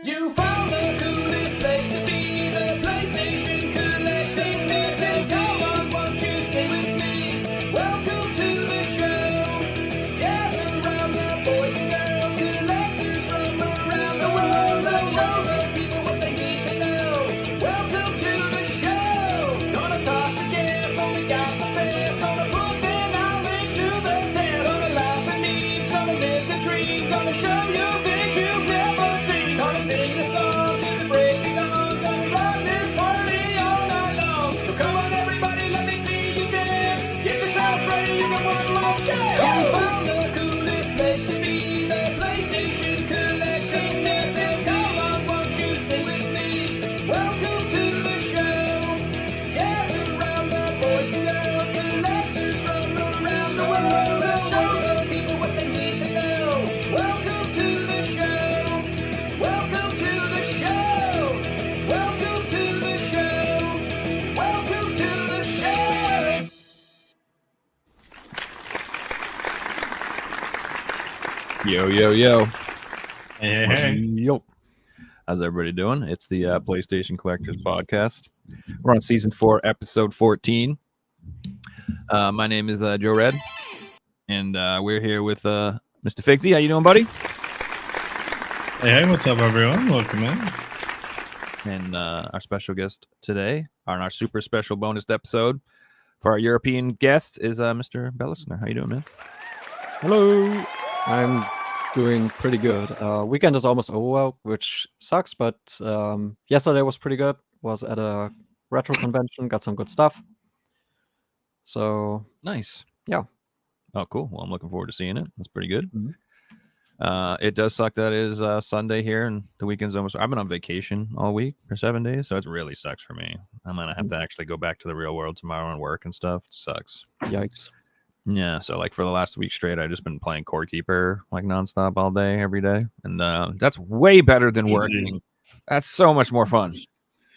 You found the coolest place to be, the PlayStation Collecting Citizen. Come on, won't you stay with me? Welcome to the show. Gather around the boys and girls, collectors from around the world. Let's show the people what they need to know. Welcome to the show. Gonna talk to guests, only got the best. Gonna put their knowledge to the test. Gonna laugh and eat, gonna live the dream. Gonna show you things you've never seen. Gonna sing the song to the break of dawn. Gonna rock this party all night long. So come on everybody, let me see you dance. Get yourself ready for one more chance. You found the coolest place to be, the PlayStation Collecting Citizen. Come on, won't you stay with me? Welcome to the show. Gather around the boys and girls, collectors from around the world. Let's show the people what they need to know. Welcome to the show. Welcome to the show. Welcome to the show. Welcome to the show. Yo, yo, yo. Hey. Yo. How's everybody doing? It's the PlayStation Collectors Podcast. We're on season 4, episode 14. My name is Joe Red, and we're here with Mr. Figsy. How you doing, buddy? Hey, what's up, everyone? Welcome in. And our special guest today, on our super special bonus episode for our European guest, is Mr. Beliskner. How you doing, man? Hello. I'm doing pretty good. Weekend is almost over, which sucks, but yesterday was pretty good. Was at a retro convention, got some good stuff. So Nice. Yeah. Oh, cool. Well, I'm looking forward to seeing it. That's pretty good. Mhm. It does suck that it is Sunday here, and the weekend's almost. I've been on vacation all week for 7 days, so it really sucks for me. I'm gonna have to actually go back to the real world tomorrow and work and stuff. It sucks. Yikes. Yeah, so like for the last week straight, I've just been playing Core Keeper like nonstop all day, every day, and that's way better than working. That's so much more fun.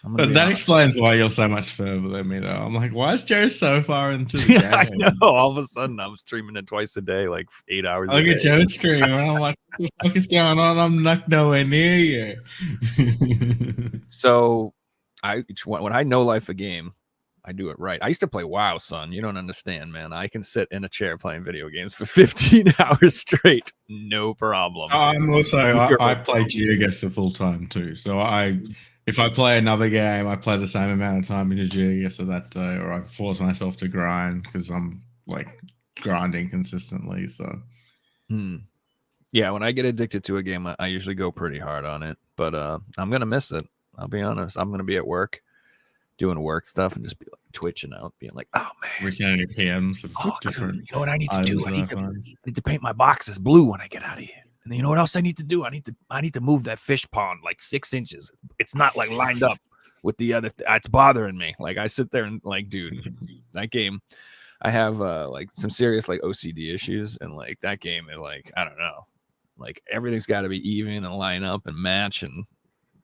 I'm gonna But be that honest. explains why you're so much further than me, though. I'm like, why is Joe so far into the game? I know. All of a sudden, I'm streaming it twice a day, like 8 hours. I look a at day. Joe's screen, and I'm like, what the fuck is going on? I'm not nowhere near you. So, when I know life a game, I do it right. I used to play WoW, son. You don't understand, man. I can sit in a chair playing video games for 15 hours straight, no problem. I'm also, I play Geoguessr full time too. So if I play another game, I play the same amount of time into Geoguessr that day, or I force myself to grind because I'm like grinding consistently. So Yeah, when I get addicted to a game, I usually go pretty hard on it. But I'm gonna miss it. I'll be honest. I'm gonna be at work, doing work stuff, and just be like twitching out, being like, "Oh man, returning PMs of oh, different. you know what I need to do? items I that need to, find. I need to paint my boxes blue when I get out of here. And then you know what else I need to do? I need to move that fish pond like 6 inches. It's not like lined up with the other. It's bothering me. Like I sit there and like, dude, that game. I have like some serious like OCD issues, and like that game is like, I don't know, like everything's got to be even and line up and match, and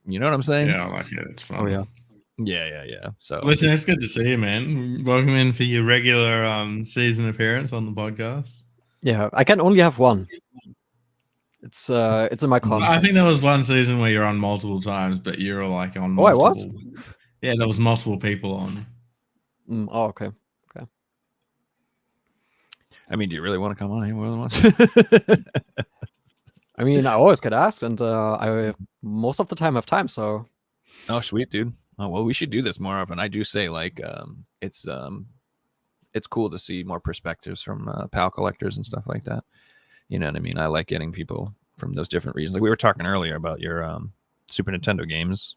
you know what I'm saying? Yeah, I like it. It's fun. Oh yeah. Yeah. So Listen, it's good to see you, man. Welcome in for your regular season appearance on the podcast. Yeah. I can only have one. It's in my I contract. think there was one season where you're on multiple times, but you were like on. Oh, I was? Yeah, there was multiple people on. Oh, okay. I mean, do you really want to come on here more than once? I mean, I always get asked, and I most of the time have time. So Oh, sweet, dude. Oh, well, we should do this more often. I do say like it's cool to see more perspectives from PAL collectors and stuff like that. You know what I mean? I like getting people from those different reasons. Like we were talking earlier about your Super Nintendo games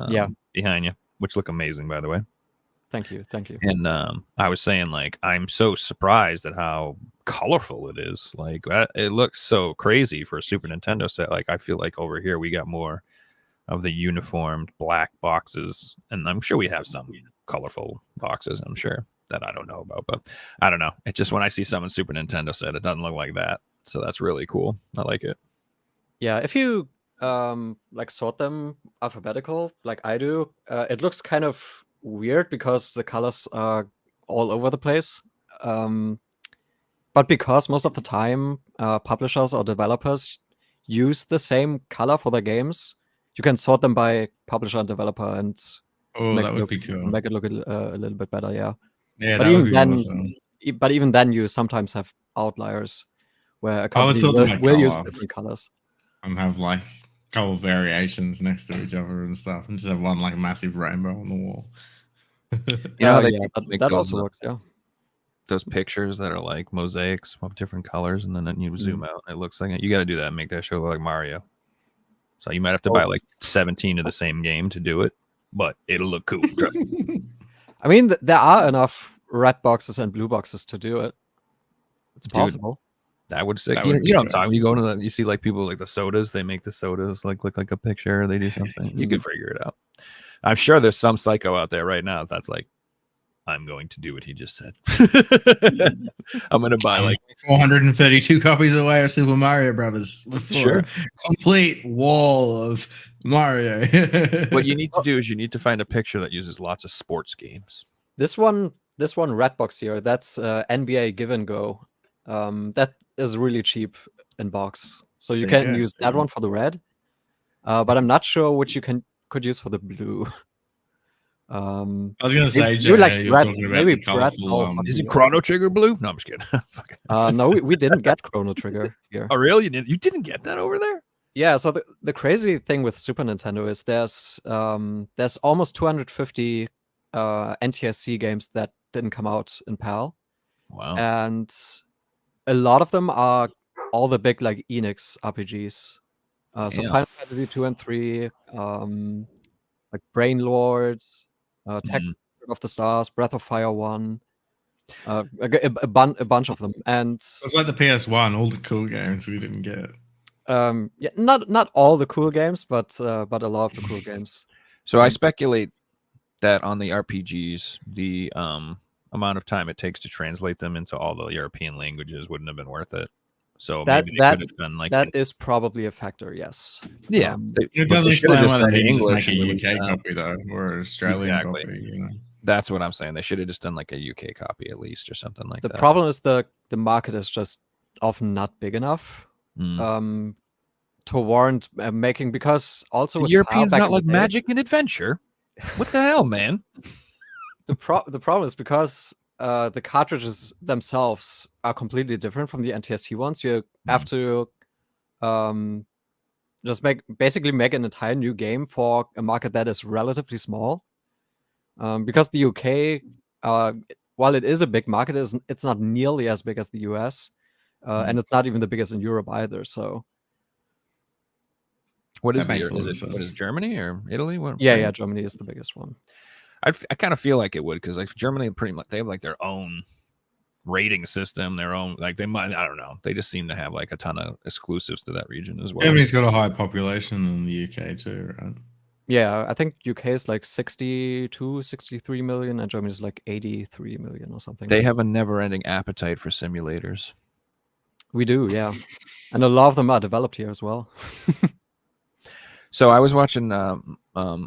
Yeah. behind you, which look amazing, by the way. thank you. And I was saying, like, I'm so surprised at how colorful it is. Like, it looks so crazy for a Super Nintendo set. Like, I feel like over here we got more of the uniformed black boxes, and I'm sure we have some colorful boxes. I'm sure that I don't know about, but I don't know. It just when I see someone Super Nintendo set, it doesn't look like that. So that's really cool. I like it. Yeah, if you like sort them alphabetical, like I do, it looks kind of weird because the colors are all over the place. But because most of the time publishers or developers use the same color for their games, you can sort them by publisher and developer and Oh, make that it would look, be cool. make it look a little bit better. Yeah. Yeah, But that would even be then, awesome. but even then, you sometimes have outliers where a I would company sort them by will use color different colors. and have like color variations next to each other and stuff, and just have one like massive rainbow on the wall. You know how they Yeah, make that those, also works. Yeah. those pictures that are like mosaics of different colors, and then you zoom out and it looks like it. You got to do that and make that show look like Mario. So you might have to buy like 17 of the same game to do it, but it'll look cool. I mean, there are enough red boxes and blue boxes to do it. It's possible. That would sick. That You, would be you know what I'm good. talking. You go to you see like people like the sodas. They make the sodas like look like a picture. They do something. You could figure it out. I'm sure there's some psycho out there right now that's like, I'm going to do what he just said. I'm going to buy like 432 copies away of Super Mario Brothers before Sure. a complete wall of Mario. what you need to do is you need to find a picture that uses lots of sports games. This one red box here, that's NBA Give and Go. That is really cheap in box, so you There you can go, use that cool. one for the red. But I'm not sure which you could use for the blue. I was going to say, you like you're Brad- talking about maybe the Brad colorful. Ball. Is it Chrono Trigger blue? No, I'm just kidding. Fuck it. No, we didn't get Chrono Trigger here. Oh, really? You didn't get that over there? Yeah, so the crazy thing with Super Nintendo is there's almost 250 NTSC games that didn't come out in PAL, Wow. and a lot of them are all the big like Enix RPGs. So Damn. Final Fantasy 2 and 3, like Brain Lord, Tech of the Stars, Breath of Fire 1, a bunch of them, and It's like the PS1, all the cool games we didn't get. yeah, not all the cool games, but a lot of the cool games. So I speculate that on the RPGs, the amount of time it takes to translate them into all the European languages wouldn't have been worth it. So maybe they could have done like that is probably a factor. Yes. yeah. It doesn't explain why they didn't just make a English UK copy though, or an Australian copy. You know? That's what I'm saying. They should have just done like a UK copy at least or something like The that. problem is the market is just often not big enough Mm. to warrant making, because also The with Europeans PAL back not in the like day, magic and adventure. What the hell, man? the problem is because the cartridges themselves are completely different from the NTSC ones. You have to just basically make an entire new game for a market that is relatively small. Because the UK, while it is a big market, it's not nearly as big as the US, and it's not even the biggest in Europe either. So What is That it? makes a lot of Is it sense. Germany or Italy? What, yeah, Germany is the biggest one. I kind of feel like it would, because like Germany pretty much they have like their own rating system, their own like they might, I don't know, they just seem to have like a ton of exclusives to that region as well. Germany's got a higher population than the UK too, right? Yeah, I think UK is like 62, 63 million, and Germany is like 83 million or something. They have a never-ending appetite for simulators. We do, yeah, and a lot of them are developed here as well. So I was watching a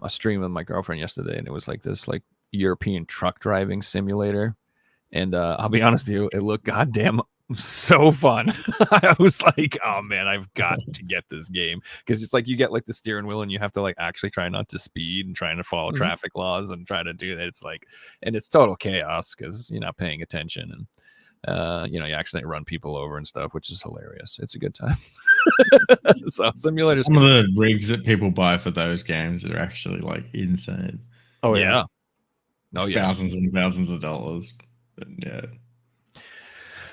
stream with my girlfriend yesterday, and it was like this like European truck driving simulator. And I'll be honest with you, it looked goddamn so fun. I was like, oh man, I've got to get this game, because it's like you get like the steering wheel and you have to like actually try not to speed and trying to follow traffic laws and try to do that. It's like, and it's total chaos because you're not paying attention, and you actually run people over and stuff, which is hilarious. It's a good time. So simulators. Some of the rigs that people buy for those games are actually like insane. Oh yeah. Oh yeah. Thousands and thousands of dollars. But, yeah.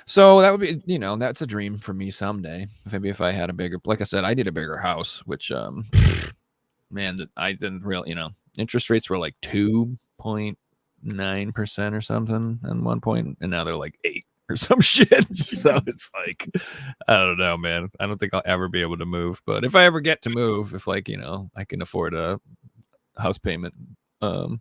So that would be, that's a dream for me someday. Maybe if I had a bigger, like I said, I need a bigger house, which, man, I didn't really, interest rates were like 2.9% or something at one point, and now they're like 8 or some shit. So it's like, I don't know, man. I don't think I'll ever be able to move. But if I ever get to move, if like, I can afford a house payment, you're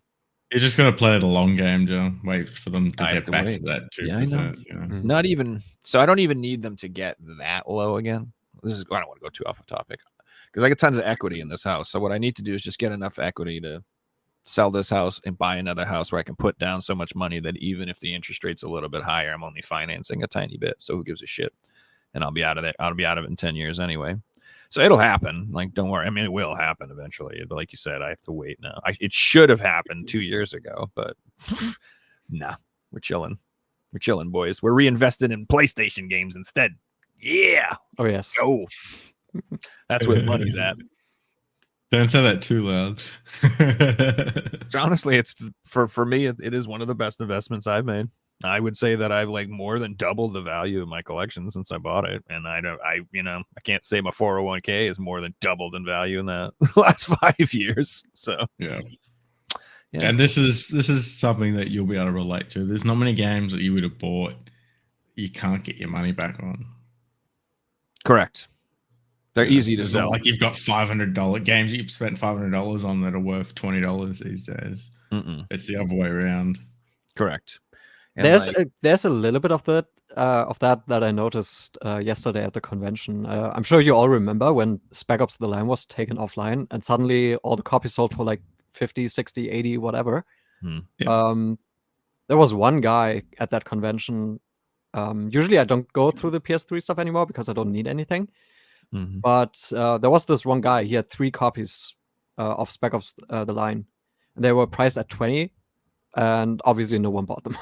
just gonna play the long game, Joe. Wait for them to get back to that 2%. Yeah, I know. Not even so. I don't even need them to get that low again. I don't want to go too off of topic, because I get tons of equity in this house. So what I need to do is just get enough equity to sell this house and buy another house where I can put down so much money that even if the interest rate's a little bit higher, I'm only financing a tiny bit. So who gives a shit? And I'll be out of it. I'll be out of it in 10 years anyway. So it'll happen. Like, don't worry. I mean, it will happen eventually. But like you said, I have to wait now. It should have happened 2 years ago, but nah, we're chilling. We're chilling, boys. We're reinvested in PlayStation games instead. Yeah. Oh yes. Oh, that's where the money's at. Don't say that too loud. So honestly, it's for me, it is one of the best investments I've made. I would say that I've like more than doubled the value of my collection since I bought it. And I can't say my 401k is more than doubled in value in the last 5 years. So yeah. Yeah. And this is something that you'll be able to relate to. There's not many games that you would have bought you can't get your money back on. Correct. They're easy to It's sell. not like you've got $500 games that you've spent $500 on that are worth $20 these days. It's the other way around. Correct. And there's a little bit of that I noticed yesterday at the convention. I'm sure you all remember when Spec Ops: The Line was taken offline and suddenly all the copies sold for like 50, 60, 80, whatever. Yeah. There was one guy at that convention. Usually I don't go through the PS3 stuff anymore because I don't need anything. But there was this one guy. He had 3 copies of Spec Ops: The Line. And they were priced at 20, and obviously no one bought them.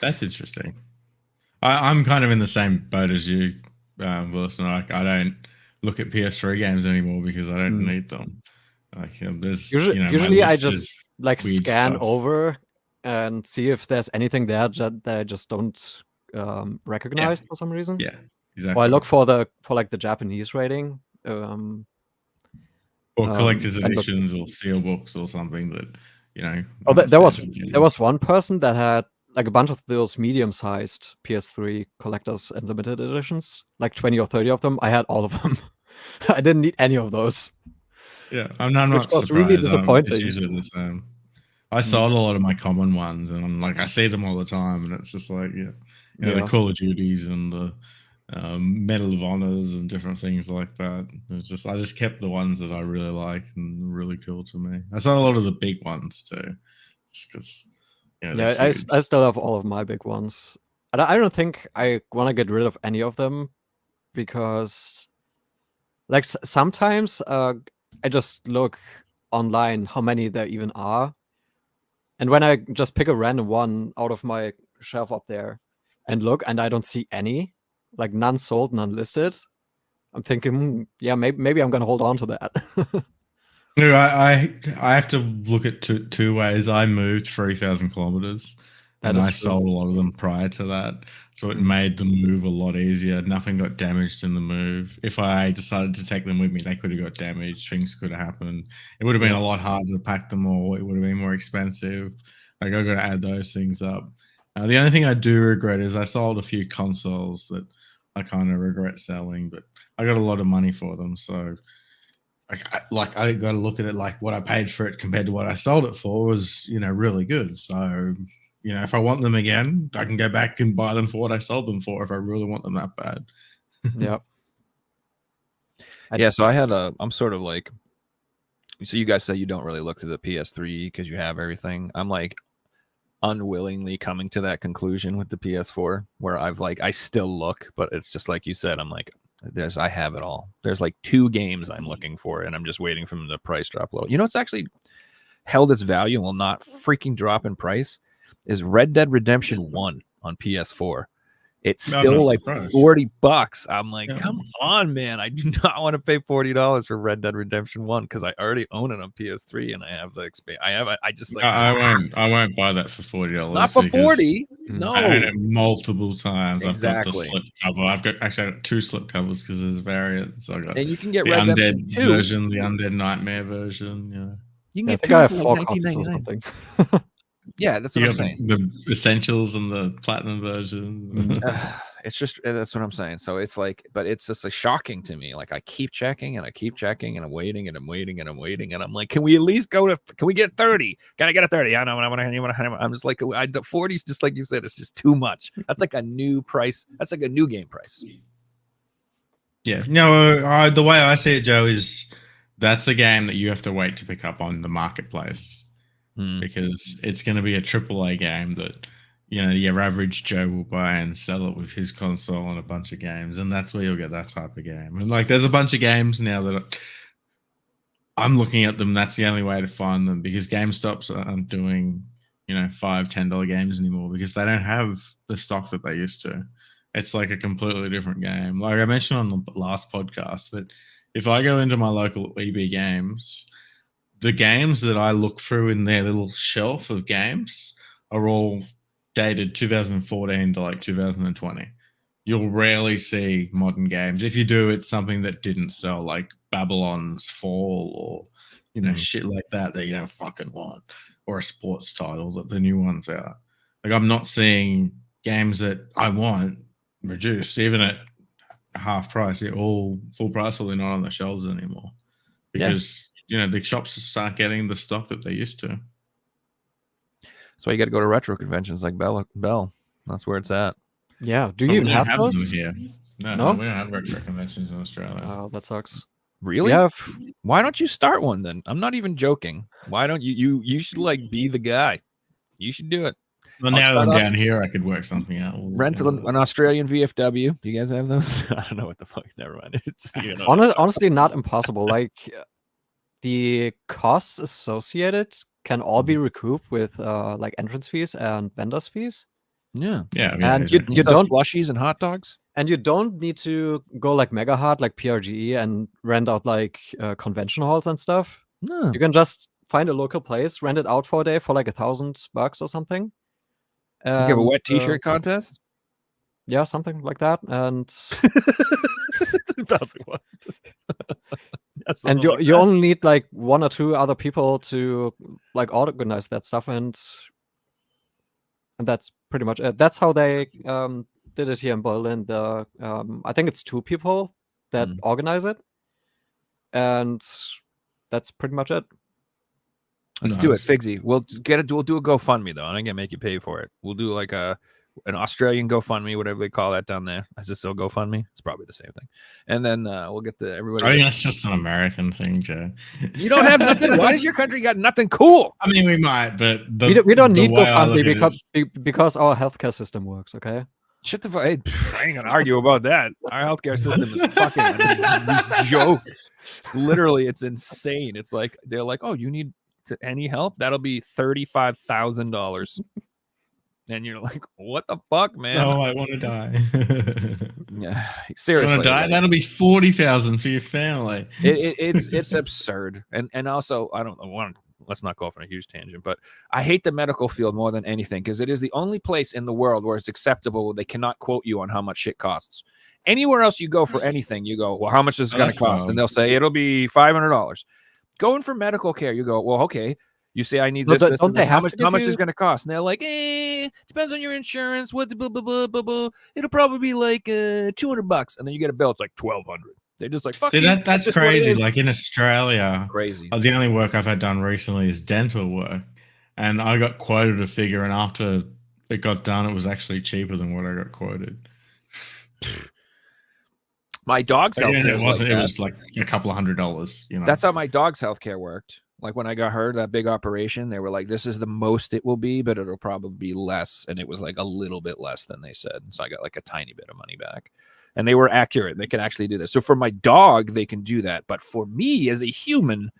That's interesting. I'm kind of in the same boat as you, Beliskner. Like, I don't look at PS3 games anymore because I don't need them. Like, there's usually I just like scan stuff over and see if there's anything there that I just don't recognize for some reason. Yeah, exactly. Or I look for the Japanese rating. Or collector's editions or seal books or something that Oh, there was one person that had like a bunch of those medium-sized PS3 collectors and limited editions, like 20 or 30 of them. I had all of them. I didn't need any of those. Yeah, I'm not surprised. Really disappointing. It's usually the same. I sold a lot of my common ones, and I'm like, I see them all the time, and it's just like, the Call of Duties and the Medal of Honors and different things like that. I just kept the ones that I really like and really cool to me. I saw a lot of the big ones too, just because. I still have all of my big ones. And I don't think I want to get rid of any of them because, like, sometimes I just look online how many there even are, and when I just pick a random one out of my shelf up there and look, and I don't see any, like none sold, none listed, I'm thinking, maybe I'm gonna hold on to that. No, I have to look at two ways. I moved 3,000 kilometers, and I sold a lot of them prior to that, so it made the move a lot easier. Nothing got damaged in the move. If I decided to take them with me, they could have got damaged. Things could have happened. It would have been a lot harder to pack them all. It would have been more expensive. Like, I got to add those things up. The only thing I do regret is I sold a few consoles that I kind of regret selling, but I got a lot of money for them, so. I got to look at it like what I paid for it compared to what I sold it for was, really good. So, if I want them again, I can go back and buy them for what I sold them for if I really want them that bad. Yeah. So I'm sort of like, so you guys say you don't really look to the PS3 because you have everything. I'm like unwillingly coming to that conclusion with the PS4 where I still look, but it's just like you said, I'm like, I have it all. There's like 2 games I'm looking for, and I'm just waiting for the price drop low. It's actually held its value and will not freaking drop in price is Red Dead Redemption 1 on PS4. It's still like $40. I'm like, come on, man. I do not want to pay $40 for Red Dead Redemption 1 because I already own it on PS3 and I have the I won't buy that for $40. Not for 40. No. I own it multiple times. Exactly. I've got the slip cover. I've got 2 slip covers because there's variants. I got and you can get the Red Undead Dead version, the Undead Nightmare version. Yeah. You can get 2 for 4 copies or something. Yeah, that's what I'm saying. The essentials and the platinum version. It's just, that's what I'm saying. So it's like, but it's just like shocking to me. Like I keep checking and I'm waiting and I'm waiting and I'm waiting. And I'm like, can we at least can we get 30? Can I get a 30? I know. I'm just like, 40 is just like you said, it's just too much. That's like a new price. That's like a new game price. Yeah. No, the way I see it, Joe, is that's a game that you have to wait to pick up on the marketplace. because it's going to be a AAA game that your average Joe will buy and sell it with his console and a bunch of games, and that's where you'll get that type of game. And like, there's a bunch of games now that I'm looking at them. That's the only way to find them, because GameStops aren't doing $5-10 games anymore because they don't have the stock that they used to. It's like a completely different game. Like I mentioned on the last podcast, that if I go into my local EB Games, the games that I look through in their little shelf of games are all dated 2014 to like 2020. You'll rarely see modern games. If you do, it's something that didn't sell, like Babylon's Fall or shit like that you don't fucking want, or a sports title that the new one's out. Like, I'm not seeing games that I want reduced, even at half price. They're all full price, or they're not on the shelves anymore, because the shops start getting the stock that they used to. That's why you got to go to retro conventions like Bell. That's where it's at. Yeah. Do you even have those? Them here? No, we don't have retro conventions in Australia. Oh, that sucks. Really? Why don't you start one then? I'm not even joking. Why don't you should like be the guy. You should do it. Well, now I'm down here, I could work something out. Rent an Australian VFW. Do you guys have those? I don't know what the fuck. Never mind. It's honestly not impossible. Like, the costs associated can all be recouped with like entrance fees and vendors fees. Yeah. And you don't slushies and hot dogs. And you don't need to go like mega hard like PRGE and rent out like convention halls and stuff. No. You can just find a local place, rent it out for a day for like $1,000 or something. You have a wet t-shirt contest? Yeah, something like that. And and you only need like one or two other people to like organize that stuff, and that's pretty much it. That's how they did it here in Berlin. I think it's 2 people that organize it, and that's pretty much it. Let's do it, Figsy. We'll do a GoFundMe though. I'm gonna make you pay for it. We'll do like an Australian GoFundMe, whatever they call that down there. Is it still GoFundMe? It's probably the same thing. And then we'll get everybody. I think that's just an American thing, Joe. You don't have nothing. Why does your country got nothing cool? I mean, we might, but we don't need GoFundMe because our healthcare system works. Okay. Shut the fuck. Hey, I ain't gonna argue about that. Our healthcare system is fucking joke. Literally, it's insane. It's like they're like, oh, you need any help? That'll be $35,000. And you're like, what the fuck, man? Oh, I want to die. Yeah, seriously. You want to die? That'll be $40,000 for your family. It's absurd. And also, I don't want. Let's not go off on a huge tangent, but I hate the medical field more than anything, because it is the only place in the world where it's acceptable. They cannot quote you on how much shit costs. Anywhere else you go for anything, you go, well, how much is it going to cost? And they'll say it'll be $500. Going for medical care, you go, well, okay. You say I need this. Don't they have how much is going to cost? And they're like, depends on your insurance. What the blah, blah, blah, blah, blah. It'll probably be like $200, and then you get a bill. It's like $1,200. They're just like, fuck. See, that's crazy. Like in Australia, crazy. The only work I've had done recently is dental work, and I got quoted a figure, and after it got done, it was actually cheaper than what I got quoted. My dog's healthcare. It wasn't. It was like a couple of $100. That's how my dog's healthcare worked. Like when I got her that big operation, they were like, this is the most it will be, but it'll probably be less. And it was like a little bit less than they said. And so I got like a tiny bit of money back. And they were accurate. They can actually do this. So for my dog, they can do that. But for me as a human,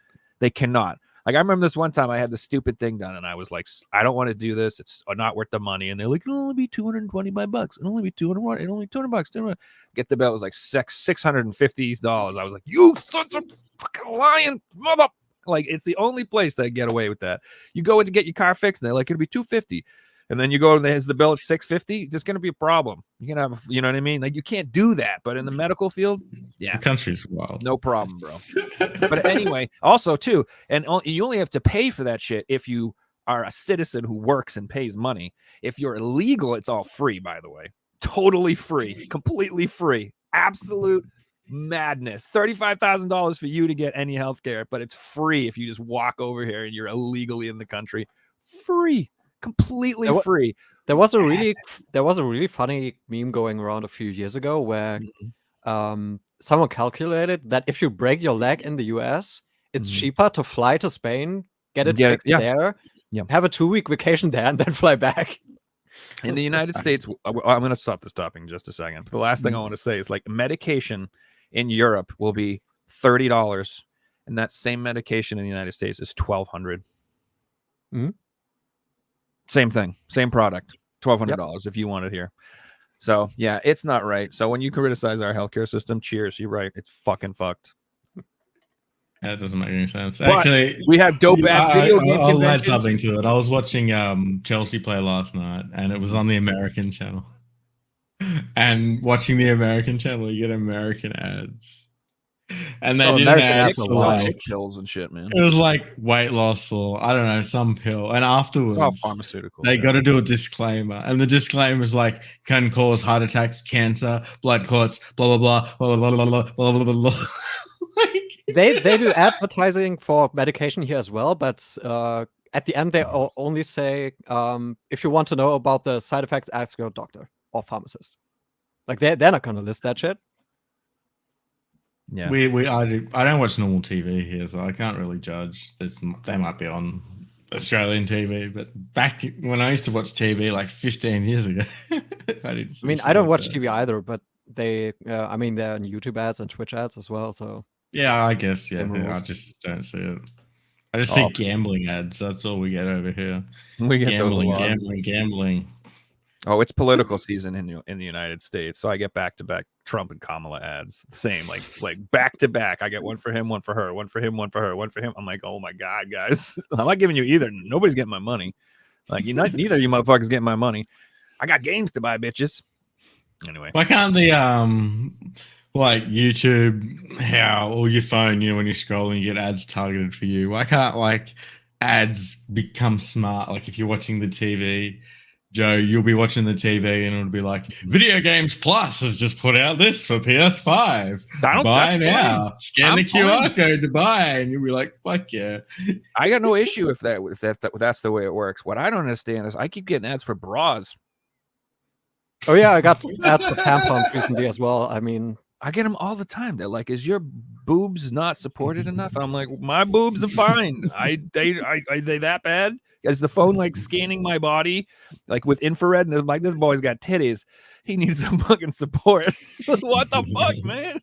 they cannot. Like I remember this one time I had the stupid thing done, and I was like, I don't want to do this. It's not worth the money. And they're like, it'll only be $225. It'll only be $200. It'll only $200. Get the bill. It was like $650. I was like, you sons of fucking lying mother. Like, it's the only place that get away with that. You go in to get your car fixed, and they're like, it'll be $250. And then you go and there's the bill at $650. There's going to be a problem. You're going to have, you know what I mean? Like, you can't do that. But in the medical field, yeah. The country's wild. No problem, bro. But anyway, also, too, and you only have to pay for that shit if you are a citizen who works and pays money. If you're illegal, it's all free, by the way. Totally free. Completely free. Absolute madness. $35,000 for you to get any health care, but it's free if you just walk over here and you're illegally in the country. Free. Completely free. There was a really funny meme going around a few years ago where someone calculated that if you break your leg in the US, it's cheaper to fly to Spain, get it fixed there, have a 2-week vacation there, and then fly back. In the United States, I'm going to stop the stopping in just a second. The last thing I want to say is like medication in Europe will be $30, and that same medication in the United States is $1,200. Same thing, same product, $1,200 if you want it here. So yeah, it's not right. So when you criticize our healthcare system, cheers. You're right. It's fucking fucked. That doesn't make any sense. But Actually, we have dope ass video game I'll add conventions. something to it. I was watching Chelsea play last night, and it was on the American channel. And watching the American channel, you get American ads. And they did an ad for like pills and shit, man. It was like weight loss or I don't know, some pill. And afterwards, it's all pharmaceutical. They got to do a disclaimer, and the disclaimer is like can cause heart attacks, cancer, blood clots, blah blah blah blah blah blah blah blah blah blah. They do advertising for medication here as well, but at the end they only say if you want to know about the side effects, ask your doctor or pharmacist. Like they're not gonna list that shit. Yeah, I don't watch normal TV here, so I can't really judge. They might be on Australian TV, but back when I used to watch TV like 15 years ago, I don't watch TV either, but they, they're on YouTube ads and Twitch ads as well. So yeah, I guess I just don't see it. I just see gambling ads. That's all we get over here. We get gambling. Oh, it's political season in the United States, so I get back-to-back Trump and Kamala ads. Same, like back-to-back. I get one for him, one for her, one for him, one for her, one for him. I'm like, oh my god, guys, I'm not giving you either. Nobody's getting my money. Like neither of you motherfuckers getting my money. I got games to buy, bitches. Anyway, why can't the like YouTube, or your phone, when you're scrolling, you get ads targeted for you? Why can't like ads become smart? Like if you're watching the TV. Joe, you'll be watching the TV and it'll be like, Video Games Plus has just put out this for PS5. Buy now. Scan the QR code to buy. And you'll be like, fuck yeah. I got no issue if that's the way it works. What I don't understand is I keep getting ads for bras. Oh, yeah, I got ads for tampons recently as well. I get them all the time. They're like, is your boobs not supported enough? I'm like, my boobs are fine. Are they that bad? Is the phone like scanning my body like with infrared? And like, this boy's got titties. He needs some fucking support. What the fuck, man?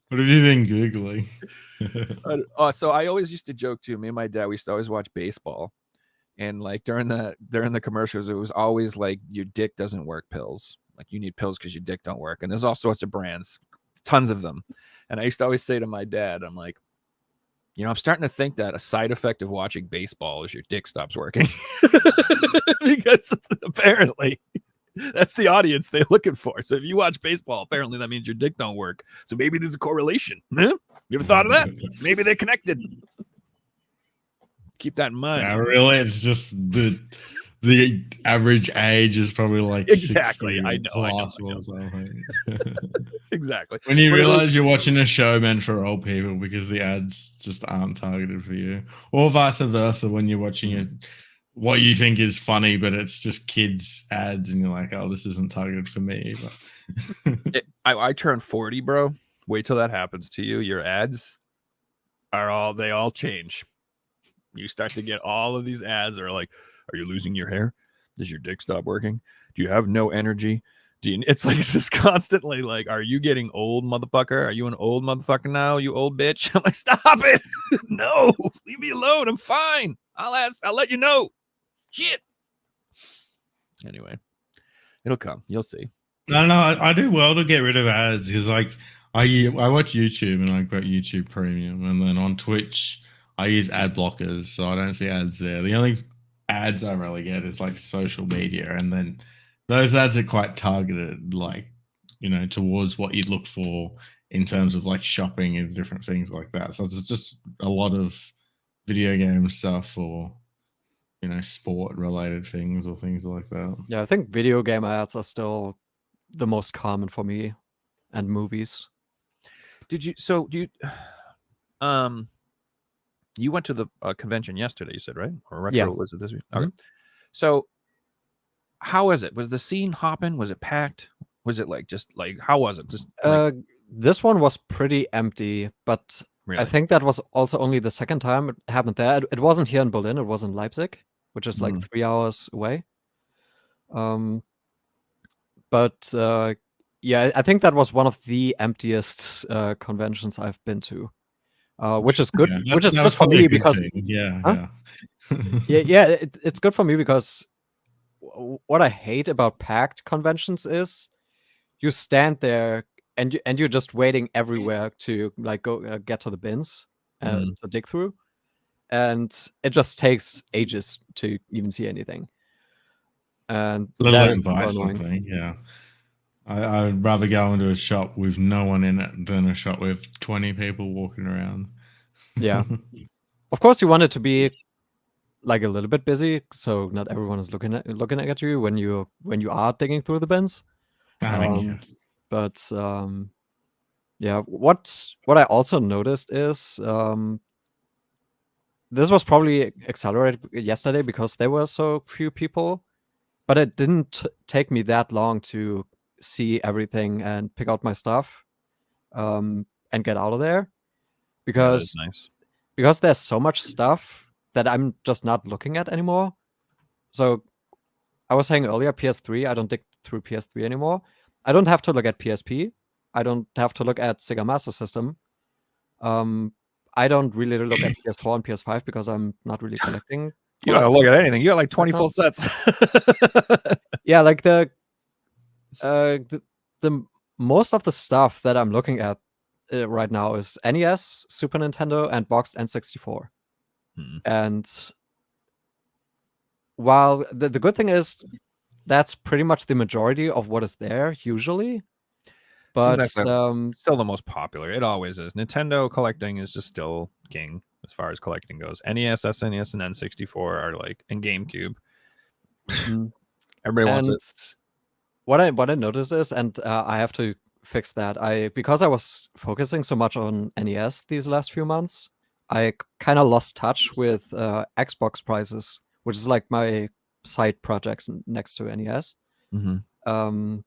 What have you been Googling? So I always used to joke too. Me and my dad, we used to always watch baseball. And like during the commercials, it was always like your dick doesn't work pills. Like you need pills because your dick don't work. And there's all sorts of brands, tons of them. And I used to always say to my dad, I'm like, I'm starting to think that a side effect of watching baseball is your dick stops working. Because apparently that's the audience they're looking for. So if you watch baseball, apparently that means your dick don't work. So maybe there's a correlation. Huh? You ever thought of that? Maybe they're connected. Keep that in mind. Yeah, really, it's just the average age is probably like exactly. 60 I know. Exactly. When you realize you're watching a show meant for old people because the ads just aren't targeted for you, or vice versa, when you're watching what you think is funny, but it's just kids ads, and you're like, oh, this isn't targeted for me. But I turned 40, bro. Wait till that happens to you. Your ads they all change. You start to get all of these ads are like, are you losing your hair? Does your dick stop working? Do you have no energy? It's like, it's just constantly like, are you getting old, motherfucker? Are you an old motherfucker now, you old bitch? I'm like, stop it. No, leave me alone. I'm fine. I'll let you know. Shit. Anyway, it'll come. You'll see. No, I do well to get rid of ads because like I watch YouTube and I've got YouTube Premium, and then on Twitch I use ad blockers, so I don't see ads there. The only ads I really get is like social media, and then those ads are quite targeted, like towards what you'd look for in terms of like shopping and different things like that. So it's just a lot of video game stuff or sport related things or things like that. Yeah, I think video game ads are still the most common for me, and movies. You went to the convention yesterday, you said, right? Or retro, yeah. Was it this week? Okay. So how was it? Was the scene hopping? Was it packed? Was it how was it? Just this one was pretty empty, but really? I think that was also only the second time it happened there. It wasn't here in Berlin. It was in Leipzig, which is like Mm. 3 hours away. But yeah, I think that was one of the emptiest conventions I've been to, which is good. Yeah, Which is that good was for probably me a good because thing. Yeah, Huh? yeah. yeah, it's good for me because what I hate about packed conventions is you stand there and you're just waiting everywhere to like go get to the bins Mm. to dig through, and it just takes ages to even see anything. And Let that alone is buy super annoying. something. Yeah, I'd rather go into a shop with no one in it than a shop with 20 people walking around. Yeah. Of course, you want it to be like a little bit busy, so not everyone is looking at you when you are digging through the bins. I mean, yeah. But yeah, what I also noticed is this was probably accelerated yesterday because there were so few people, but it didn't take me that long to see everything and pick out my stuff and get out of there Yeah, that is because nice. there's so much stuff that I'm just not looking at anymore. So I was saying earlier, PS3, I don't dig through PS3 anymore. I don't have to look at PSP. I don't have to look at Sega Master System. I don't really look at PS4 and PS5 because I'm not really collecting. You don't look at anything. You got like 20 now. full sets. Yeah, like the most of the stuff that I'm looking at right now is NES, Super Nintendo, and boxed N64. Hmm. And while the good thing is that's pretty much the majority of what is there usually, but Seems like still the most popular. It always is. Nintendo collecting is just still king as far as collecting goes. NES, SNES, and N64 are like, and GameCube. Everybody wants it. What I noticed is, and I have to fix that. Because I was focusing so much on NES these last few months, I kind of lost touch with Xbox prices, which is like my side projects next to NES. Mm-hmm.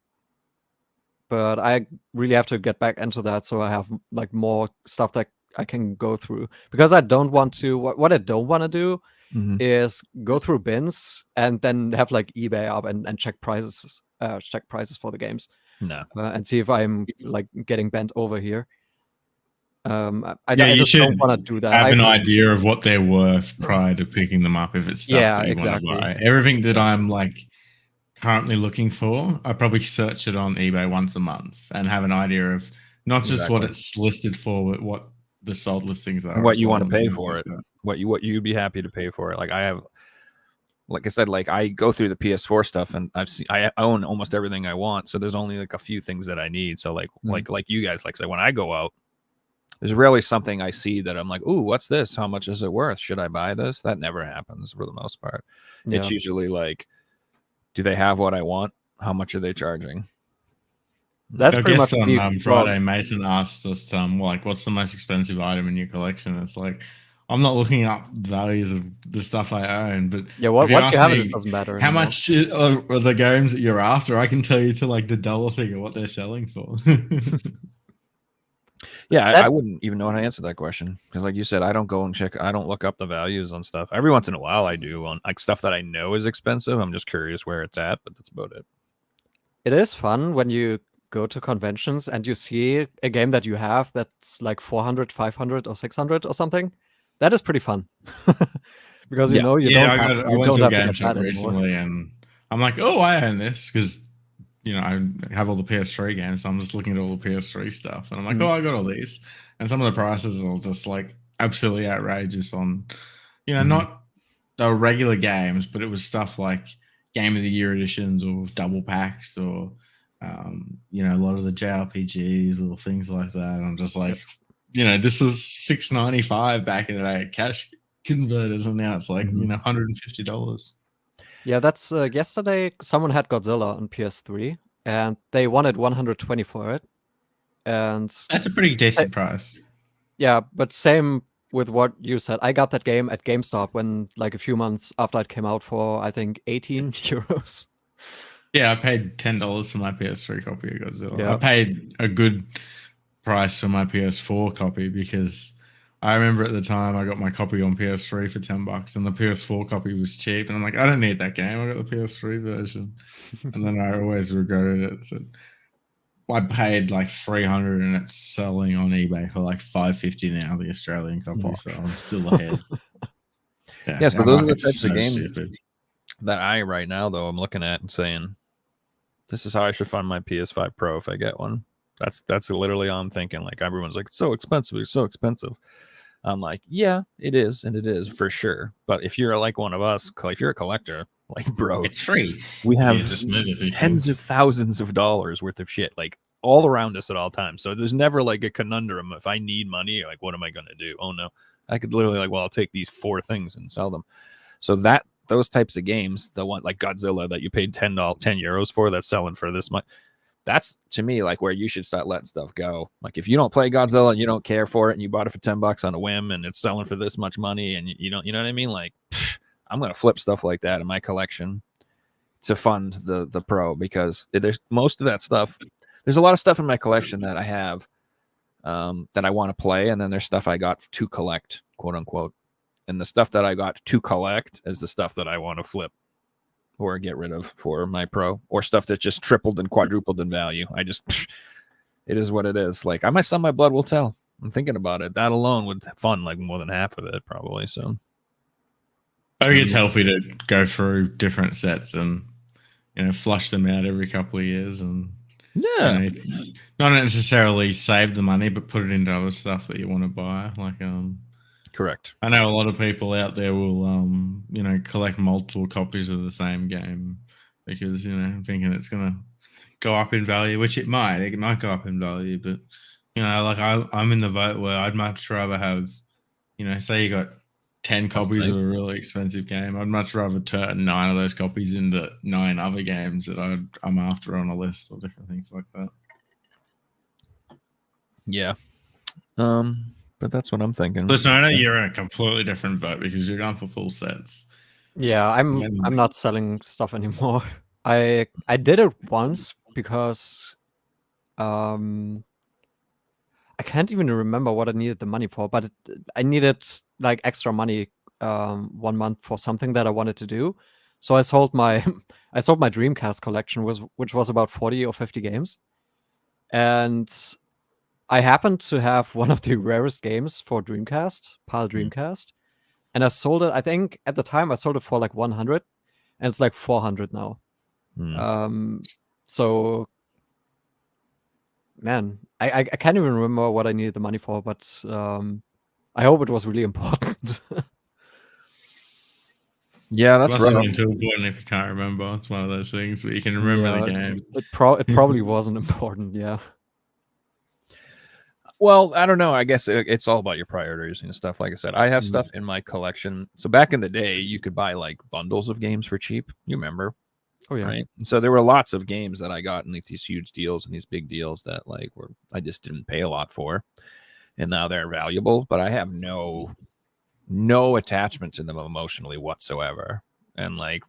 But I really have to get back into that so I have like more stuff that I can go through, because I don't want to. What I don't want to do Mm-hmm. is go through bins and then have like eBay up and check prices for the games. No. And see if I'm like getting bent over here. I You just don't should want to do that. have an idea of what they're worth prior to picking them up if it's stuff Yeah, that you exactly. want to buy. Everything that I'm like currently looking for, I probably search it on eBay once a month and have an idea of not just what it's listed for, but what the sold listings are. And what you well, want to pay and for things it. like that. What you'd be happy to pay for it. Like I have, like I said, like I go through the PS4 stuff and I own almost everything I want. So there's only like a few things that I need. So like you guys, like say when I go out, there's rarely something I see that I'm like, ooh, what's this? How much is it worth? Should I buy this? That never happens for the most part. Yeah. It's usually like, do they have what I want? How much are they charging? That's I pretty guess much on Friday, Mason asked us, like, what's the most expensive item in your collection? It's like, I'm not looking up values of the stuff I own, but yeah. if Once you have me, it doesn't matter how anymore. much are the games that you're after? I can tell you to like the dollar figure what they're selling for. Yeah, I wouldn't even know how to answer that question because, like you said, I don't go and check. I don't look up the values on stuff. Every once in a while, I do on like stuff that I know is expensive. I'm just curious where it's at, but that's about it. It is fun when you go to conventions and you see a game that you have that's like 400, 500, or 600 or something. That is pretty fun because you know you don't have I went to a game get shop that recently, and I'm like, oh, I own this because I have all the PS3 games, so I'm just looking at all the PS3 stuff, and I'm like, oh, I got all these, and some of the prices are just like absolutely outrageous on, not the regular games, but it was stuff like Game of the Year editions or double packs or, a lot of the JRPGs or things like that. And I'm just like, this was $6.95 back in the day, cash converters, and now it's like $150. Yeah, that's yesterday. Someone had Godzilla on PS3, and they wanted 120 for it. And that's a pretty decent price. Yeah, but same with what you said. I got that game at GameStop when, like, a few months after it came out for, I think, 18 euros. Yeah, I paid $10 for my PS3 copy of Godzilla. Yeah. I paid a good price for my PS4 copy because I remember at the time I got my copy on PS3 for $10, and the PS4 copy was cheap. And I'm like, I don't need that game. I got the PS3 version, and then I always regretted it. So I paid like $300, and it's selling on eBay for like $550 now, the Australian copy. So I'm still ahead. Yeah, so those are the types so of games stupid. that I right now though I'm looking at and saying, this is how I should fund my PS5 Pro if I get one. That's literally all I'm thinking. Like everyone's like, it's so expensive, it's so expensive. I'm like, yeah, it is, and it is for sure. But if you're like one of us, if you're a collector, like bro, It's free. we have just move a few tens things. of thousands of dollars worth of shit like all around us at all times. So there's never like a conundrum. If I need money, like what am I gonna do? Oh no, I could literally like, well, I'll take these 4 things and sell them. So those types of games, the one like Godzilla that you paid €10 for, that's selling for this much. That's to me like where you should start letting stuff go. Like if you don't play Godzilla and you don't care for it, and you bought it for $10 on a whim, and it's selling for this much money, and you don't, you know what I mean? Like, I'm gonna flip stuff like that in my collection to fund the Pro, because there's most of that stuff. There's a lot of stuff in my collection that I have that I want to play, and then there's stuff I got to collect, quote unquote. And the stuff that I got to collect is the stuff that I want to flip or get rid of for my Pro, or stuff that just tripled and quadrupled in value. It is what it is. Like I might sell my Blood Will Tell. I'm thinking about it. That alone would fund like more than half of it probably. So I think it's healthy to go through different sets and flush them out every couple of years, and not necessarily save the money, but put it into other stuff that you want to buy. Like correct. I know a lot of people out there will collect multiple copies of the same game because thinking it's gonna go up in value, which it might. It might go up in value, but like I'm in the vote where I'd much rather have, say you got 10 copies of a really expensive game. I'd much rather turn 9 of those copies into 9 other games that I'm after on a list, or different things like that. Yeah. But that's what I'm thinking. Listen, I know you're in a completely different vote because you're going for full sets. Yeah, I'm not selling stuff anymore. I did it once because I can't even remember what I needed the money for, but I needed like extra money 1 month for something that I wanted to do. So I sold my Dreamcast collection, which was about 40 or 50 games. And I happened to have one of the rarest games for Dreamcast, PAL Dreamcast. And I sold it, I think at the time I sold it for like 100, and it's like 400 now. So man, I can't even remember what I needed the money for, but I hope it was really important. Yeah, that's right. Wasn't too important if you can't remember. It's one of those things, but you can remember the game. It probably wasn't important, yeah. Well, I don't know. I guess it's all about your priorities and stuff. Like I said, I have stuff in my collection. So back in the day, you could buy like bundles of games for cheap. You remember? Oh yeah. Right. And so there were lots of games that I got in these huge deals and these big deals that like I just didn't pay a lot for, and now they're valuable. But I have no attachment to them emotionally whatsoever. And like,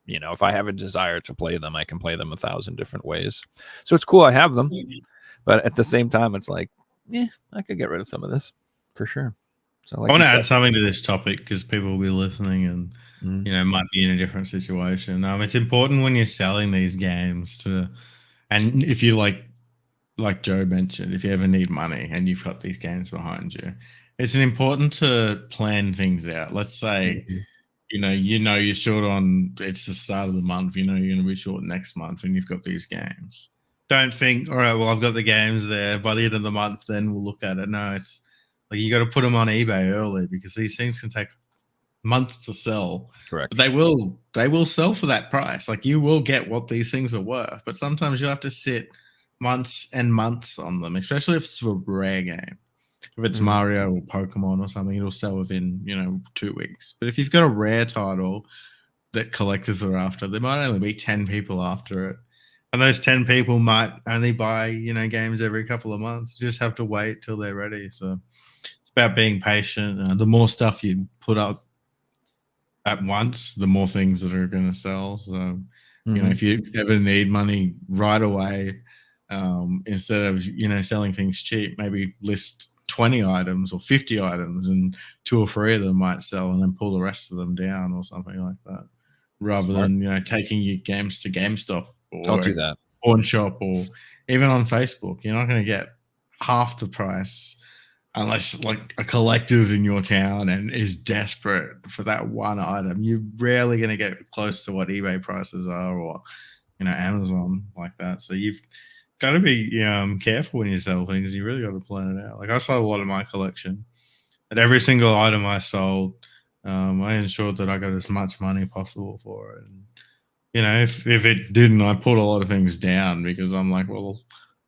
if I have a desire to play them, I can play them 1,000 different ways. So it's cool I have them, but at the same time, it's like, yeah, I could get rid of some of this for sure. So like I want to add something to this topic because people will be listening and might be in a different situation. It's important when you're selling these games and if you like Joe mentioned, if you ever need money and you've got these games behind you, it's important to plan things out. Let's say you're short on, it's the start of the month, you're going to be short next month, and you've got these games. Don't think, all right, well, I've got the games there. By the end of the month, then we'll look at it. No, it's like you got to put them on eBay early because these things can take months to sell. Correct. But they will sell for that price. Like you will get what these things are worth. But sometimes you have to sit months and months on them, especially if it's a rare game. If it's Mario or Pokemon or something, it'll sell within 2 weeks. But if you've got a rare title that collectors are after, there might only be 10 people after it. And those 10 people might only buy, games every couple of months. You just have to wait till they're ready. So it's about being patient. The more stuff you put up at once, the more things that are going to sell. So, if you ever need money right away, instead of, selling things cheap, maybe list 20 items or 50 items, and 2 or 3 of them might sell, and then pull the rest of them down or something like that, rather Smart. than taking your games to GameStop or Don't do that. pawn shop or even on Facebook. You're not going to get half the price unless like a collector's in your town and is desperate for that one item. You're rarely going to get close to what eBay prices are or Amazon like that. So you've got to be careful when you sell things. You really got to plan it out. Like I sold a lot of my collection. At every single item I sold, I ensured that I got as much money possible for it. And, if it didn't, I put a lot of things down because I'm like, well,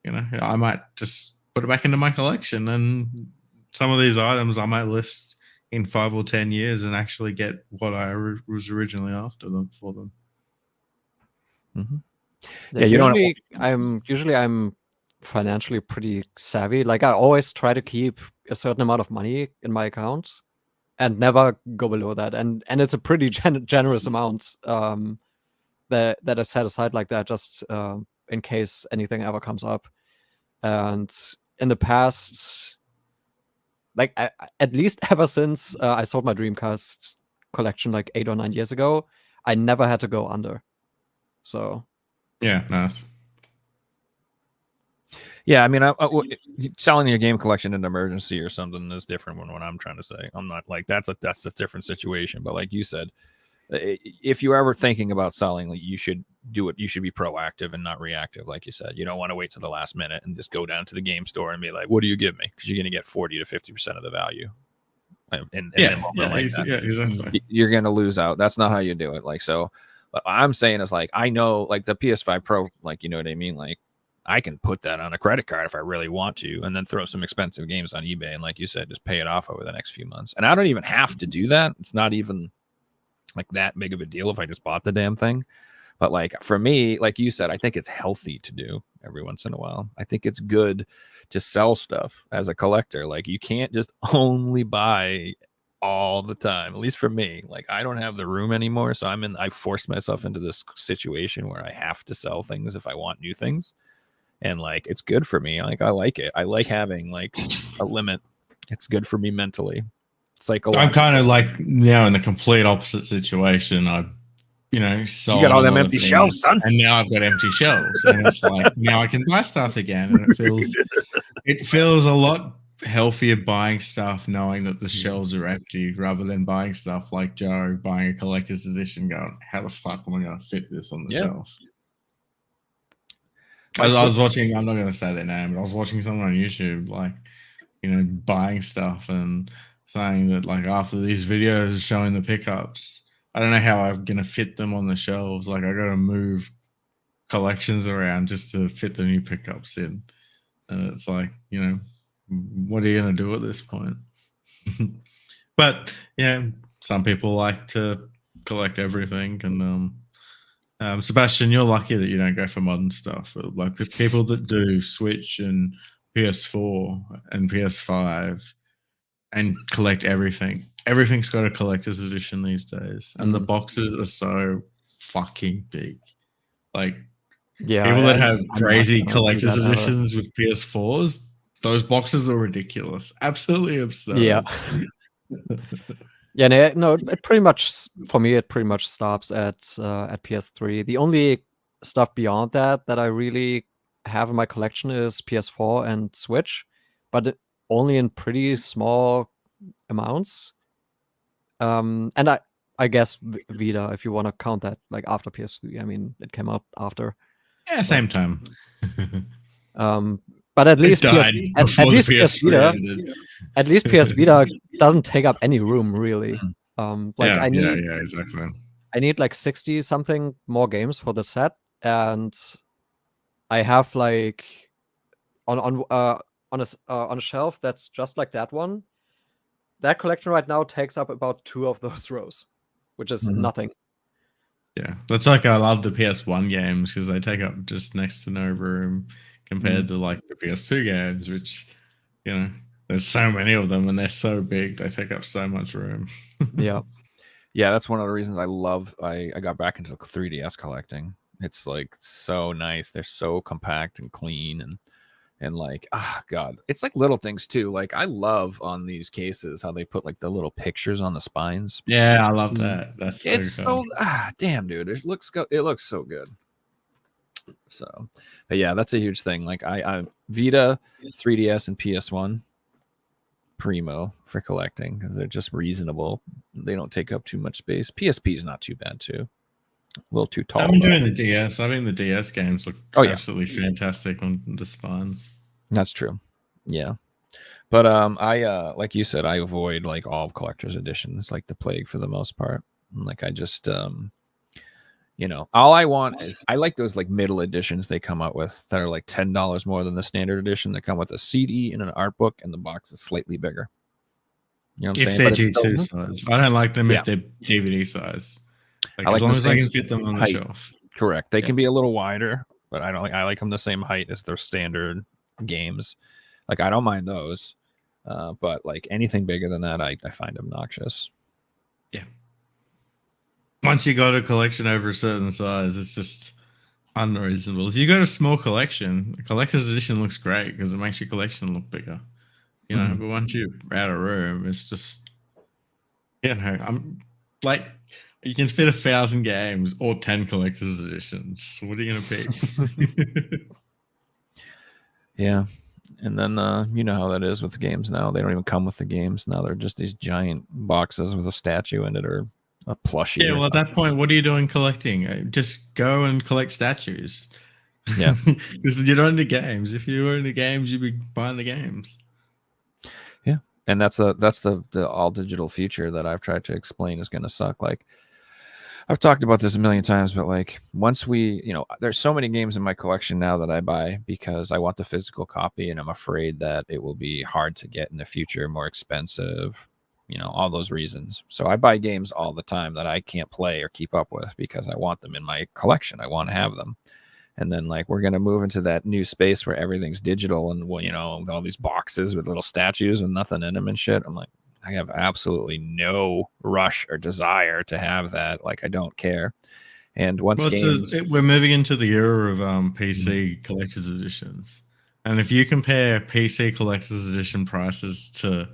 I might just put it back into my collection, and some of these items I might list in 5 or 10 years and actually get what I was originally after them for them. Mm-hmm. Yeah, usually I'm financially pretty savvy. Like I always try to keep a certain amount of money in my account and never go below that. And it's a pretty generous amount that I set aside like that just in case anything ever comes up. And in the past, like at least ever since I sold my Dreamcast collection like 8 or 9 years ago, I never had to go under. So yeah, nice. Yeah, I mean, selling your game collection in emergency or something is different than what I'm trying to say. I'm not like that's a different situation. But like you said, if you're ever thinking about selling, like, you should do it. You should be proactive and not reactive. Like you said, you don't want to wait till the last minute and just go down to the game store and be like, "What do you give me?" Because you're going to get 40 to 50% of the value. Exactly. You're going to lose out. That's not how you do it. Like, so what I'm saying is, like, I know, like, the PS5 Pro, like, you know what I mean? Like, I can put that on a credit card if I really want to, and then throw some expensive games on eBay. And like you said, just pay it off over the next few months. And I don't even have to do that. It's not even like that big of a deal if I just bought the damn thing. But like for me, like you said, I think it's healthy to do every once in a while. I think it's good to sell stuff as a collector. Like you can't just only buy all the time. At least for me, like I don't have the room anymore. So I forced myself into this situation where I have to sell things if I want new things. And like, it's good for me. Like, I like it. I like having like a limit. It's good for me mentally. I'm kind of like now in the complete opposite situation. I, sold you got all them empty shelves, son. And now I've got empty shelves, and it's like now I can buy stuff again, and it feels a lot healthier buying stuff knowing that the shelves are empty rather than buying stuff like Joe buying a collector's edition, going, how the fuck am I going to fit this on the shelf? I was watching, I'm not going to say their name, but I was watching someone on YouTube, like, buying stuff and saying that, like, after these videos showing the pickups, I don't know how I'm going to fit them on the shelves. Like, I got to move collections around just to fit the new pickups in. And it's like, what are you going to do at this point? But, some people like to collect everything. And Sebastian, you're lucky that you don't go for modern stuff. Like people that do Switch and PS4 and PS5 and collect everything. Everything's got a collector's edition these days, and the boxes are so fucking big. Like people that have crazy collector's editions with PS4s, those boxes are ridiculous, absolutely absurd. Yeah. Yeah, no, it pretty much, for me, it pretty much stops at PS3. The only stuff beyond that I really have in my collection is PS4 and Switch, but only in pretty small amounts. And I guess Vita, if you want to count that, like after PS3. I mean, it came out after. Yeah, same time. But at least PS Vita doesn't take up any room really. I need exactly. I need like 60 something more games for the set, and I have like on a shelf that's just like that one. That collection right now takes up about 2 of those rows, which is nothing. Yeah, that's like I love the PS1 games because they take up just next to no room compared to like the PS2 games, which, there's so many of them and they're so big, they take up so much room. Yeah. Yeah, that's one of the reasons I got back into 3DS collecting. It's like so nice. They're so compact and clean, and And like, God, it's like little things too. Like I love on these cases how they put like the little pictures on the spines. Yeah, I love that. That's so It's cool. so damn, dude. It looks so good. So, but yeah, that's a huge thing. Like I Vita, 3DS, and PS1, primo for collecting because they're just reasonable. They don't take up too much space. PSP is not too bad too. A little too tall. I'm enjoying the DS. I think the DS games look absolutely fantastic on the spines. That's true. Yeah. But I like you said, I avoid like all collector's editions, like the plague for the most part. Like I just you know, all I want is I like those like middle editions they come out with that are like $10 more than the standard edition that come with a CD and an art book and the box is slightly bigger. You know what I'm If saying? they're G2 size. I don't like them if they're DVD size. Like, I like as long as I same can fit them on the height. shelf. Correct. They can be a little wider, but I don't like. I like them the same height as their standard games. Like I don't mind those, but like anything bigger than that, I find obnoxious. Yeah. Once you got a collection over a certain size, it's just unreasonable. If you got a small collection, a collector's edition looks great because it makes your collection look bigger. You know, but once you're out of room, it's just, you know, I'm like, you can fit 1,000 games or 10 collector's editions. What are you going to pick? Yeah. And then, you know how that is with the games now. They don't even come with the games. Now they're just these giant boxes with a statue in it or a plushie. Yeah, well, at that point, what are you doing collecting? Just go and collect statues. Yeah. Because you don't need games. If you were into games, you'd be buying the games. Yeah. And that's the all digital future that I've tried to explain is going to suck. Like, I've talked about this a million times, but like once we, you know, there's so many games in my collection now that I buy because I want the physical copy and I'm afraid that it will be hard to get in the future, more expensive, you know, all those reasons. So I buy games all the time that I can't play or keep up with because I want them in my collection. I want to have them. And then like we're going to move into that new space where everything's digital and, well, you know, all these boxes with little statues and nothing in them and shit. I'm like, I have absolutely no rush or desire to have that. Like, I don't care. And once we're moving into the era of PC collector's editions. And if you compare PC collector's edition prices to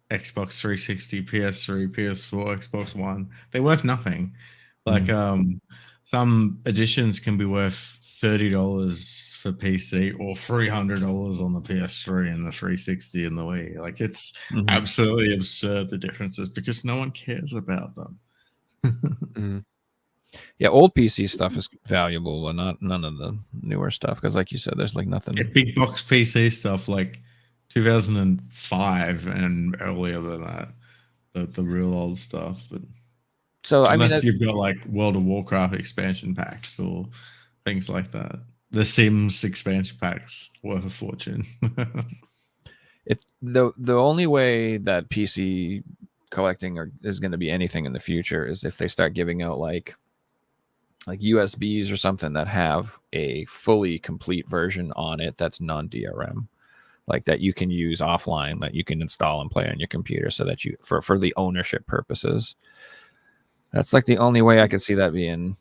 Xbox 360, PS3, PS4, Xbox One, they're worth nothing. Like some editions can be worth $30 for PC or $300 on the PS3 and the 360 and the Wii. Like it's absolutely absurd, the differences, because no one cares about them. Yeah, old PC stuff is valuable, but none of the newer stuff. Because like you said, there's like nothing. Yeah, big box PC stuff like 2005 and earlier than that, the real old stuff. But so unless you've got like World of Warcraft expansion packs or things like that. The Sims expansion packs worth a fortune. It's the only way that PC collecting is going to be anything in the future is if they start giving out like USBs or something that have a fully complete version on it that's non-DRM, like that you can use offline, that you can install and play on your computer, so that you for the ownership purposes. That's like the only way I could see that being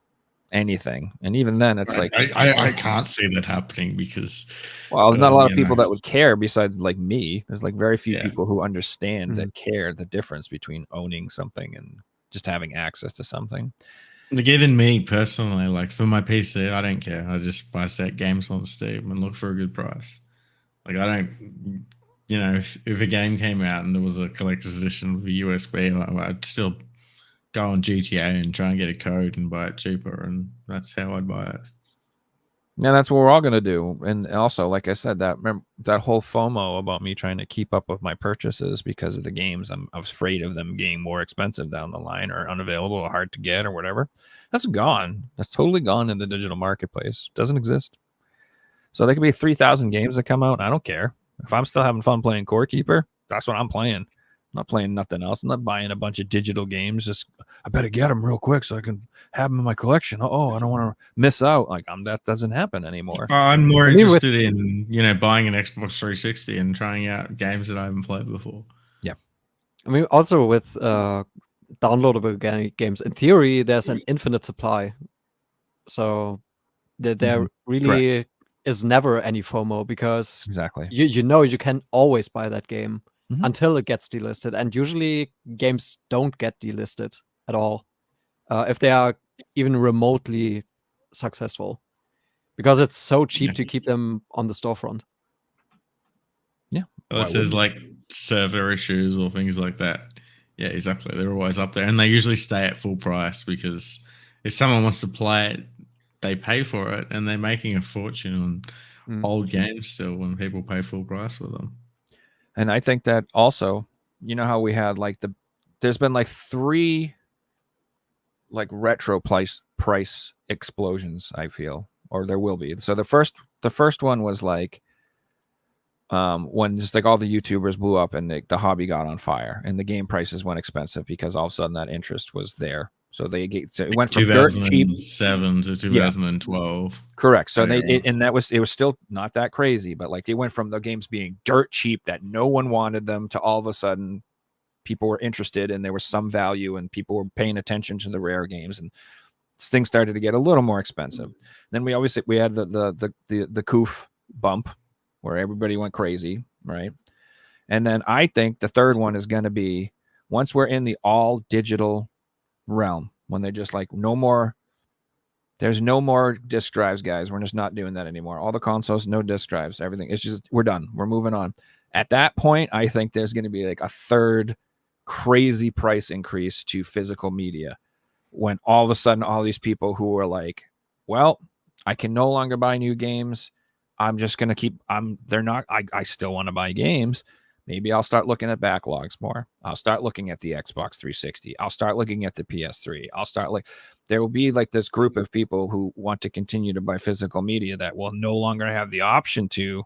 anything. And even then it's like I can't see that happening because there's not a lot of people that would care besides like me. There's like very few people who understand that care the difference between owning something and just having access to something. Like even me personally, like for my PC, I don't care. I just buy stat games on Steam and look for a good price. Like I don't, you know, if a game came out and there was a collector's edition with a USB, I'd still go on GTA and try and get a code and buy it cheaper, and that's how I'd buy it. Yeah, that's what we're all gonna do. And also, like I said, that whole FOMO about me trying to keep up with my purchases because of the games, I'm afraid of them being more expensive down the line or unavailable or hard to get or whatever. That's gone. That's totally gone in the digital marketplace. Doesn't exist. So there could be 3,000 games that come out, and I don't care. If I'm still having fun playing Core Keeper, that's what I'm playing. I'm not playing nothing else. I'm not buying a bunch of digital games. Just I better get them real quick so I can have them in my collection. Oh, I don't want to miss out. Like that doesn't happen anymore. I'm more interested in buying an Xbox 360 and trying out games that I haven't played before. Yeah, I mean also with downloadable games. In theory, there's an infinite supply, so they're really is never any FOMO because Exactly. you know you can always buy that game Mhm. until it gets delisted, and usually games don't get delisted at all if they are even remotely successful, because it's so cheap to keep them on the storefront. Yeah. Unless there's like server issues or things like that. Yeah, exactly. They're always up there, and they usually stay at full price because if someone wants to play it, they pay for it, and they're making a fortune on old games still when people pay full price for them. And I think that also, you know how we had like there's been like 3 like retro price explosions, I feel, or there will be. So the first one was like when just like all the YouTubers blew up and the hobby got on fire and the game prices went expensive because all of a sudden that interest was there. So it went from dirt cheap 2007 to 2012. Yeah. Correct. So it was still not that crazy, but like it went from the games being dirt cheap that no one wanted them to all of a sudden people were interested and there was some value and people were paying attention to the rare games and things started to get a little more expensive. Then we had the Koof bump where everybody went crazy, right? And then I think the third one is going to be once we're in the all digital realm, when they're just like there's no more disk drives, guys. We're just not doing that anymore. All the consoles, no disk drives, everything. It's just we're done. We're moving on. At that point, I think there's going to be like a third crazy price increase to physical media when all of a sudden all these people who are like, well, I can no longer buy new games. I'm just going to keep, I still want to buy games. Maybe I'll start looking at backlogs more. I'll start looking at the Xbox 360. I'll start looking at the PS3. There will be like this group of people who want to continue to buy physical media that will no longer have the option to,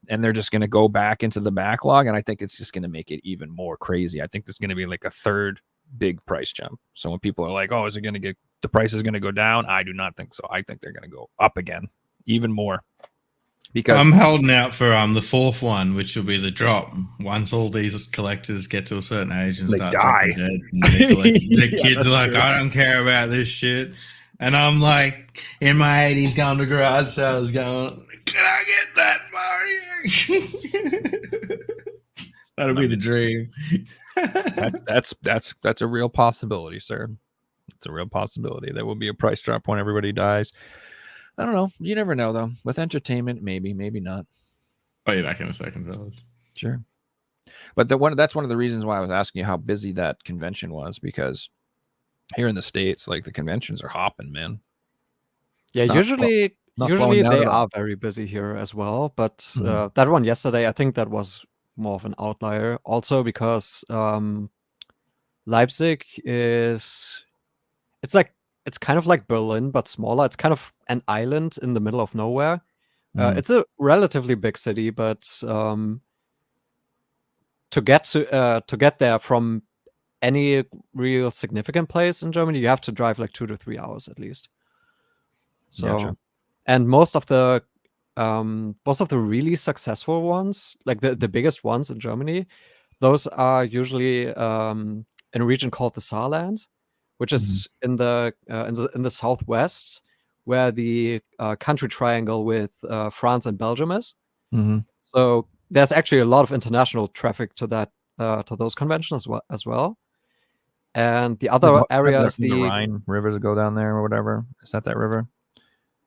and they're just going to go back into the backlog. And I think it's just going to make it even more crazy. I think there's going to be like a third big price jump. So when people are like, oh, is it going to get, the price is going to go down? I do not think so. I think they're going to go up again, even more. Because I'm holding out for the fourth one, which will be the drop. Once all these collectors get to a certain age and start dropping dead, and the kids are like, true. I don't care about this shit. And I'm like, in my 80s, going to garage sales, going, can I get that Mario? That'll be the dream. That's a real possibility, sir. It's a real possibility. There will be a price drop when everybody dies. I don't know. You never know, though. With entertainment, maybe not. Oh, you're back in a second, fellas. Sure. But that's one of the reasons why I was asking you how busy that convention was, because here in the States, like the conventions are hopping, man. Yeah, usually they are very busy here as well. But that one yesterday, I think that was more of an outlier. Also because Leipzig it's kind of like Berlin, but smaller. It's kind of an island in the middle of nowhere. It's a relatively big city, but to get there from any real significant place in Germany, you have to drive like 2 to 3 hours at least. So, yeah, and most of the really successful ones, like the biggest ones in Germany, those are usually in a region called the Saarland, which is in the southwest, where the country triangle with France and Belgium is. So there's actually a lot of international traffic to those conventions as well. And the other area is the Rhine River to go down there or whatever. Is that river?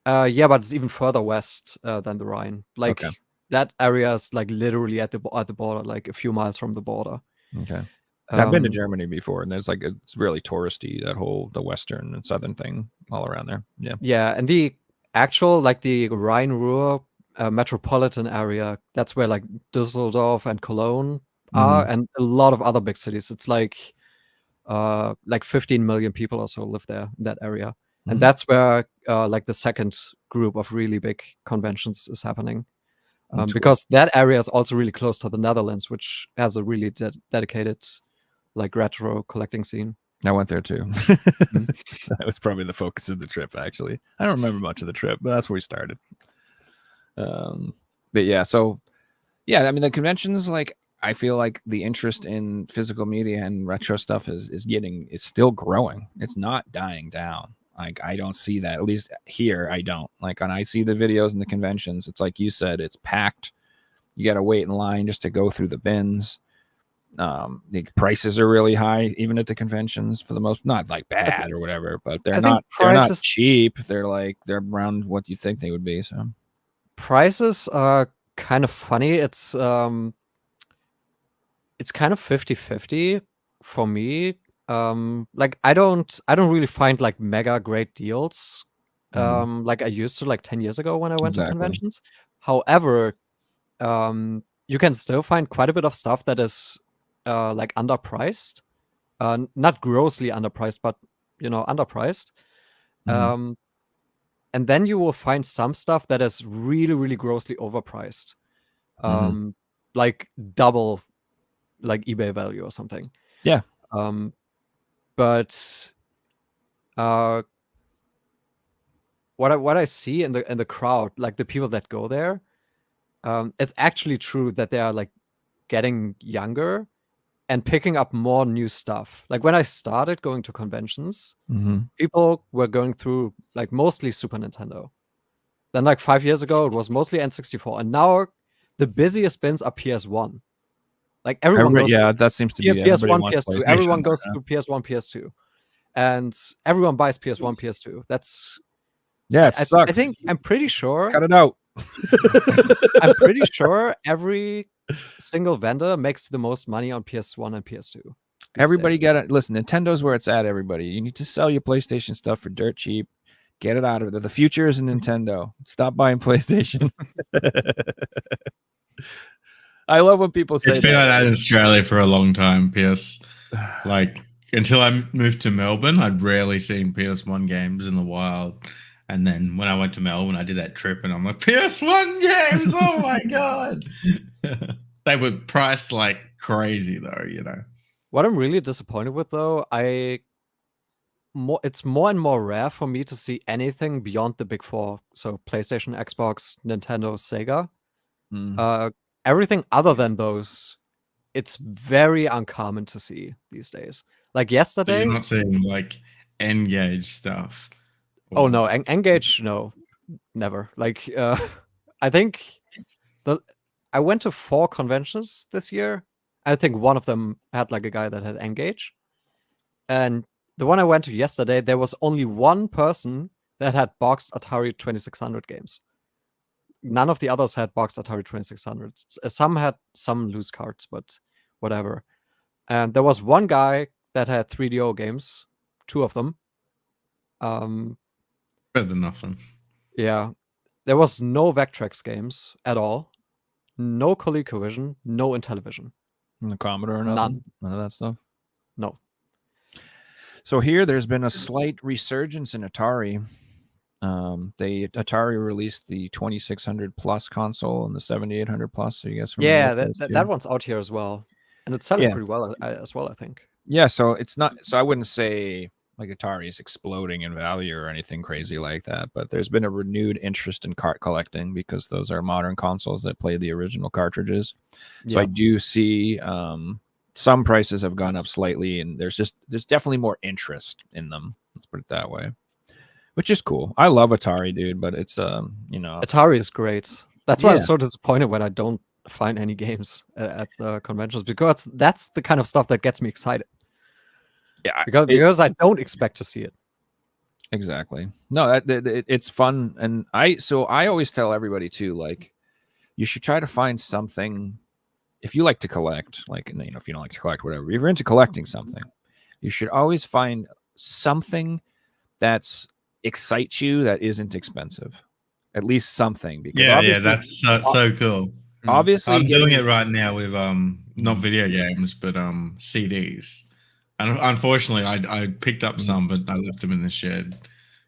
Yeah, but it's even further west than the Rhine. Like that area is like literally at the border, like a few miles from the border. Okay. I've been to Germany before, and there's it's really touristy, the western and southern thing all around there. Yeah. Yeah, and the actual the Rhine-Ruhr metropolitan area, that's where like Düsseldorf and Cologne are, and a lot of other big cities. It's like 15 million people or so live there in that area. And that's where the second group of really big conventions is happening. Because that area is also really close to the Netherlands, which has a really dedicated retro collecting scene. I went there too. That was probably the focus of the trip, actually. I don't remember much of the trip, but that's where we started. But yeah, so yeah, I mean the conventions, I feel like the interest in physical media and retro stuff is still growing. It's not dying down. Like I don't see that. At least here, I don't. Like when I see the videos and the conventions, it's like you said, it's packed. You got to wait in line just to go through the bins. The prices are really high, even at the conventions for the most. Not like bad or whatever, but they're not cheap. They're around what you think they would be. So prices are kind of funny. It's kind of 50-50 for me. Like I don't really find like mega great deals like I used to like 10 years ago when I went to conventions. However, you can still find quite a bit of stuff that is like underpriced. Not grossly underpriced, but underpriced. And then you will find some stuff that is really, really grossly overpriced. Like double like eBay value or something. Yeah. But what I see in the crowd, like the people that go there, it's actually true that they are like getting younger and picking up more new stuff. Like when I started going to conventions, people were going through like mostly Super Nintendo. Then like 5 years ago, it was mostly N64, and now the busiest bins are PS1. Like everyone goes. Yeah, that seems to be PS1, PS2. Everyone goes to PS1, PS2, and everyone buys PS1, PS2. That's it sucks. I think I'm pretty sure. Cut it out. I'm pretty sure every single vendor makes the most money on PS1 and PS2. Everybody get it. Listen, Nintendo's where it's at. Everybody, you need to sell your PlayStation stuff for dirt cheap. Get it out of there. The future is in Nintendo. Stop buying PlayStation. I love when people say it's been like that in Australia for a long time. Like until I moved to Melbourne, I'd rarely seen PS1 games in the wild. And then when I went to Melbourne, I did that trip, and I'm like, PS1 games! Oh my god! They were priced like crazy, though. What I'm really disappointed with, though, it's more and more rare for me to see anything beyond the big four. So PlayStation, Xbox, Nintendo, Sega. Everything other than those, it's very uncommon to see these days. Like yesterday, so you're not seeing like N-Gage stuff. Oh no, N-Gage, no, never. Like I think I went to 4 conventions this year. I think one of them had like a guy that had N-Gage, and the one I went to yesterday, there was only one person that had boxed Atari 2600 games. None of the others had boxed Atari 2600. Some had some loose cards, but whatever. And there was one guy that had 3DO games, 2 of them. Better than nothing. Yeah. There was no Vectrex games at all. No ColecoVision, no Intellivision. The Commodore or nothing? None of that stuff? No. So here there's been a slight resurgence in Atari. Atari released the 2600 plus console and the 7800 plus. So you guys remember that one's out here as well. And it's selling pretty well as well, I think. Yeah, so it's not, so I wouldn't say like Atari is exploding in value or anything crazy like that, but there's been a renewed interest in cart collecting because those are modern consoles that play the original cartridges. So I do see some prices have gone up slightly, and there's definitely more interest in them. Let's put it that way, which is cool. I love Atari, dude, but it's Atari is great. That's why I'm so disappointed when I don't find any games at the conventions, because that's the kind of stuff that gets me excited. Yeah, because I don't expect to see it. Exactly. No, it's fun, and I always tell everybody too, like, you should try to find something. If you like to collect, like, if you don't like to collect, whatever, if you're into collecting something, you should always find something that's excites you that isn't expensive. At least something. Because that's so cool. Obviously, I'm doing it right now with not video games, but CDs. And unfortunately, I picked up some, but I left them in the shed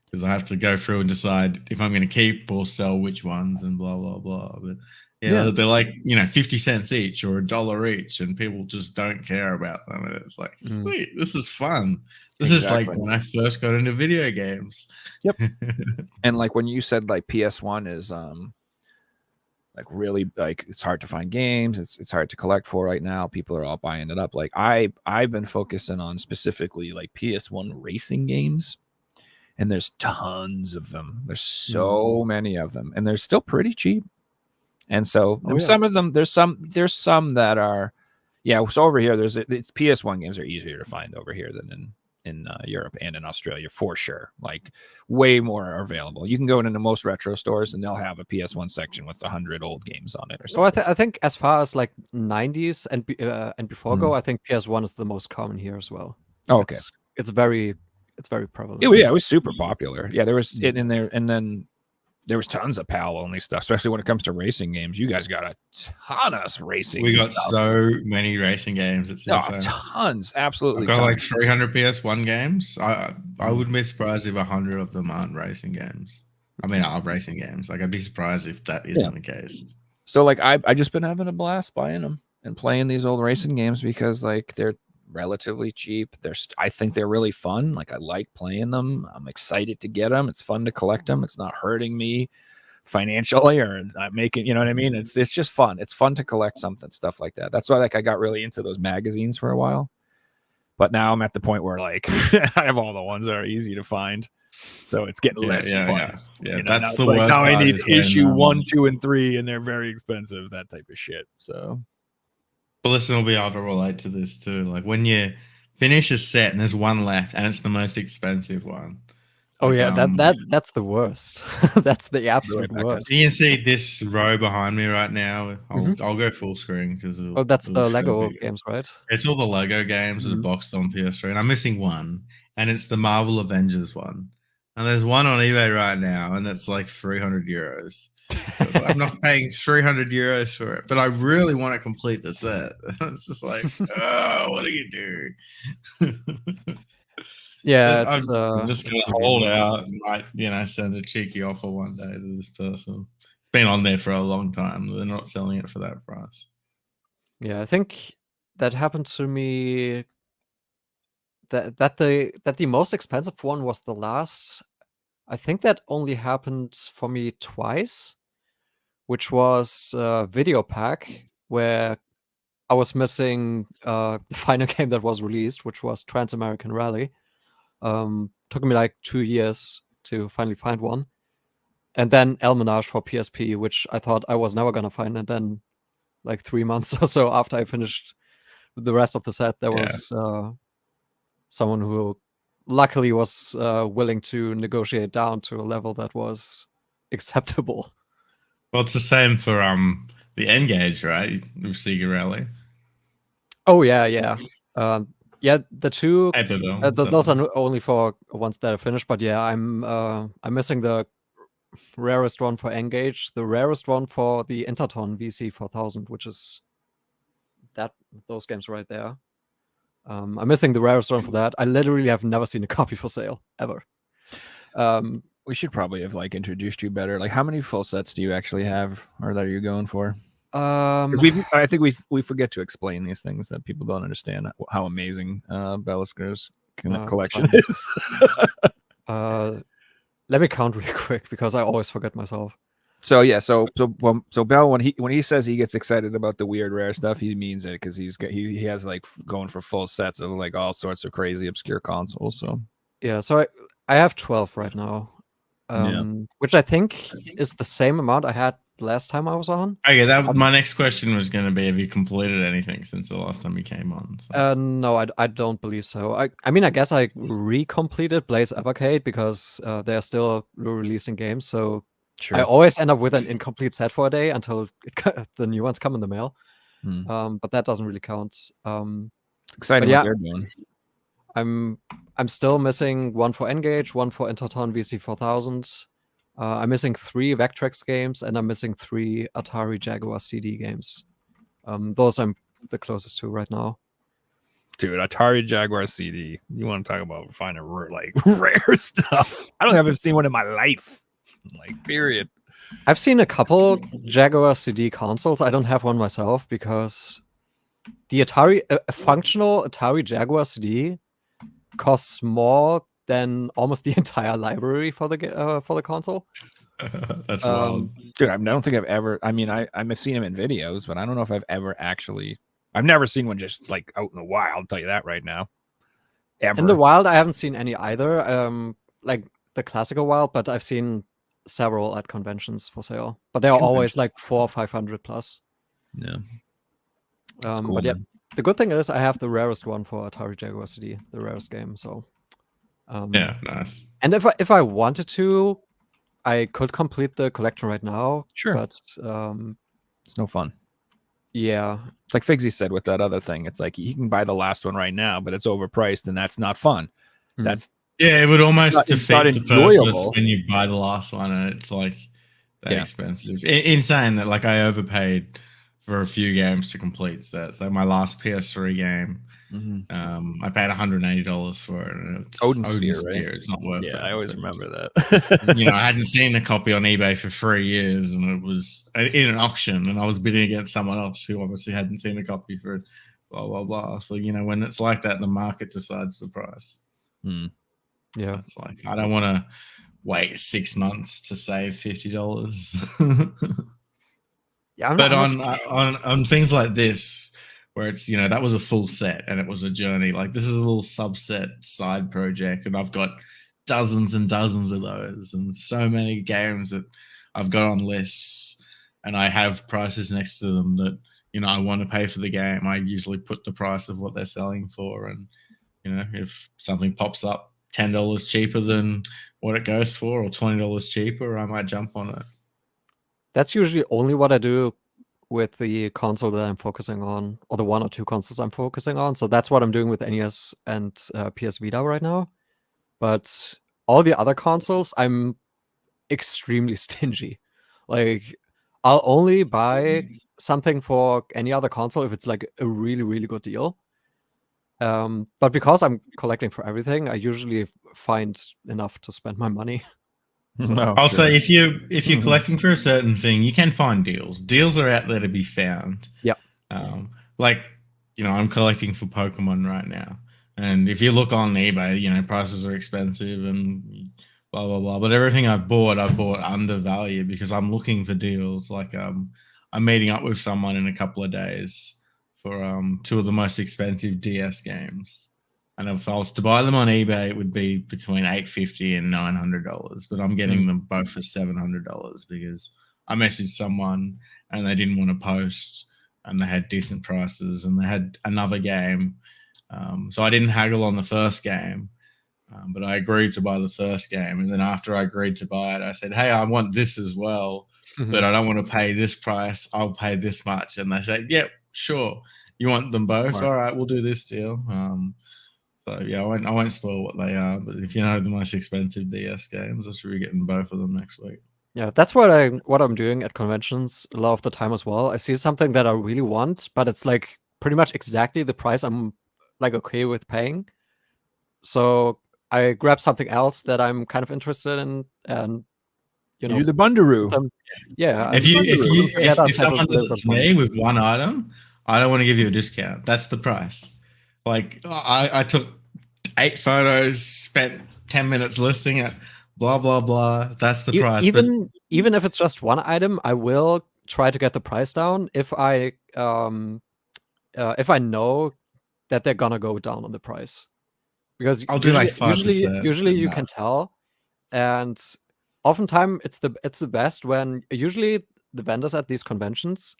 because I have to go through and decide if I'm going to keep or sell which ones and blah, blah, blah. But they're like, 50 cents each or $1 each, and people just don't care about them. And it's like, sweet, this is fun. This is like when I first got into video games. Yep. And like when you said like PS1 is like really, like, it's hard to find games, it's hard to collect for right now, people are all buying it up. Like I've been focusing on specifically like PS1 racing games, and there's tons of them. There's so many of them, and they're still pretty cheap. And so some of them, there's some that are, so over here, it's PS1 games are easier to find over here than in Europe and in Australia for sure. Like way more are available. You can go into most retro stores and they'll have a PS1 section with 100 old games on it or something. I think as far as like 90s and before go, I think PS1 is the most common here as well. Oh, okay. It's very prevalent. It was super popular. Yeah, there was it in there, and then there was tons of PAL only stuff, especially when it comes to racing games. You guys got a ton of racing. We got so many racing games. It's insane. Tons, absolutely. I've got like 300 PS1 games. I wouldn't be surprised if 100 of them aren't racing games. I mean, are racing games. Like, I'd be surprised if that isn't the case. So, like, I just been having a blast buying them and playing these old racing games because, like, they're relatively cheap. I think they're really fun. Like, I like playing them. I'm excited to get them. It's fun to collect them. It's not hurting me financially or not making, you know what I mean? It's just fun. It's fun to collect stuff like that. That's why, like, I got really into those magazines for a while. But now I'm at the point where, like, I have all the ones that are easy to find. So it's getting less fun. Yeah, you know, that's the worst. Now I need issue 1, 2, and 3, and they're very expensive. That type of shit. So, Beliskner will be able to relate to this too. Like when you finish a set and there's one left, and it's the most expensive one. Oh yeah, that's the worst. That's the absolute worst. You can see this row behind me right now. I'll go full screen because that's the Lego games, right? It's all the Lego games that are boxed on PS3, and I'm missing one, and it's the Marvel Avengers one. And there's one on eBay right now, and it's like 300 euros. So I'm not paying 300 euros for it, but I really want to complete the set. It's just like, oh, what do you do? Yeah, I'm just gonna hold out and might, send a cheeky offer one day to this person. It's been on there for a long time. They're not selling it for that price. Yeah, I think that happened to me. That the most expensive one was the last. I think that only happened for me twice, which was Video Pack, where I was missing the final game that was released, which was Trans-American Rally. Took me like 2 years to finally find one. And then Elmenage for PSP, which I thought I was never going to find. And then like 3 months or so after I finished the rest of the set, there was someone who luckily was willing to negotiate down to a level that was acceptable. Well, it's the same for the N-Gage, right? With Sega Rally. Oh yeah. The two those are only for ones that are finished. But yeah, I'm missing the rarest one for N-Gage, the rarest one for the Interton VC4000, which is those games right there. I'm missing the rarest one for that. I literally have never seen a copy for sale ever. We should probably have like introduced you better. Like, how many full sets do you actually have, or that are you going for? I think we forget to explain these things that people don't understand how amazing Beliskner's collection is. Let me count really quick because I always forget myself. So yeah, so Bell, when he says he gets excited about the weird rare stuff, he means it because he has like going for full sets of like all sorts of crazy obscure consoles. So yeah, so I have 12 right now, which I think is the same amount I had last time I was on. Okay, my next question was going to be: have you completed anything since the last time you came on? So. No, I don't believe so. I mean, I guess I recompleted Blaze Evercade because they're still releasing games, so. Sure. I always end up with an incomplete set for a day until the new ones come in the mail. But that doesn't really count. Exciting what they're doing. I'm still missing one for N-Gage, one for Interton VC4000. I'm missing 3 Vectrex games, and I'm missing 3 Atari Jaguar CD games. Those I'm the closest to right now. Dude, Atari Jaguar CD. You want to talk about finding rare stuff? I don't think I've ever seen one in my life. Like, period. I've seen a couple Jaguar CD consoles. I don't have one myself because the functional Atari Jaguar CD costs more than almost the entire library for the console. That's wild. Dude, I don't think I've ever. I mean, I've seen them in videos, but I don't know if I've ever actually. I've never seen one just like out in the wild. I'll tell you that right now. Ever in the wild, I haven't seen any either. Like. the classic a while, but I've seen several at conventions for sale. But they are always like 400 or 500 plus. Yeah. That's cool, but yeah, man. the good thing is I have the rarest one for Atari Jaguar CD, the rarest game. So Yeah, nice. And if I wanted to, I could complete the collection right now. Sure. But It's no fun. yeah. It's like Figsy said with that other thing. It's like he can buy the last one right now, but it's overpriced, and that's not fun. That's Yeah, it would almost it's not defeat the purpose when you buy the last one, and it's like that expensive. Insane that like I overpaid for a few games to complete sets. Like my last PS3 game, I paid $180 for it, and it's Odin Sphere, right? It's not worth it. Yeah, I always remember that. You know, I hadn't seen a copy on eBay for 3 years, and it was in an auction, and I was bidding against someone else who obviously hadn't seen a copy for blah blah blah. So you know, when it's like that, the market decides the price. Yeah, it's like I don't want to wait 6 months to save $50. Yeah, but on things like this, where it's, you know, that was a full set and it was a journey. Like this is a little subset side project, and I've got dozens and dozens of those, and so many games that I've got on lists, and I have prices next to them that, you know, I want to pay for the game. I usually put the price of what they're selling for, and you know, if something pops up $10 cheaper than what it goes for, or $20 cheaper, I might jump on it. That's usually only what I do with the console that I'm focusing on, or the 1 or 2 consoles I'm focusing on. So that's what I'm doing with NES and PS Vita right now. But all the other consoles, I'm extremely stingy. Like, I'll only buy something for any other console if it's like a really, really good deal. But because I'm collecting for everything, I usually find enough to spend my money. So, I'll say if you're collecting for a certain thing, you can find deals. Deals are out there to be found. Yeah. Like, you know, I'm collecting for Pokemon right now, and if you look on eBay, you know, prices are expensive and blah blah blah. But everything I've bought undervalued because I'm looking for deals. Like, I'm meeting up with someone in a couple of days for 2 of the most expensive DS games. And if I was to buy them on eBay, it would be between $850 and $900. But I'm getting them both for $700 because I messaged someone and they didn't want to post, and they had decent prices, and they had another game. So I didn't haggle on the first game, but I agreed to buy the first game. And then after I agreed to buy it, I said, hey, I want this as well, but I don't want to pay this price. I'll pay this much. And they said, yep, sure. You want them both? Right. All right, we'll do this deal. So yeah, I won't spoil what they are, but if you know the most expensive DS games, I should be getting both of them next week. Yeah, that's what I'm doing at conventions a lot of the time as well. I see something that I really want, but it's like pretty much exactly the price I'm like okay with paying. So I grab something else that I'm kind of interested in, and you know, you're the Bundaroo. Yeah. If someone does it to me with one item, I don't want to give you a discount. That's the price. Like I took 8 photos, spent 10 minutes listing it, blah blah blah. That's the price. Even if it's just one item, I will try to get the price down if I know that they're gonna go down on the price, because I'll do like 5%. Usually you can tell, and oftentimes it's the best when usually the vendors at these conventions,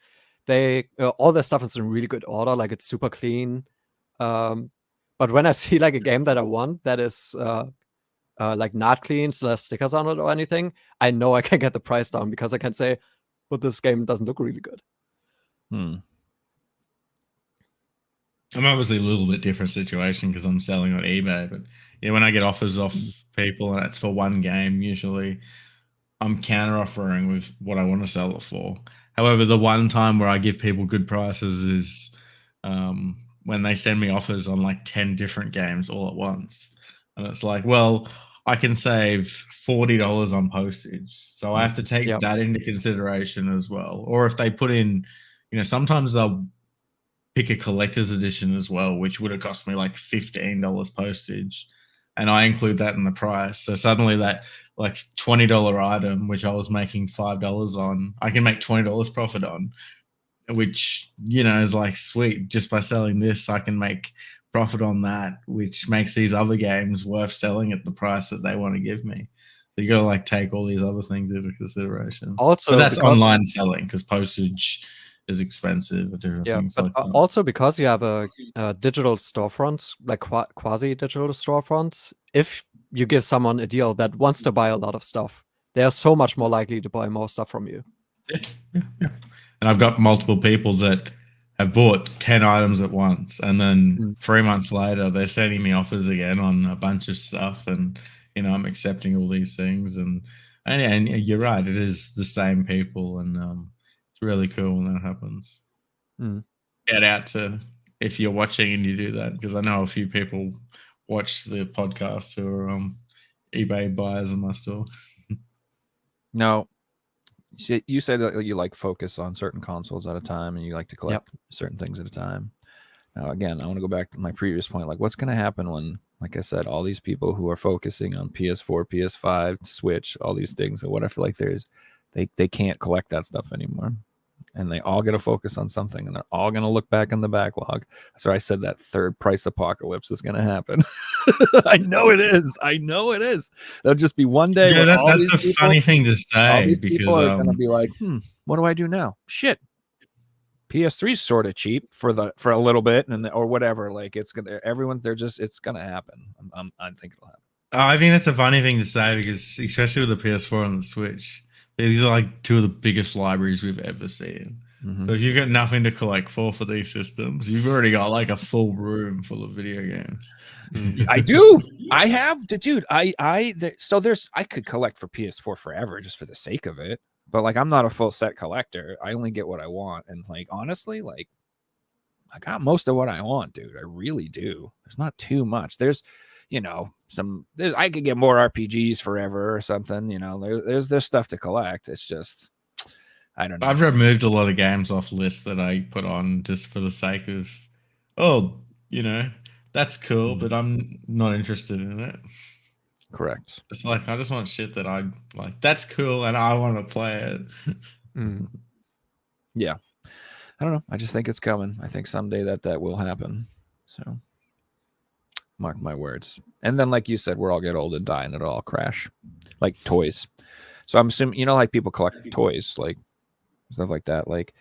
they all their stuff is in really good order, like it's super clean. But when I see like a game that I want that is like not clean, so there's stickers on it or anything, I know I can get the price down because I can say, but this game doesn't look really good. I'm obviously a little bit different situation because I'm selling on eBay, but yeah, when I get offers off people and it's for one game, usually I'm counter offering with what I want to sell it for. However, the one time where I give people good prices is when they send me offers on like 10 different games all at once. And it's like, well, I can save $40 on postage. So I have to take that into consideration as well. Or if they put in, you know, sometimes they'll pick a collector's edition as well, which would have cost me like $15 postage. And I include that in the price. So suddenly that like $20 item, which I was making $5 on, I can make $20 profit on, which, you know, is like, sweet. Just by selling this, I can make profit on that, which makes these other games worth selling at the price that they want to give me. So you got to like take all these other things into consideration. Also, but that's because, online selling because postage is expensive and different things but like that. also because you have a digital storefront, like quasi-digital storefront, if you give someone a deal that wants to buy a lot of stuff, they are so much more likely to buy more stuff from you. Yeah. And I've got multiple people that have bought 10 items at once, and then 3 months later they're sending me offers again on a bunch of stuff, and I'm accepting all these things, and you're right, it is the same people, and it's really cool when that happens. Get out to if you're watching and you do that, because I know a few people watch the podcast who are eBay buyers in my store. No. You said that you like focus on certain consoles at a time, and you like to collect certain things at a time. Now, again, I want to go back to my previous point. Like, what's going to happen when, like I said, all these people who are focusing on PS4, PS5, Switch, all these things, and what I feel like they can't collect that stuff anymore, and they all get to focus on something, and they're all going to look back in the backlog. So I said that third price apocalypse is going to happen. I know it is. There'll just be one day. Yeah, that's a funny thing to say, because people are going to be like, what do I do now? Shit. PS3's sort of cheap for a little bit, or whatever. Like, it's gonna it's gonna happen. I think it'll happen. I think that's a funny thing to say, because especially with the PS4 and the Switch, these are like two of the biggest libraries we've ever seen. So if you've got nothing to collect for these systems, you've already got like a full room full of video games. I do. I have, dude. I could collect for PS4 forever just for the sake of it. But like, I'm not a full set collector. I only get what I want, and like, honestly, like, I got most of what I want, dude. I really do. There's not too much. There's, I could get more RPGs forever or something. There's stuff to collect. It's just, I don't know. I've removed a lot of games off lists that I put on just for the sake of, that's cool, but I'm not interested in it. Correct. It's like, I just want shit that I like. That's cool, and I want to play it. Yeah. I don't know. I just think it's coming. I think someday that will happen. So mark my words. And then, like you said, we're all get old and die, and it'll all crash, like toys. So I'm assuming, like people collect toys, like stuff like that. Like,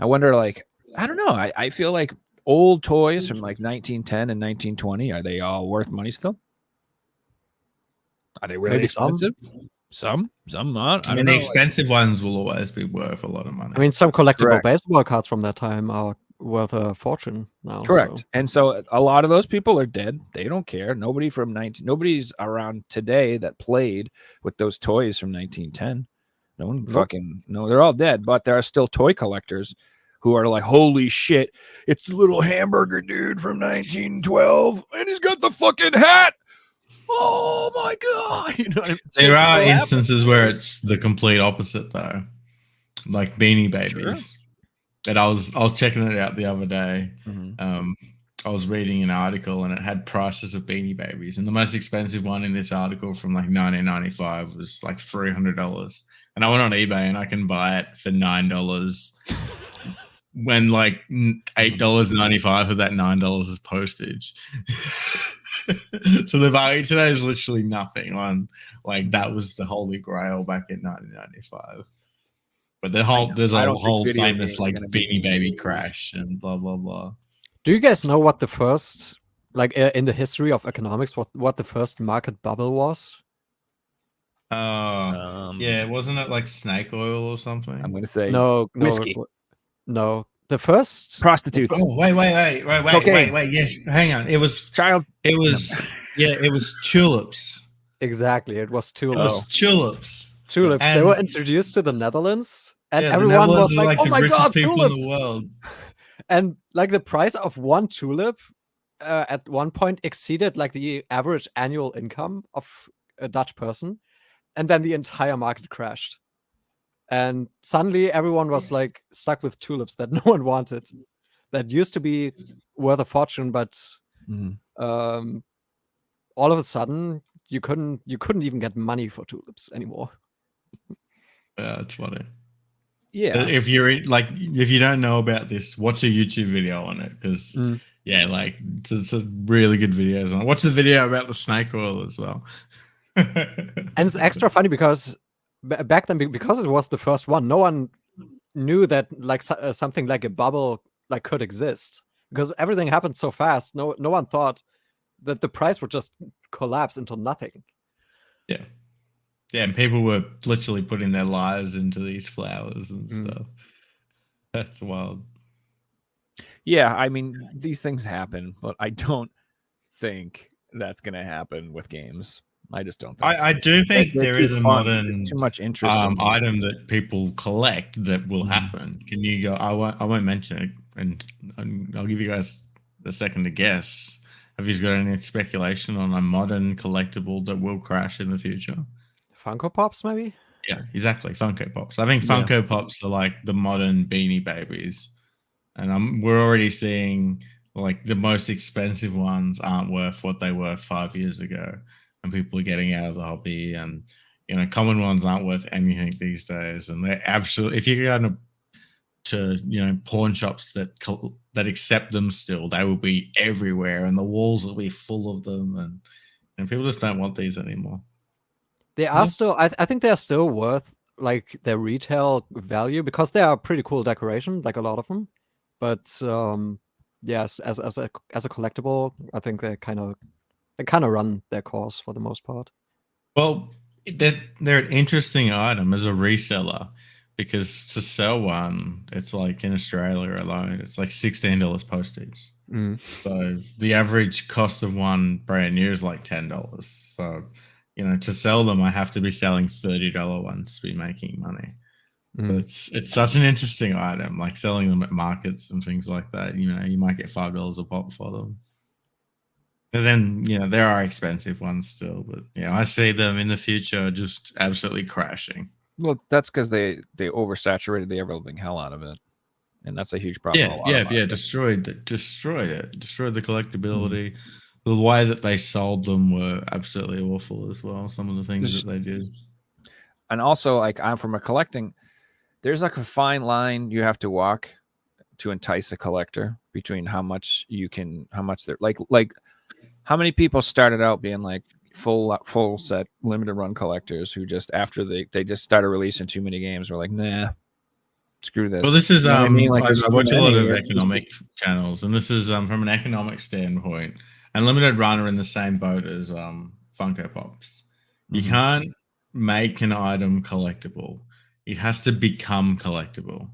I wonder, like, I don't know. I feel like old toys from like 1910 and 1920, are they all worth money still? Are they really expensive? Some not. I mean, the expensive ones will always be worth a lot of money. I mean, some collectible baseball cards from that time are worth a fortune now. Correct. So. And so a lot of those people are dead. They don't care. Nobody's around today that played with those toys from 1910. No one no, they're all dead. But there are still toy collectors who are like, holy shit, it's the little hamburger dude from 1912, and he's got the fucking hat. Oh my god! There are instances where it's the complete opposite, though, like Beanie Babies. Sure. And I was checking it out the other day. I was reading an article, and it had prices of Beanie Babies, and the most expensive one in this article from like 1995 was like $300. And I went on eBay, and I can buy it for $9. When like $8.95 of that $9 is postage. So the value today is literally nothing on, like, that was the holy grail back in 1995. But there's a whole famous like Beanie Baby crash and blah blah blah. Do you guys know what the first, like, in the history of economics, what the first market bubble was? Yeah, wasn't it like snake oil or something? I'm gonna say whiskey. No, the first prostitutes. Oh, wait. Yes, hang on. It was tulips. Exactly, it was tulips. Tulips. And they were introduced to the Netherlands, and everyone was like, "Oh my god, tulips!" In the world. And like the price of one tulip at one point exceeded like the average annual income of a Dutch person, and then the entire market crashed. And suddenly everyone was like stuck with tulips that no one wanted, that used to be worth a fortune, but all of a sudden you couldn't even get money for tulips anymore. Yeah, it's funny. Yeah, if you don't know about this, watch a YouTube video on it, because Yeah, like it's a really good videos. I watched the video about the snake oil as well. And it's extra funny because back then, because it was the first one, no one knew that like something like a bubble like could exist because everything happened so fast. No one thought that the price would just collapse into nothing. Yeah, and people were literally putting their lives into these flowers and stuff. That's wild. Yeah, I mean, these things happen, but I don't think that's going to happen with games. I just don't think so. I do think there is a modern There's too much interest item that people collect that will happen. Can you go? I won't mention it, and I'll give you guys a second to guess. Have you got any speculation on a modern collectible that will crash in the future? Funko Pops, maybe? Yeah, exactly. Funko Pops. I think Funko Pops are like the modern Beanie Babies, and we're already seeing like the most expensive ones aren't worth what they were 5 years ago, and people are getting out of the hobby, and common ones aren't worth anything these days, and they're absolutely. If you go to pawn shops that accept them still, they will be everywhere, and the walls will be full of them, and people just don't want these anymore. They are still. I think they're still worth like their retail value because they are pretty cool decoration, like a lot of them. But yes, as a collectible, I think they kind of run their course for the most part. Well, they're an interesting item as a reseller because to sell one, it's like in Australia alone, it's like $16 postage. So the average cost of one brand new is like $10. So to sell them, I have to be selling $30 ones to be making money. But it's such an interesting item, like selling them at markets and things like that. You might get $5 a pop for them. And then, there are expensive ones still, but I see them in the future just absolutely crashing. Well, that's because they oversaturated the ever-living hell out of it, and that's a huge problem. Destroyed it. Destroyed the collectability. The way that they sold them were absolutely awful as well. Some of the things that they did, and also like I'm from a collecting. There's like a fine line you have to walk to entice a collector between how much they're like. How many people started out being like full set limited run collectors who just after they just started releasing too many games were like, nah, screw this. Well, this is I mean? Like, I watch a lot of economic channels, and this is from an economic standpoint. And limited run are in the same boat as Funko Pops. You can't make an item collectible; it has to become collectible.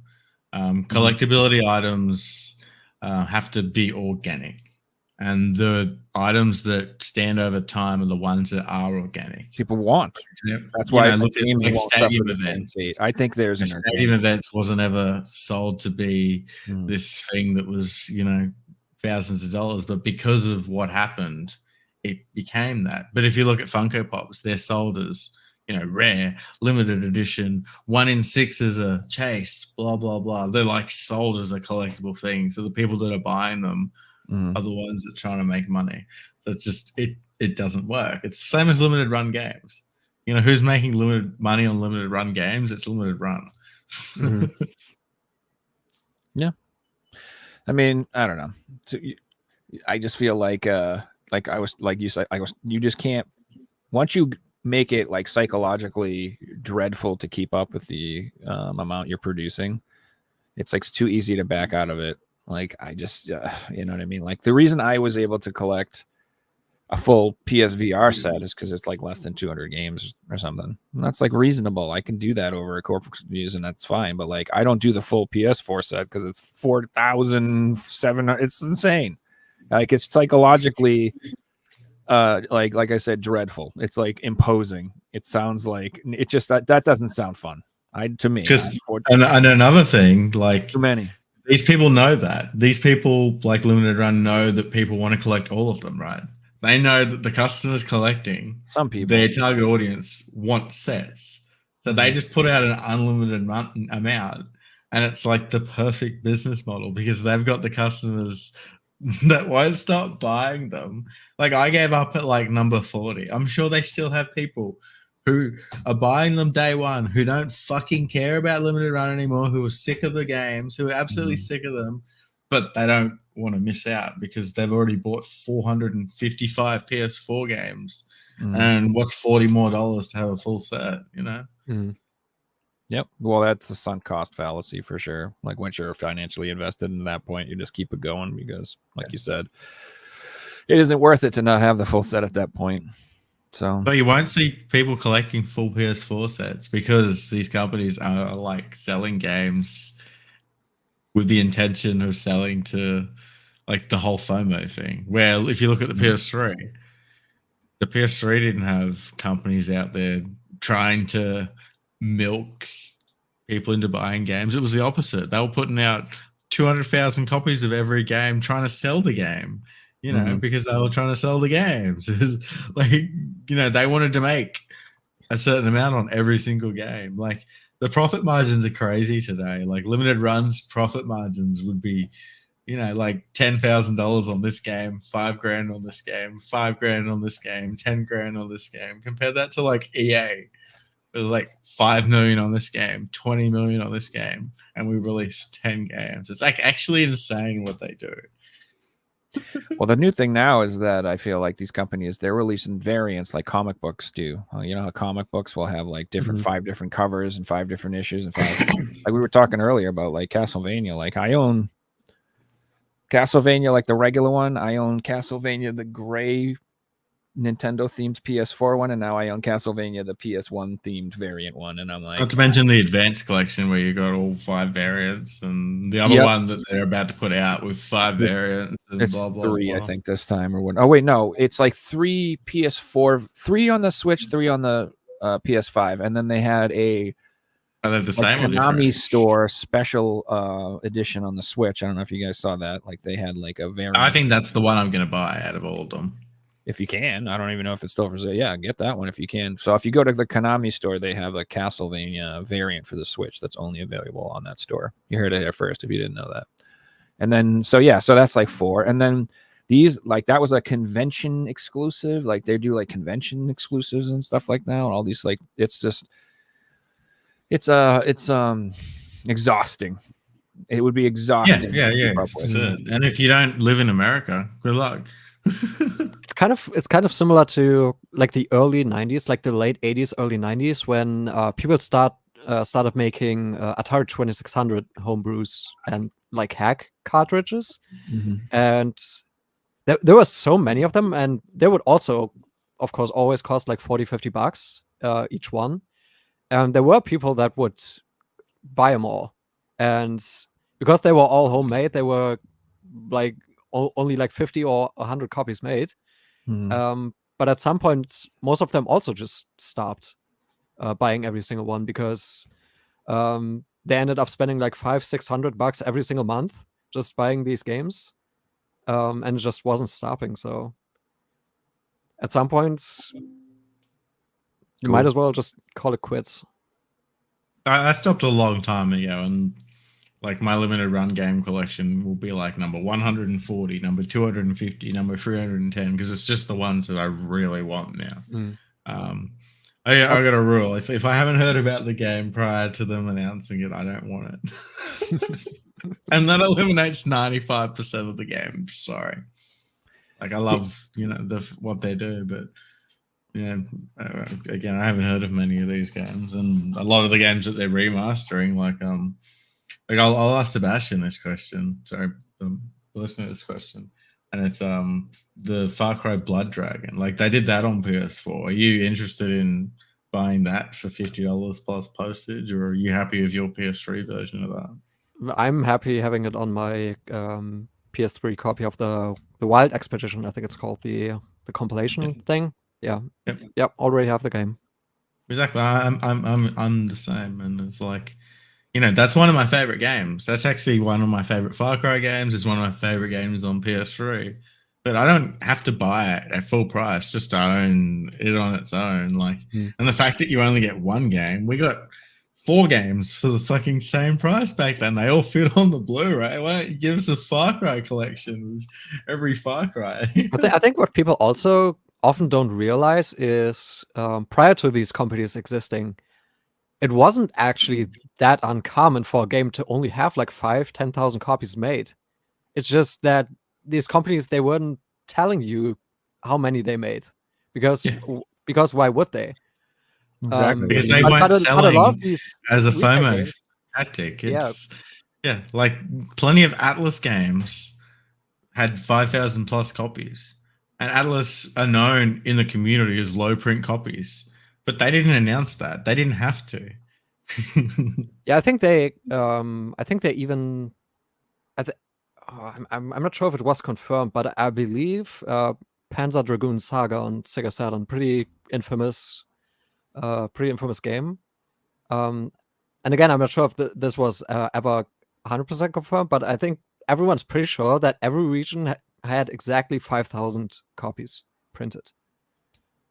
Collectability items have to be organic. And the items that stand over time are the ones that are organic. People want. That's why I look at like stadium events. I think there's an stadium events wasn't ever sold to be this thing that was, thousands of dollars, but because of what happened, it became that. But if you look at Funko Pops, they're sold as, rare, limited edition, 1 in 6 is a chase, blah, blah, blah. They're like sold as a collectible thing. So the people that are buying them are the ones that are trying to make money. So it's just it doesn't work. It's the same as limited run games. Who's making limited money on limited run games? It's limited run. Yeah. I mean, I don't know. I just feel like I was like you said, you just can't once you make it like psychologically dreadful to keep up with the amount you're producing. It's like it's too easy to back out of it. Like I just, you know what I mean? Like the reason I was able to collect a full PSVR set is because it's like less than 200 games or something. And that's like reasonable. I can do that over a corporate use and that's fine. But like I don't do the full PS4 set because it's 4,700. It's insane. Like it's psychologically, like I said, dreadful. It's like imposing. It sounds like it just that doesn't sound fun. To me. And another thing, like too many. These people know that. These people, like Limited Run, know that people want to collect all of them, right? They know that the customers collecting, some people, their target audience want sets. So they just put out an unlimited amount. And it's like the perfect business model because they've got the customers that won't stop buying them. Like I gave up at like number 40. I'm sure they still have people who are buying them day one, who don't fucking care about limited run anymore, who are sick of the games, who are absolutely sick of them, but they don't want to miss out because they've already bought 455 PS4 games, and what's $40 more to have a full set? You know. Yep. Well, that's the sunk cost fallacy for sure. Like once you're financially invested in that point, you just keep it going because, like you said, it isn't worth it to not have the full set at that point. So, but you won't see people collecting full PS4 sets because these companies are like selling games with the intention of selling to like the whole FOMO thing. Where if you look at the PS3 didn't have companies out there trying to milk people into buying games. It was the opposite. They were putting out 200,000 copies of every game, trying to sell the game, you know, because they were trying to sell the games. It was like, you know, they wanted to make a certain amount on every single game. Like the profit margins are crazy today. Like limited runs profit margins would be, you know, like $10,000 on this game, $5,000 on this game, $5,000 on this game, $10,000 on this game. Compare that to like EA. It was like 5 million on this game, 20 million on this game, and we released 10 games. It's like actually insane what they do. Well, the new thing now is that I feel like these companies, they're releasing variants like comic books do. You know how comic books will have like different 5 different covers and 5 different issues and 5 like we were talking earlier about like Castlevania. Like I own Castlevania like the regular one. I own Castlevania the gray Nintendo themed PS4 one, and now I own Castlevania the PS1 themed variant one, and I'm like, not to mention the advanced collection where you got all 5 variants, and the other one that they're about to put out with 5 variants. And it's blah, blah, 3, blah. I think this time or what? Oh wait, no, it's like 3 PS4, 3 on the Switch, 3 on the PS5, and then they had a are they the same Konami store special edition on the Switch. I don't know if you guys saw that. Like they had like a variant. I think that's the one I'm going to buy out of all of them. If you can. I don't even know if it's still for sale. Yeah, get that one if you can. So if you go to the Konami store, they have a Castlevania variant for the Switch that's only available on that store. You heard it here first if you didn't know that. And then, so yeah, so that's like 4. And then these, like that was a convention exclusive. Like they do like convention exclusives and stuff like that. And all these, like, it's just, it's exhausting. It would be exhausting. Yeah. And if you don't live in America, good luck. It's kind of similar to like the early 90s, like the late 80s, early 90s, when people started making Atari 2600 homebrews and like hack cartridges. And there were so many of them, and they would also, of course, always cost like $40-50 each one. And there were people that would buy them all, and because they were all homemade, they were like only like 50 or 100 copies made. But at some point, most of them also just stopped buying every single one because they ended up spending like $500-600 every single month just buying these games, and it just wasn't stopping. So at some point, you might as well just call it quits. I stopped a long time ago, and like my limited run game collection will be like number 140, number 250, number 310, because it's just the ones that I really want now. I got a rule. If I haven't heard about the game prior to them announcing it, I don't want it. And that eliminates 95% of the game. Sorry. Like I love, you know, what they do, but yeah, again, I haven't heard of many of these games, and a lot of the games that they're remastering, like I'll ask Sebastian this question. Sorry, listen to this question, and it's the Far Cry Blood Dragon. Like they did that on PS4. Are you interested in buying that for $50 plus postage, or are you happy with your PS3 version of that? I'm happy having it on my PS3 copy of the Wild Expedition. I think it's called the compilation thing. Yeah. Yep. Already have the game. Exactly. I'm the same, and it's like, you know, that's one of my favorite games. That's actually one of my favorite Far Cry games. It's one of my favorite games on PS3. But I don't have to buy it at full price just to own it on its own. Like, and the fact that you only get one game, we got 4 games for the fucking same price back then. They all fit on the Blu-ray. Why don't you give us a Far Cry collection with every Far Cry? I think what people also often don't realize is prior to these companies existing, it wasn't actually that uncommon for a game to only have like 5,000-10,000 copies made. It's just that these companies, they weren't telling you how many they made because why would they? Exactly. Because What do they you- weren't but a lot of selling these as a retail FOMO games, tactic. Yeah. It's like plenty of Atlas games had 5,000 plus copies, and Atlas are known in the community as low print copies, but they didn't announce that. They didn't have to. yeah, I think they even, I'm not sure if it was confirmed, but I believe Panzer Dragoon Saga on Sega Saturn, pretty infamous game. And again, I'm not sure if this was ever 100% confirmed, but I think everyone's pretty sure that every region had exactly 5,000 copies printed.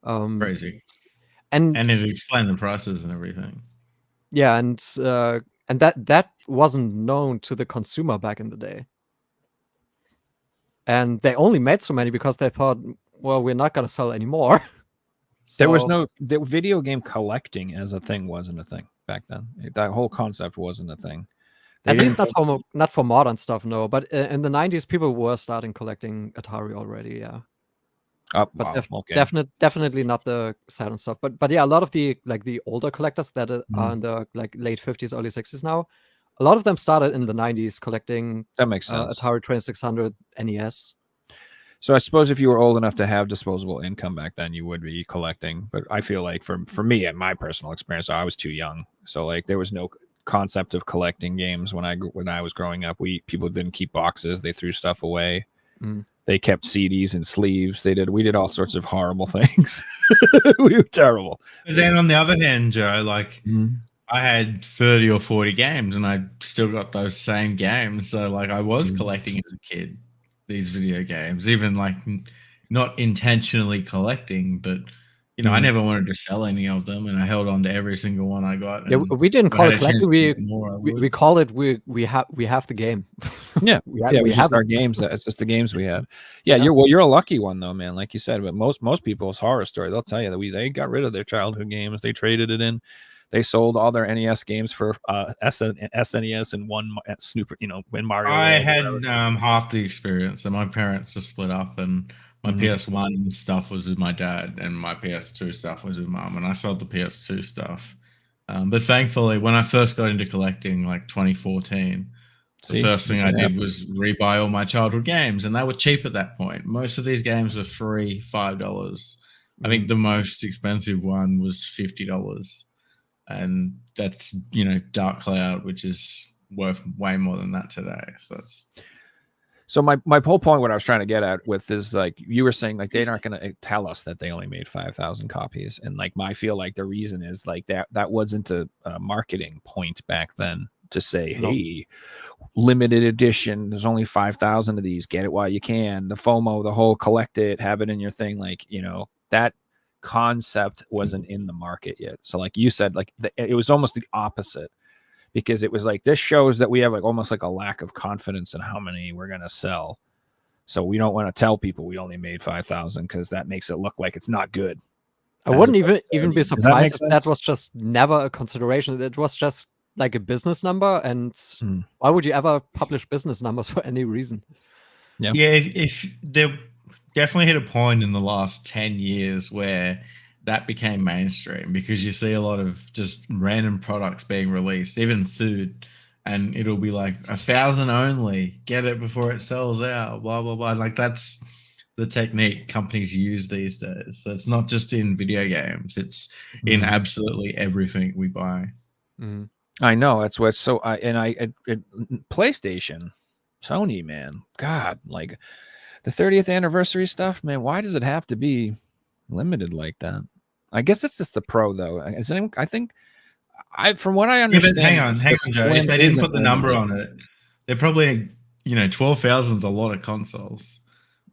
Crazy. And And it explained the prices and everything. yeah, and that wasn't known to the consumer back in the day. And they only made so many because they thought, well, we're not going to sell anymore. There was no the video game collecting as a thing wasn't a thing back then. That whole concept wasn't a thing. At least not for modern stuff, no. But in the 90s, people were starting collecting Atari already, yeah. But okay. Definitely not the Saturn stuff. But yeah, a lot of the older collectors that are in the late 50s, early 60s now, a lot of them started in the 90s collecting that makes sense. Atari 2600 NES. So I suppose if you were old enough to have disposable income back then, you would be collecting. But I feel like for me, and my personal experience, I was too young. So like there was no concept of collecting games when I was growing up. People didn't keep boxes; they threw stuff away. They kept CDs in sleeves. We did all sorts of horrible things. We were terrible. But then on the other hand, Joe, I had 30 or 40 games, and I still got those same games. So like I was collecting as a kid these video games, even like not intentionally collecting, but I never wanted to sell any of them, and I held on to every single one I got. Yeah, we didn't call it collecting. We call it we have the game. Yeah, we have our games. It's just the games we had. Yeah, you're a lucky one though, man. Like you said, but most people's horror story, they'll tell you that they got rid of their childhood games. They traded it in. They sold all their NES games for SNES and one Snooper. When Mario. I had half the experience, and my parents just split up, and my PS1 stuff was with my dad, and my PS2 stuff was with mom, and I sold the PS2 stuff. But thankfully, when I first got into collecting, like 2014, the first thing I did was rebuy all my childhood games, and they were cheap at that point. Most of these games were free, $5. I think the most expensive one was $50. And that's Dark Cloud, which is worth way more than that today. So my whole point, what I was trying to get at with is like you were saying, like they're not going to tell us that they only made 5,000 copies, and like I feel like the reason is like that wasn't a marketing point back then to say, hey, limited edition, there's only 5,000 of these, get it while you can. The FOMO, the whole collect it, have it in your thing, like that concept wasn't in the market yet. So like you said, like it was almost the opposite, because it was like this shows that we have like almost like a lack of confidence in how many we're going to sell, so we don't want to tell people we only made 5,000 because that makes it look like it's not good. I wouldn't even be surprised if that was just never a consideration. It was just like a business number, and why would you ever publish business numbers for any reason? If there definitely hit a point in the last 10 years where that became mainstream, because you see a lot of just random products being released, even food, and it'll be like 1,000 only, get it before it sells out, blah, blah, blah. Like that's the technique companies use these days. So it's not just in video games, it's in absolutely everything we buy. I know, that's what's so PlayStation, Sony, man, God, like the 30th anniversary stuff, man, why does it have to be limited like that? I guess it's just the Pro, though. I think, from what I understand. Yeah, but hang on, Joe. If they didn't put the number on it, they're probably, 12,000 is a lot of consoles.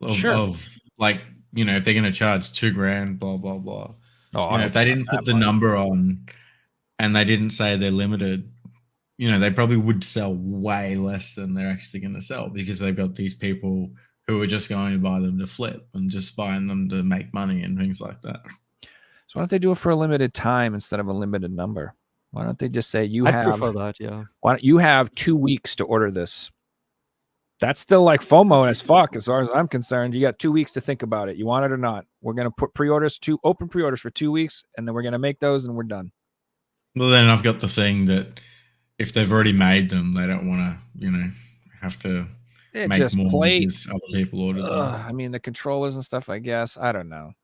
Of like, if they're going to charge $2,000, blah, blah, blah. If they didn't put the number on and they didn't say they're limited, they probably would sell way less than they're actually going to sell, because they've got these people who are just going to buy them to flip and just buying them to make money and things like that. So why don't they do it for a limited time instead of a limited number? Why don't they just say I'd prefer that, yeah. Why don't you have 2 weeks to order this? That's still like FOMO as fuck, as far as I'm concerned. You got 2 weeks to think about it. You want it or not? We're gonna put open pre-orders for 2 weeks, and then we're gonna make those, and we're done. Well, then I've got the thing that if they've already made them, they don't want to, have to make just more play. because other people ordered them. I mean, the controllers and stuff. I guess I don't know.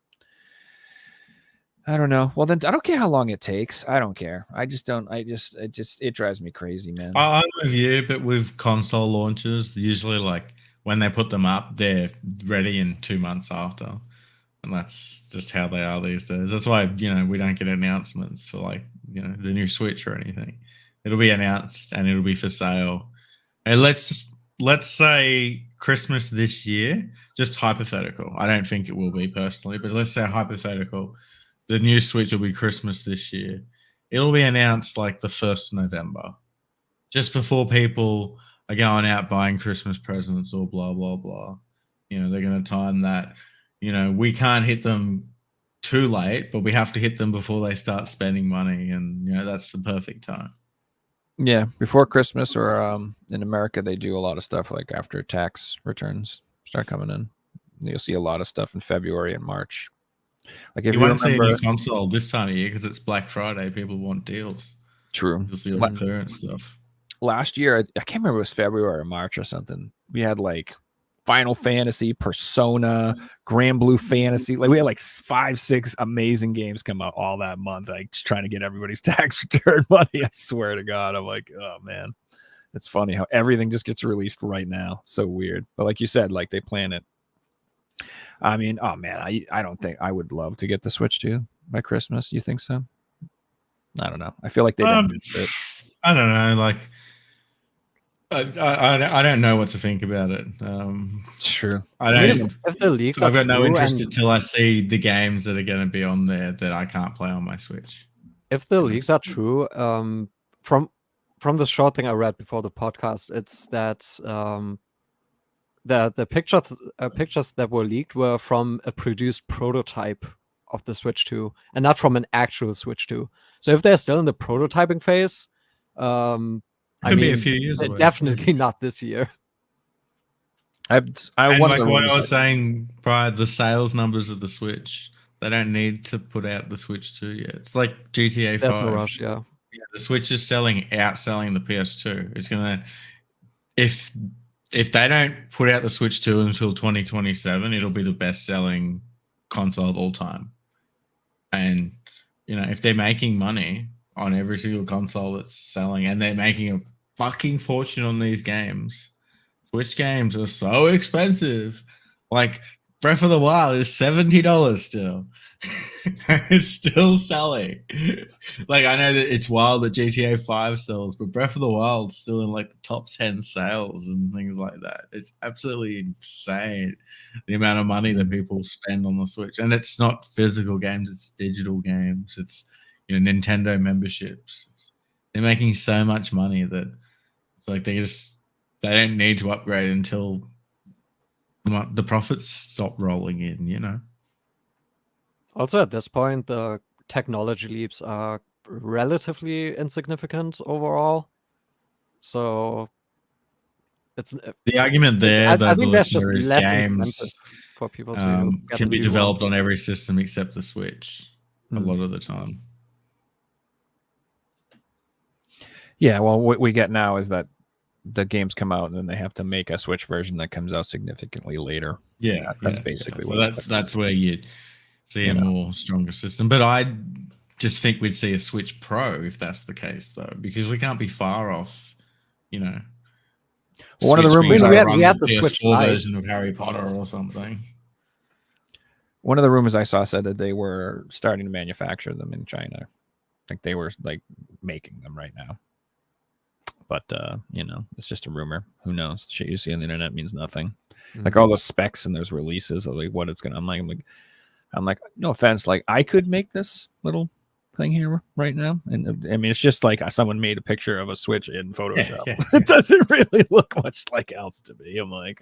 Well, then I don't care how long it takes. I don't care. I just don't. It drives me crazy, man. I'm with you, but with console launches, usually like when they put them up, they're ready in 2 months after. And that's just how they are these days. That's why, we don't get announcements for like, the new Switch or anything. It'll be announced and it'll be for sale. And let's say Christmas this year, just hypothetical. I don't think it will be personally, but let's say hypothetical. The new Switch will be Christmas this year. It'll be announced like the 1st of November, just before people are going out buying Christmas presents or blah, blah, blah. They're going to time that. We can't hit them too late, but we have to hit them before they start spending money. And, that's the perfect time. Yeah, before Christmas, or in America, they do a lot of stuff like after tax returns start coming in. You'll see a lot of stuff in February and March. Like if you won't see a new console this time of year because it's Black Friday. People want deals. True. You'll see like clearance stuff. Last year, I can't remember if it was February or March or something. We had like Final Fantasy, Persona, Grand Blue Fantasy. Like we had like 5-6 amazing games come out all that month. Like just trying to get everybody's tax return money. I swear to God, I'm like, oh man, it's funny how everything just gets released right now. So weird. But like you said, like they plan it. I mean, oh man, I don't think I would love to get the Switch too by Christmas. You think so? I don't know. I feel like they didn't fit. I don't know. Like, I don't know what to think about it. True. I don't. If the leaks, I've got no interest until I see the games that are going to be on there that I can't play on my Switch. If the leaks are true, from the short thing I read before the podcast, it's that the pictures that were leaked were from a produced prototype of the Switch 2 and not from an actual Switch 2. So if they're still in the prototyping phase, Could be a few years away. Definitely not this year. I like what I was saying prior, the sales numbers of the Switch, they don't need to put out the Switch 2 yet. It's like GTA 5. There's no rush, yeah. The Switch is outselling the PS2. It's gonna if they don't put out the Switch 2 until 2027, it'll be the best selling console of all time. And if they're making money on every single console that's selling, and they're making a fucking fortune on these games. Switch games are so expensive. Like Breath of the Wild is $70 still. It's still selling. Like I know that it's wild that GTA 5 sells, but Breath of the Wild's still in like the top 10 sales and things like that. It's absolutely insane the amount of money that people spend on the Switch. And it's not physical games, it's digital games. It's Nintendo memberships. They're making so much money that it's like they don't need to upgrade until the profits stop rolling in, Also, at this point, the technology leaps are relatively insignificant overall. So it's the argument there. I think that's just less games for people to can be developed on every system except the Switch a lot of the time. Yeah, well, what we get now is that the games come out and then they have to make a Switch version that comes out significantly later. Yeah, that's basically what. So that's where you see a more stronger system. But I just think we'd see a Switch Pro if that's the case, though, because we can't be far off. Well, one of the rumors we had the Switch version of Harry Potter or something. One of the rumors I saw said that they were starting to manufacture them in China. Like they were like making them right now. But it's just a rumor. Who knows? Shit you see on the internet means nothing. Mm-hmm. Like all those specs and those releases of like what it's gonna. I'm like, no offense. Like I could make this little thing here right now, and I mean it's just like someone made a picture of a Switch in Photoshop. It doesn't really look much like else to me. I'm like,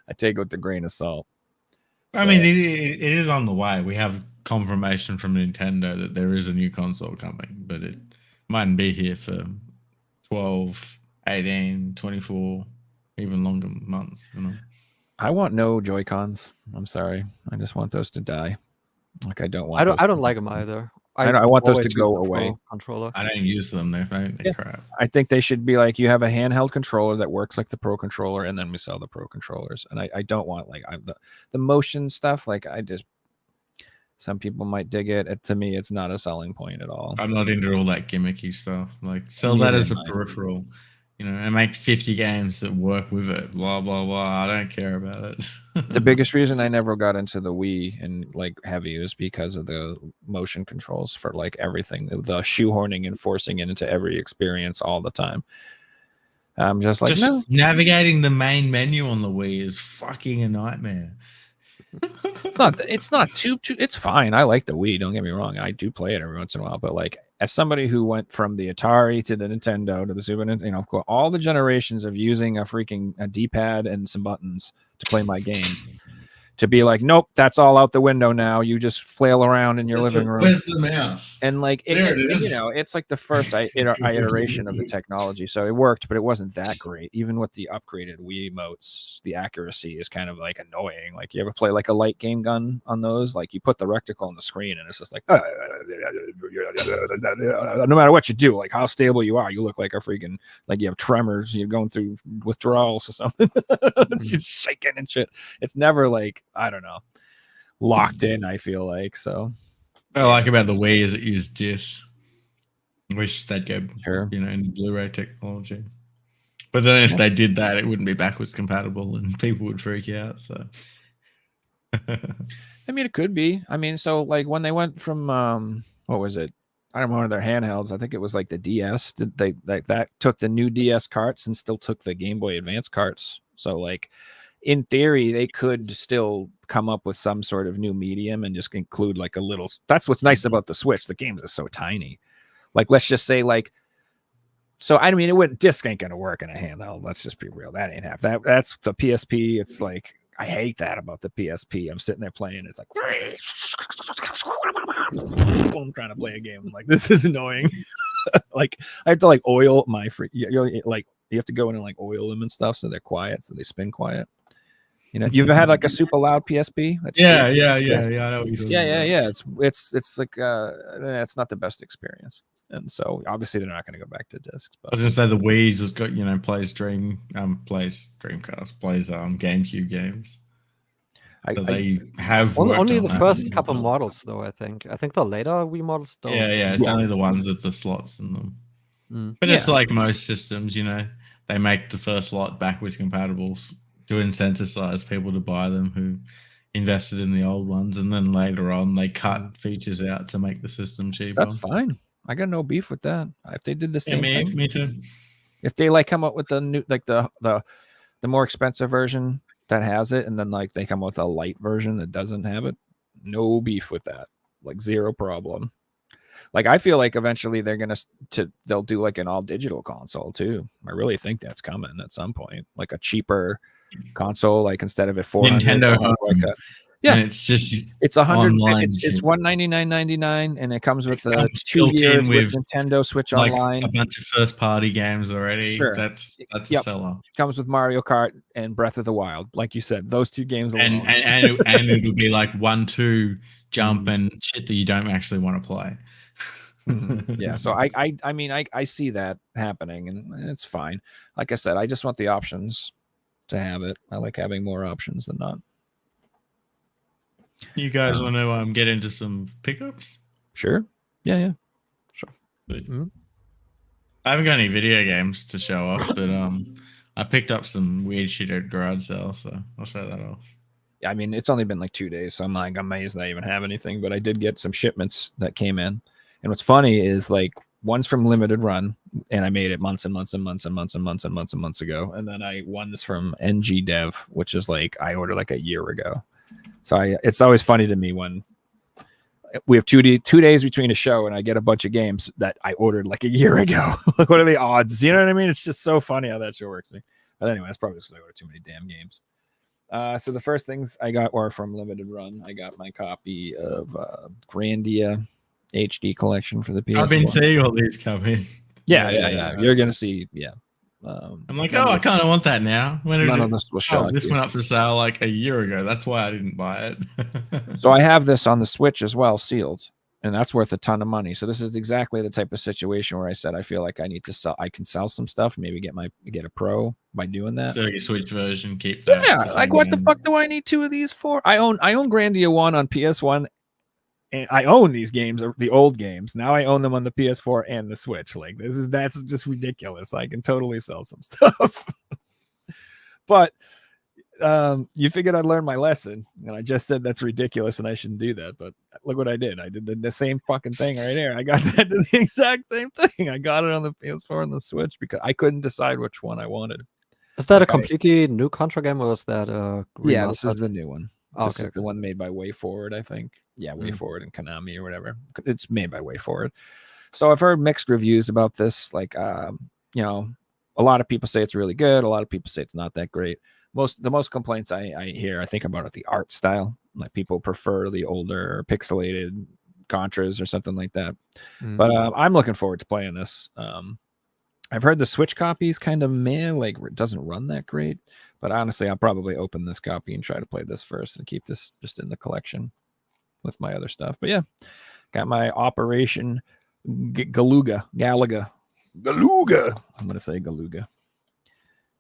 I take it with a grain of salt. I mean, it is on the way. We have confirmation from Nintendo that there is a new console coming, but it mightn't be here for 12, 18, 24, even longer months. You know, I want no Joy-Cons. I'm sorry. I just want those to die. Like I don't want. I don't like them either. I want those to always use go the Pro away. controller. I don't use them. They're Yeah. crap. I think they should be like you have a handheld controller that works like the Pro controller, and then we sell the Pro controllers. And I don't want like the motion stuff. Like I just some people might dig it. To me, it's not a selling point at all. I'm not into all that gimmicky stuff. Like sell that as a peripheral, you know, and make 50 games that work with it. Blah blah blah. I don't care about it. The biggest reason I never got into the Wii and like heavy is because of the motion controls for like everything, the shoehorning and forcing it into every experience all the time. I'm just like, no. Navigating the main menu on the Wii is fucking a nightmare. It's not too it's fine. I like the Wii, don't get me wrong. I do play it every once in a while, but like as somebody who went from the Atari to the Nintendo to the Super Nintendo, you know, all the generations of using a D-pad and some buttons to play my games, to be like, nope, that's all out the window now. You just flail around in your living room. Where's the mouse? And like, There it is. You know, it's like the first iteration of the technology. So it worked, but it wasn't that great. Even with the upgraded Wii emotes, the accuracy is kind of like annoying. Like you ever play like a light game gun on those? Like you put the reticle on the screen and it's just like, no matter what you do, like how stable you are, you look like a freaking, like you have tremors, you're going through withdrawals or something. You're shaking and shit. It's never like, I don't know, locked in, I feel like. So what I like about the Wii is it used DIS. Wish they'd go, sure, you know, in Blu-ray technology. But then if they did that, it wouldn't be backwards compatible and people would freak out. So I mean, it could be. I mean, so like when they went from what was it? I don't know, one of their handhelds. I think it was like the DS. They like that took the new DS carts and still took the Game Boy Advance carts. So like in theory, they could still come up with some sort of new medium and just include like a little. That's what's nice about the Switch. The games are so tiny. Like let's just say like. So I mean, disc ain't gonna work in a handheld. Let's just be real. That ain't happening. That's the PSP. It's like I hate that about the PSP. I'm sitting there playing. It's like I'm trying to play a game. I'm like, this is annoying. Like I have to like oil my like you have to go in and like oil them and stuff so they're quiet, so they spin quiet. You know, you've ever had like a super loud PSP? Yeah. I know what you're doing. Yeah. It's like it's not the best experience. And so obviously they're not going to go back to discs. But. I was going to say the Wii's was got, you know, plays Dreamcast, plays GameCube games. They have only the first couple models though. I think the later Wii models don't. Yeah. It's only the ones with the slots in them. But it's like most systems, you know, they make the first lot backwards compatible to incentivize people to buy them who invested in the old ones, and then later on they cut features out to make the system cheaper. That's fine. I got no beef with that. If they did the same thing, me too. If they like come up with the new, like the more expensive version that has it, and then like they come up with a light version that doesn't have it, no beef with that. Like zero problem. Like I feel like eventually they'll do like an all digital console too. I really think that's coming at some point, like a cheaper console, like instead of it Nintendo like yeah, and it's $100. It's $199.99, and it comes with 2 years with Nintendo Switch like Online, a bunch of first party games already. Sure. That's a seller. Comes with Mario Kart and Breath of the Wild, like you said, those 2 games alone. And it would be like 1-2 jump and shit that you don't actually want to play. Yeah, so I mean I see that happening, and it's fine. Like I said, I just want the options to have it. I like having more options than not. You guys want to get into some pickups? Sure. Yeah. Sure. I haven't got any video games to show off, but I picked up some weird shit at garage sale, so I'll show that off. Yeah, I mean, it's only been like 2 days, so I'm like amazed that I even have anything, but I did get some shipments that came in. And what's funny is like one's from Limited Run, and I made it months ago. And then one's from NG Dev, which is like I ordered like a year ago. So it's always funny to me when we have 2 days between a show and I get a bunch of games that I ordered like a year ago. What are the odds? You know what I mean? It's just so funny how that shit works to me. But anyway, that's probably because I ordered too many damn games. So the first things I got were from Limited Run. I got my copy of Grandia HD collection for the PS4. I've been seeing all these come in. Yeah. You're gonna see, I'm like, I kind of want that now. None of this will shock this you. went up for sale like a year ago. That's why I didn't buy it. So I have this on the Switch as well, sealed, and that's worth a ton of money. So this is exactly the type of situation where I said I feel like I need to sell. I can sell some stuff, maybe get a Pro by doing that. So your Switch version, keep that. Yeah, like what the fuck do I need 2 of these for? I own Grandia 1 on PS1, and I own these games, the old games. Now I own them on the PS4 and the Switch. Like that's just ridiculous. I can totally sell some stuff. But you figured I'd learn my lesson, and I just said that's ridiculous and I shouldn't do that. But look what I did. I did the same fucking thing right here. I got the exact same thing. I got it on the PS4 and the Switch because I couldn't decide which one I wanted. Is that a completely new Contra game, or is that yeah, this is the new one. Oh, this is the one made by WayForward, I think. Yeah, WayForward and Konami or whatever. It's made by WayForward. So I've heard mixed reviews about this. Like, you know, a lot of people say it's really good. A lot of people say it's not that great. The most complaints I hear, I think about it, the art style. Like people prefer the older pixelated Contras or something like that. But I'm looking forward to playing this. I've heard the Switch copy is kind of meh, like it doesn't run that great. But honestly, I'll probably open this copy and try to play this first and keep this just in the collection with my other stuff. But yeah, got my Operation Galuga. I'm going to say Galuga.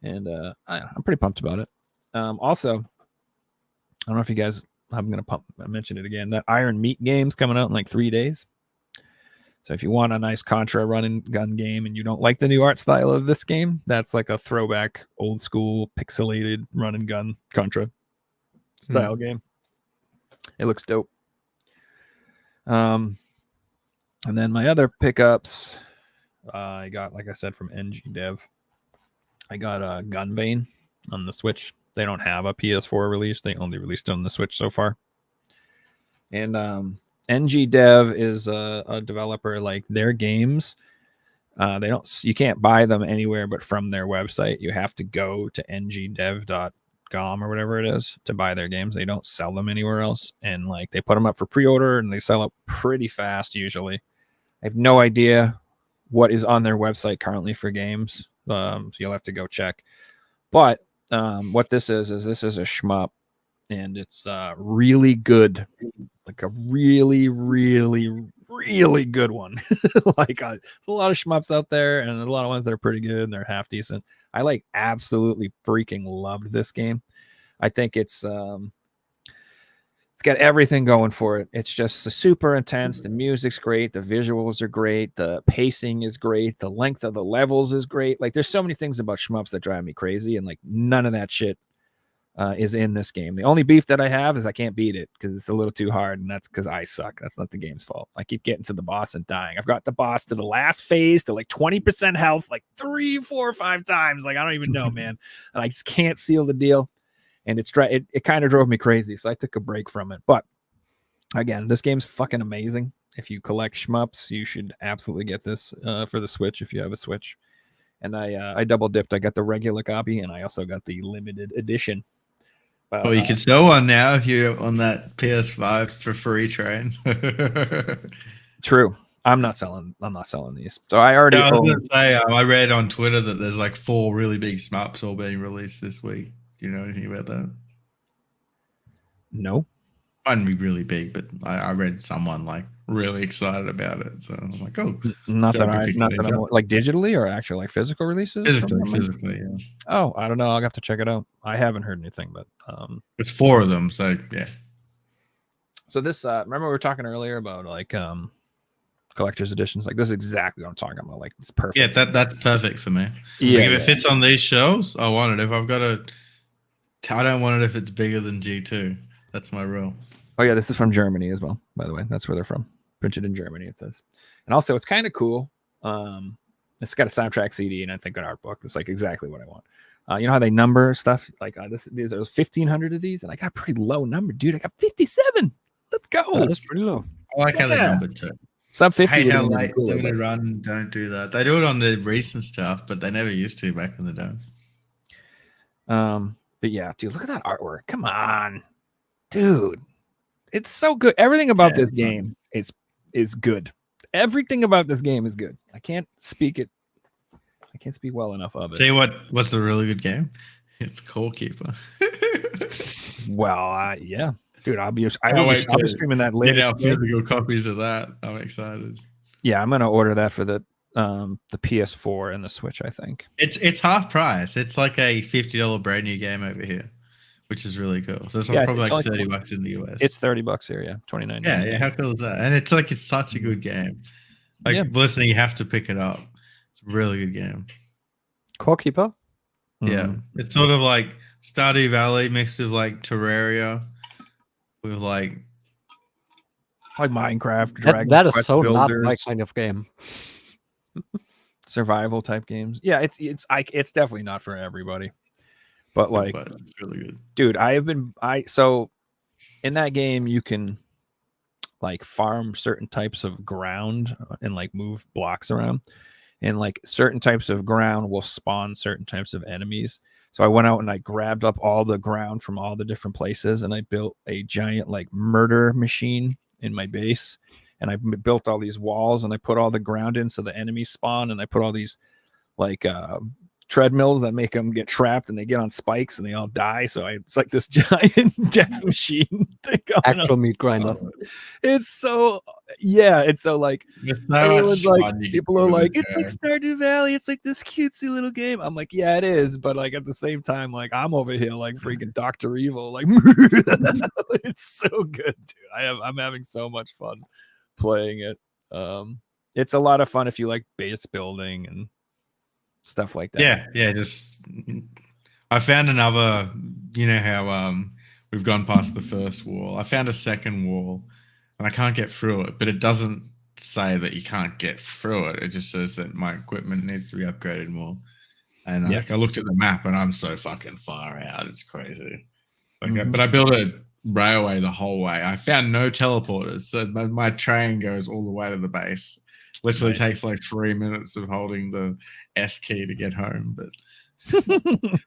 And I'm pretty pumped about it. Also, I don't know if you guys, I'm going to mention it again. That Iron Meat game's coming out in like 3 days. So if you want a nice Contra run and gun game and you don't like the new art style of this game, that's like a throwback, old school, pixelated run and gun Contra style game. It looks dope. And then my other pickups, I got, like I said, from NG Dev. I got a Gunbane on the Switch. They don't have a PS4 release. They only released it on the Switch so far. And NG Dev is a developer. Like their games, you can't buy them anywhere but from their website. You have to go to ngdev.com or whatever it is to buy their games. They don't sell them anywhere else. And like they put them up for pre-order and they sell up pretty fast usually. I have no idea what is on their website currently for games. So you'll have to go check. But what this is this is a shmup, and it's really good, like a really, really, really good one. Like there's a lot of shmups out there, and there's a lot of ones that are pretty good and they're half decent. I like absolutely freaking loved this game. I think it's got everything going for it. It's just super intense. The music's great. The visuals are great. The pacing is great. The length of the levels is great. Like there's so many things about shmups that drive me crazy, and like none of that shit is in this game. The only beef that I have is I can't beat it because it's a little too hard, and that's because I suck. That's not the game's fault. I keep getting to the boss and dying. I've got the boss to the last phase to like 20% health like 3, 4, 5 times. Like I don't even know, man. And I just can't seal the deal. And it kind of drove me crazy, so I took a break from it. But again, this game's fucking amazing. If you collect shmups, you should absolutely get this for the Switch if you have a Switch. And I double dipped. I got the regular copy, and I also got the limited edition. Well, you can sell one now if you're on that PS5 for free train. True. I'm not selling these. So I already. I was gonna say I read on Twitter that there's like 4 really big shmups all being released this week. Do you know anything about that? No. Mightn't be really big, but I read someone like really excited about it. So I'm like, oh, not that I'm like digitally or actually like physical releases. Physically, yeah. Oh, I don't know. I'll have to check it out. I haven't heard anything, but it's 4 of them. So yeah. So this, remember we were talking earlier about like collector's editions. Like this is exactly what I'm talking about. Like it's perfect. Yeah, that's perfect for me. Yeah, like if it fits on these shelves, I want it. If I've got I don't want it if it's bigger than G2. That's my rule. Oh yeah, this is from Germany as well, by the way. That's where they're from. Printed in Germany, it says. And also it's kind of cool. It's got a soundtrack CD and I think an art book. It's like exactly what I want. You know how they number stuff? Like there's 1,500 of these, and I got a pretty low number, dude. I got 57. Let's go. That's pretty low. I like how they numbered too. Sub 50. I hate how late limited run don't do that. They do it on the recent stuff, but they never used to back in the day. But yeah, dude, look at that artwork. Come on, dude. It's so good. Everything about this game is good. Everything about this game is good. I can't speak can't speak well enough of Tell it. you what's a really good game? It's Core Keeper. Well, yeah, dude, I'll be wait streaming that Get later. our physical copies of that. I'm excited. Yeah, I'm gonna order that for the PS4 and the Switch. I think It's half price. It's like a $50 brand new game over here, which is really cool. So it's Yeah, probably it's like only- $30 in the US. it's $30 here. Yeah, $29. yeah. How cool is that? And it's such a good game. Like Yeah. listening, you have to pick it up. It's a really good game. Core Keeper. Yeah, Mhm. it's sort of like Stardew Valley mixed with like Terraria, with like Like Minecraft, That, Dragon that is Quest so not my Builders, kind of game. survival type games. Yeah, it's definitely not for everybody. But like, but it's really good. dude, so in that game you can like farm certain types of ground and like move blocks around, and like certain types of ground will spawn certain types of enemies. So I went out and I grabbed up all the ground from all the different places, and I built a giant like murder machine in my base, and I built all these walls, and I put all the ground in so the enemies spawn, and I put all these like treadmills that make them get trapped, and they get on spikes and they all die. So it's like this giant death machine thing going Actual on. meat grinder. It's so it's so like It's so everyone's much like, fun. You can people do are with like, it, it's like Stardew Valley, it's like this cutesy little game. I'm like, yeah, it is, but like at the same time, like I'm over here like freaking Dr. Evil, like it's so good, dude. I'm having so much fun playing it. It's a lot of fun if you like base building and stuff like that. Yeah. Just I found another. You know how we've gone past the first wall. I found a second wall, and I can't get through it. But it doesn't say that you can't get through it. It just says that my equipment needs to be upgraded more. And like I looked at the map, and I'm so fucking far out. It's crazy. Like, but I built a railway the whole way. I found no teleporters, so my train goes all the way to the base. Literally takes like 3 minutes of holding the S key to get home. But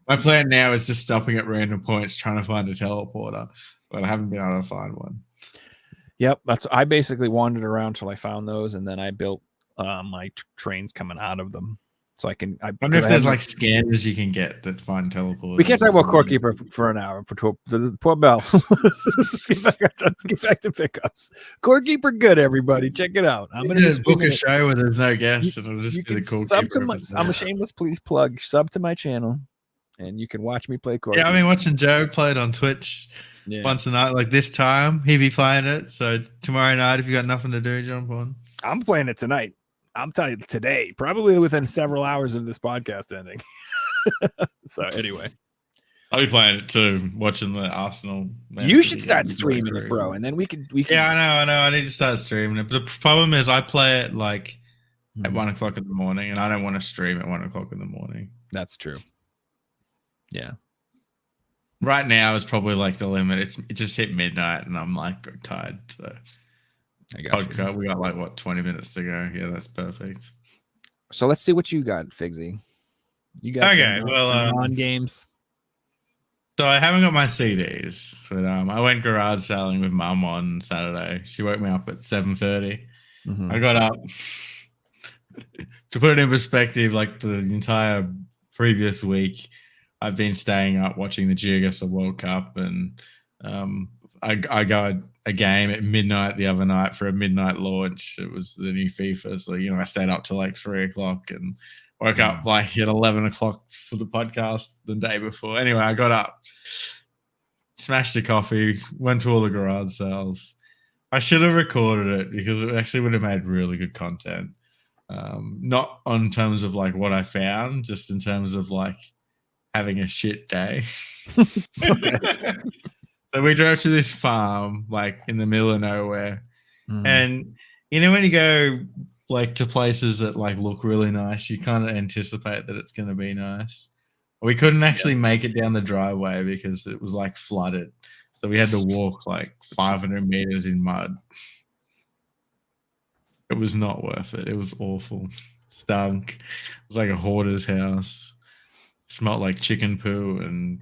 my plan now is just stopping at random points trying to find a teleporter, but I haven't been able to find one. Yep, I basically wandered around till I found those, and then I built my trains coming out of them, so I wonder if there's like scanners you can get that find teleporters. We can't talk about Core Keeper for an hour. Poor Bell. Let's get back to pickups. Core Keeper, good, everybody. Check it out. I'm gonna just book a show where there's no guests, and it'll just you be the can Core sub Keeper to my, episode. I'm a shameless please plug. Sub to my channel, and you can watch me play Core Yeah, Keeper. I've been watching Joe play it on Twitch once a night. Like this time, he'd be playing it. So tomorrow night, if you got nothing to do, jump on. I'm playing it tonight. I'm telling you today, probably within several hours of this podcast ending. So anyway, I'll be playing it too, watching the Arsenal. you should start streaming it, bro, and then we can. Yeah, I know. I need to start streaming it. But the problem is, I play it like at 1 o'clock in the morning, and I don't want to stream at 1 o'clock in the morning. That's true. Yeah. Right now is probably like the limit. It just hit midnight, and I'm like tired. So I got podcast, you. we got like what 20 minutes to go. Yeah, that's perfect. So let's see what you got, Figsy. You got some non-games. So I haven't got my CDs, but I went garage selling with Mum on Saturday. She woke me up at 7:30. I got up. To put it in perspective, like the entire previous week, I've been staying up watching the Geoguessr World Cup, and I got a game at midnight the other night for a midnight launch. It was the new FIFA, so I stayed up till like 3 o'clock and woke up like at 11 o'clock for the podcast the day before. Anyway, I got up, smashed a coffee, went to all the garage sales. I should have recorded it because it actually would have made really good content. Not on terms of like what I found, just in terms of like having a shit day. So we drove to this farm, like in the middle of nowhere. And when you go like to places that like look really nice, you kind of anticipate that it's going to be nice. We couldn't actually make it down the driveway because it was like flooded. So we had to walk like 500 meters in mud. It was not worth it. It was awful. Stunk. It was like a hoarder's house. Smelled like chicken poo, and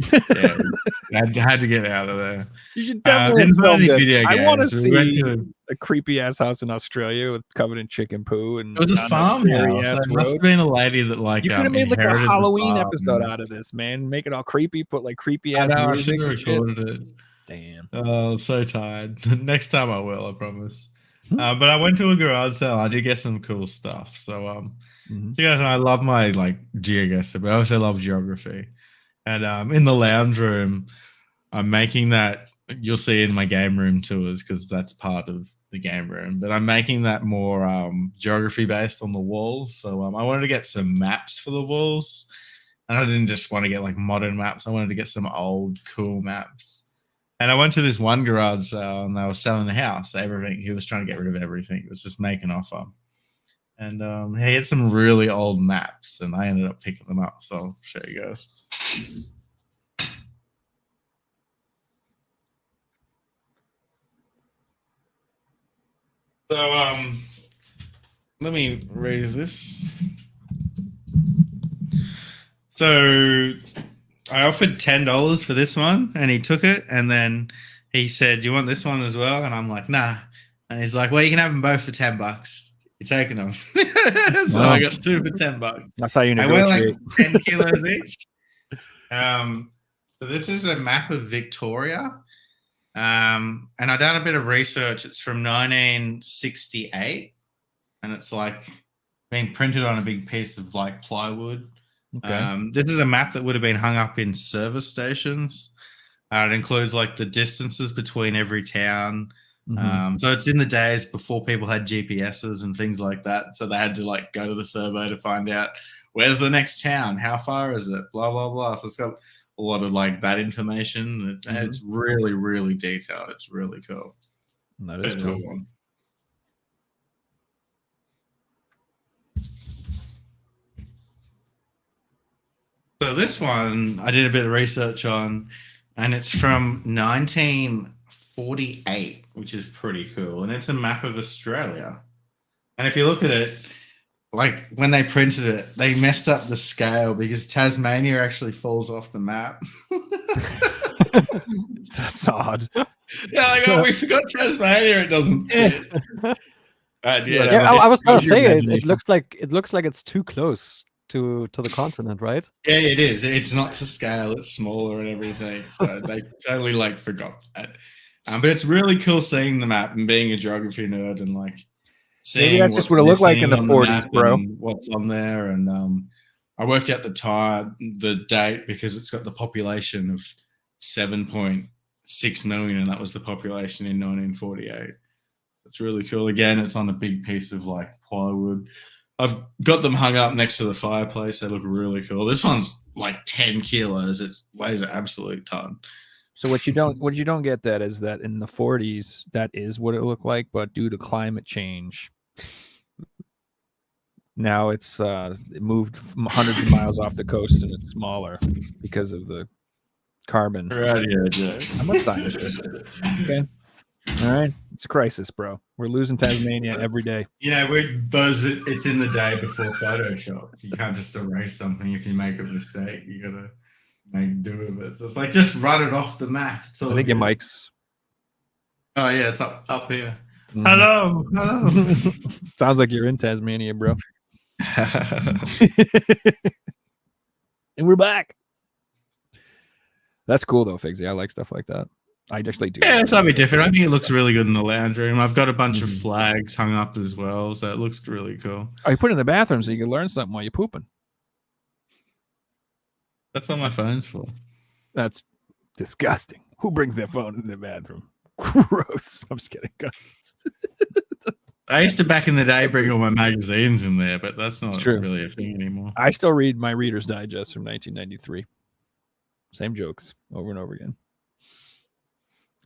I had to get out of there. You should definitely film this. I want to see a creepy ass house in Australia with covered in chicken poo and It was a on farmhouse. ass So it must road. have been a lady that like You could have made like a inherited the Halloween farm. episode out of this, man. Make it all creepy. Put like creepy I ass know, I music. should have and shit. recorded it. Damn. Oh, so tired. Next time I will, I promise. Hmm. But I went to a garage sale. I did get some cool stuff. So Mhm. you guys know I love my like GeoGuessr, but I also love geography. And in the lounge room, I'm making that. You'll see in my game room tours because that's part of the game room. But I'm making that more geography based on the walls. So I wanted to get some maps for the walls, and I didn't just want to get like modern maps. I wanted to get some old cool maps. And I went to this one garage sale, and they were selling the house. Everything. He was trying to get rid of everything. He was just making an offer. And he had some really old maps, and I ended up picking them up. So I'll show you guys. So let me raise this. So I offered $10 for this one, and he took it, and then he said, "Do you want this one as well?" And I'm like, "Nah." And he's like, "Well, you can have them both for $10. You're taking them." So Wow. I got 2 for $10. That's how you I weigh negotiate. like 10 kilos each. So this is a map of Victoria. And I done a bit of research. It's from 1968, and it's like being printed on a big piece of like plywood. Okay. This is a map that would have been hung up in service stations. It includes like the distances between every town. Mhm. So it's in the days before people had GPSs and things like that. So they had to like go to the survey to find out where's the next town, how far is it, blah blah blah. So it's got a lot of like that information. It's really, really detailed. It's really cool. That is Bit cool. of one. So this one I did a bit of research on, and it's from 1948, which is pretty cool. And it's a map of Australia. And if you look at it, like when they printed it, they messed up the scale because Tasmania actually falls off the map. That's odd. Yeah, like, oh, we forgot Tasmania. It doesn't fit. Yeah, I was gonna say it looks like it's too close to the continent, right? Yeah, it is. It's not to scale. It's smaller and everything. So they totally like forgot that. But it's really cool seeing the map and being a geography nerd and like seeing that's just what it looked like in the 40s, bro. What's on there. And I worked out the date because it's got the population of 7.6 million, and that was the population in 1948. It's really cool. Again, it's on a big piece of like plywood. I've got them hung up next to the fireplace. They look really cool. This one's like 10 kilos. It weighs an absolute ton. So what you don't get that is that in the 40s that is what it looked like, but due to climate change, now it's it moved hundreds of miles off the coast and it's smaller because of the carbon. Right, yeah, Joe. I'm a scientist. Okay. All right. It's a crisis, bro. We're losing Tasmania every day. You know, it's in the day before Photoshop. You can't just erase something if you make a mistake. You gotta make do with it. So it's like just run it off the map. It's all I think your good. mic's. Oh yeah, it's up here. Mhm. Hello. Sounds like you're in Tasmania, bro. And we're back. That's cool though, Figsy. I like stuff like that. I actually do. Yeah, it's something different. I think it looks really good in the lounge room. I've got a bunch of Mhm. flags hung up as well, so it looks really cool. Oh, you put it in the bathroom so you can learn something while you're pooping. That's what my phone's for. That's disgusting. Who brings their phone in the bathroom? Gross. I'm just kidding. I used to back in the day bring all my magazines in there, but that's not true. really a thing anymore. I still read my Reader's Digest from 1993. Same jokes over and over again.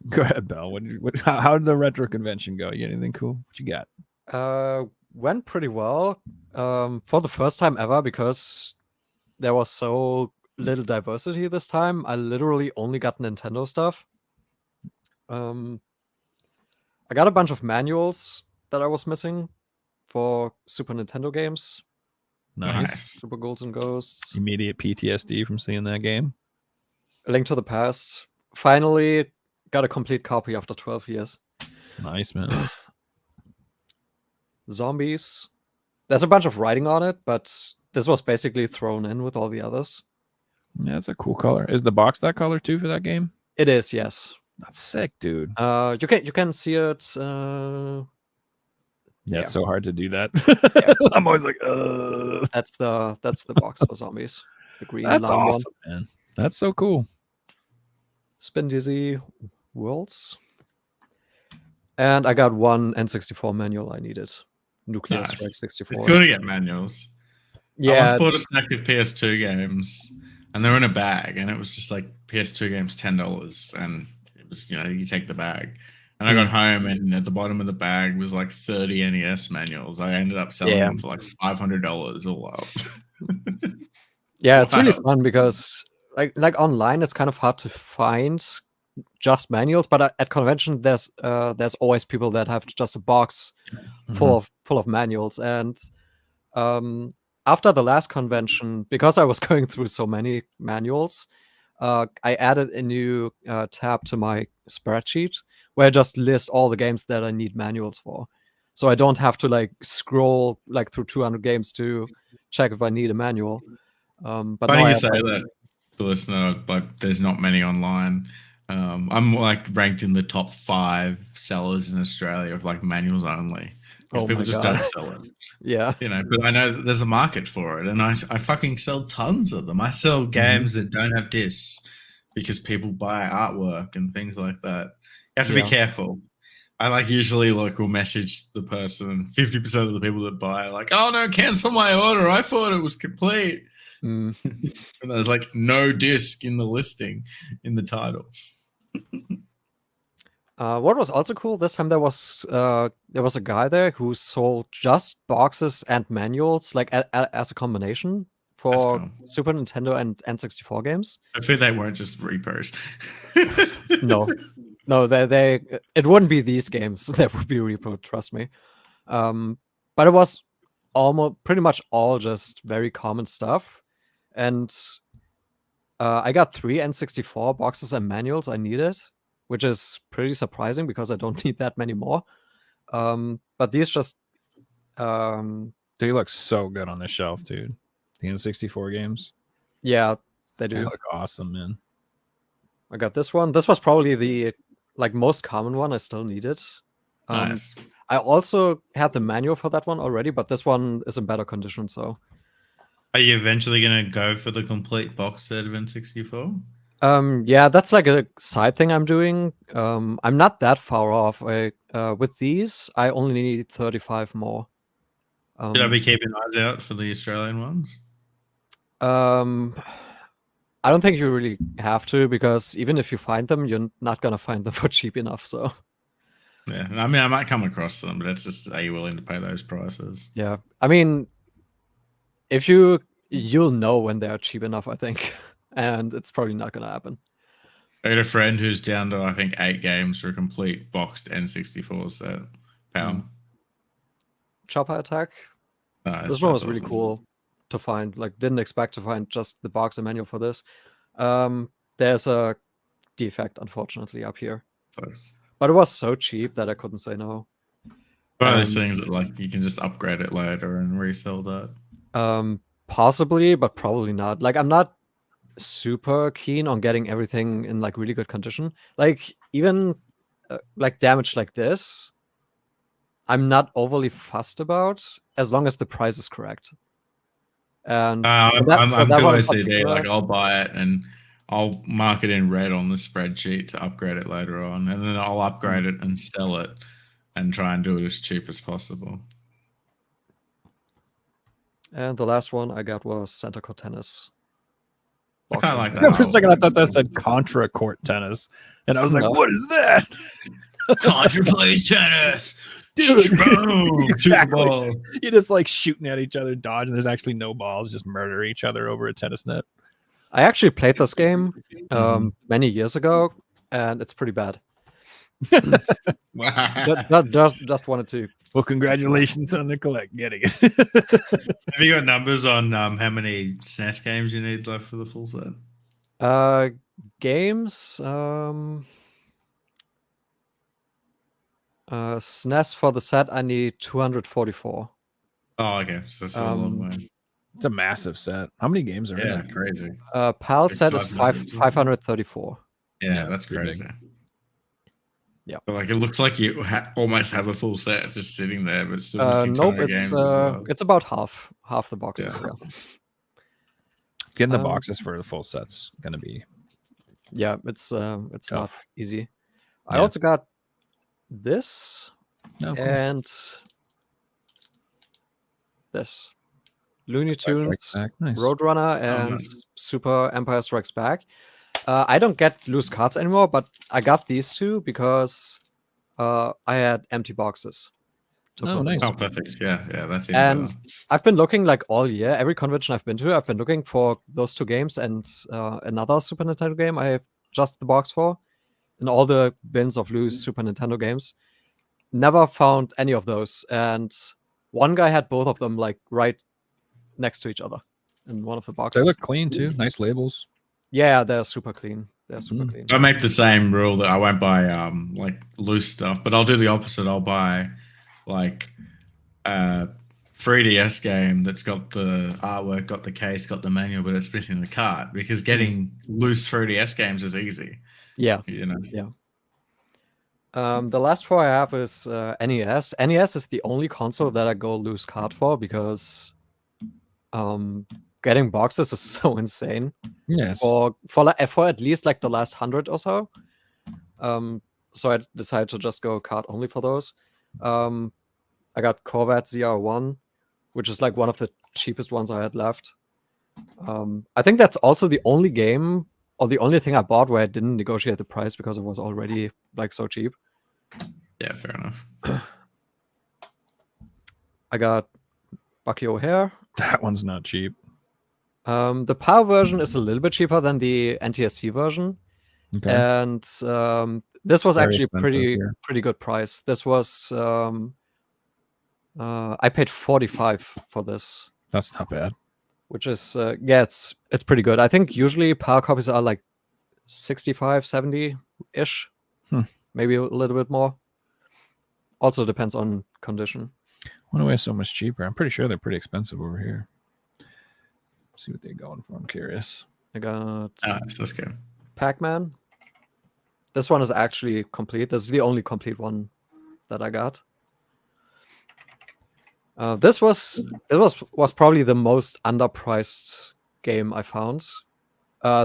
Go ahead, Bell. How did the retro convention go? You got anything cool? What you got? Went pretty well. For the first time ever, because there was so little diversity this time. I literally only got Nintendo stuff. I got a bunch of manuals that I was missing for Super Nintendo games. Nice. Super Ghouls and Ghosts. Immediate PTSD from seeing that game. A Link to the Past. Finally got a complete copy after 12 years. Nice, man. Zombies. There's a bunch of writing on it, but this was basically thrown in with all the others. Yeah, that's a cool color. Is the box that color too for that game? It is, yes. That's sick, dude. You can see it. Yeah, it's Yeah. so hard to do that. Yeah. I'm always like, That's the box for zombies. The green that's line awesome, man. That's so cool. one. Spin Dizzy Worlds. And I got one N64 manual I needed. Nuclear Nice. Strike It's 64. good to get manuals. I Yeah, once bought a stack of PS2 games, and they're in a bag, and it was just like PS2 games $10, and it was you take the bag. And I got home, and at the bottom of the bag was like 30 NES manuals. I ended up selling them for like $500 all up. yeah, it's really Wow. fun because like online, it's kind of hard to find just manuals, but at convention, there's always people that have just a box full of manuals. And after the last convention, because I was going through so many manuals, I added a new tab to my spreadsheet where I just list all the games that I need manuals for. So I don't have to like scroll like through 200 games to check if I need a manual. But Funny now I you have, say like, that, listener, but there's not many online. I'm like ranked in the top 5 sellers in Australia of like manuals only. Because Oh people my just God. don't sell it. Yeah. But I know that there's a market for it, and I fucking sell tons of them. I sell games that don't have discs because people buy artwork and things like that. You have to be Yeah. careful. I like usually will message the person. 50% of the people that buy are like, "Oh no, cancel my order. I thought it was complete." Mm. And there's like no disc in the listing in the title. What was also cool this time, there was a guy there who sold just boxes and manuals, like as a combination for cool. Super Nintendo and N64 games. I feel they weren't just repos. No, they it wouldn't be these games that would be repro, trust me. But it was almost pretty much all just very common stuff, and I got 3 N64 boxes and manuals I needed, which is pretty surprising because I don't need that many more. But these just They look so good on the shelf, dude. The N64 games. yeah, they They do. look awesome, man. I got this one. This was probably the most common one I still needed. Nice. I also had the manual for that one already, but this one is in better condition. So, Are you eventually going to go for the complete box set of N64? yeah, that's like a side thing I'm doing. I'm not that far off. With these, I only need 35 more. Should I be keeping eyes out for the Australian ones? I don't think you really have to, because even if you find them, you're not gonna find them for cheap enough. So Yeah, I mean, I might come across them, but it's just, are you willing to pay those prices? yeah, I mean, if you'll know when they're cheap enough, I think, and it's probably not gonna happen. I got a friend who's down to, I think, 8 games for a complete boxed N64 set. Pound. Chopper Attack. Nice, This one was that's really awesome. cool to find. Like, didn't expect to find just the box and manual for this. There's a defect, unfortunately, up here, Sucks. but it was so cheap that I couldn't say no. One of those things that like you can just upgrade it later and resell that. Possibly, but probably not. Like, I'm not super keen on getting everything in like really good condition. Like, even like damage like this, I'm not overly fussed about as long as the price is correct. And I'm for that too one in OCD. particular- Like, I'll buy it and I'll mark it in red on the spreadsheet to upgrade it later on, and then I'll upgrade it and sell it and try and do it as cheap as possible. And the last one I got was Center Court Tennis. I kind of like For that. a second, I thought that said Contra Court Tennis, and I was like, No. "What is that?" Contra plays tennis. Dude, Boom, shoot the exactly. ball. You're just like shooting at each other, dodging. There's actually no balls, just murder each other over a tennis net. I actually played this game many years ago, and it's pretty bad. Just wanted to. Well, congratulations on the getting it. Have you got numbers on how many SNES games you need left for the full set? Games. SNES for the set, I need 244. Oh, okay. So it's a long way. It's a massive set. How many games are in Yeah, it? crazy. PAL Like set is 500. 534. Yeah, Yeah, that's pretty big. crazy. Yeah. So, like, it looks like you almost have a full set just sitting there, but still missing Nope, 200 games as well. it's about half the boxes. Yeah. Yeah. Getting the boxes for the full set's gonna be. Yeah, it's not Tough. easy. I Yeah. also got this Oh, cool. and this Looney Strikes Tunes, Back. Nice. Roadrunner, and nice. Super Empire Strikes Back. I don't get loose cards anymore, but I got these two because I had empty boxes. To Oh, put nice. Oh, perfect. Yeah, that's even And better. I've been looking like all year, every convention I've been to, I've been looking for those two games and another Super Nintendo game I have just the box for, in all the bins of loose Super Nintendo games. Never found any of those, and one guy had both of them like right next to each other in one of the boxes. They look clean too. Nice labels. Yeah, they're super clean. They're super Mm. clean. I make the same rule that I won't buy like loose stuff, but I'll do the opposite. I'll buy like a 3DS game that's got the artwork, got the case, got the manual, but it's missing the card, because getting loose 3DS games is easy. Yeah. You know. Yeah. The last four I have is NES. NES is the only console that I go loose card for because getting boxes is so insane. Yes. For at least like the last 100 or so. So I decided to just go card only for those. I got Corvette ZR1, which is like one of the cheapest ones I had left. I think that's also the only game or the only thing I bought where I didn't negotiate the price because it was already like so cheap. Yeah, fair enough. I got Bucky O'Hare. That one's not cheap. The PAL version is a little bit cheaper than the NTSC version. Okay. And this was Very actually expensive, pretty good price. This was I paid 45 for this, That's not bad. which is it's pretty good. I think usually PAL copies are like 65, 70 ish, maybe a little bit more. Also depends on condition. Wonder why it's so much cheaper. I'm pretty sure they're pretty expensive over here. Let's see what they're going for. I'm curious. I got Let's go. Pac-Man. This one is actually complete. This is the only complete one that I got. This was probably the most underpriced game I found.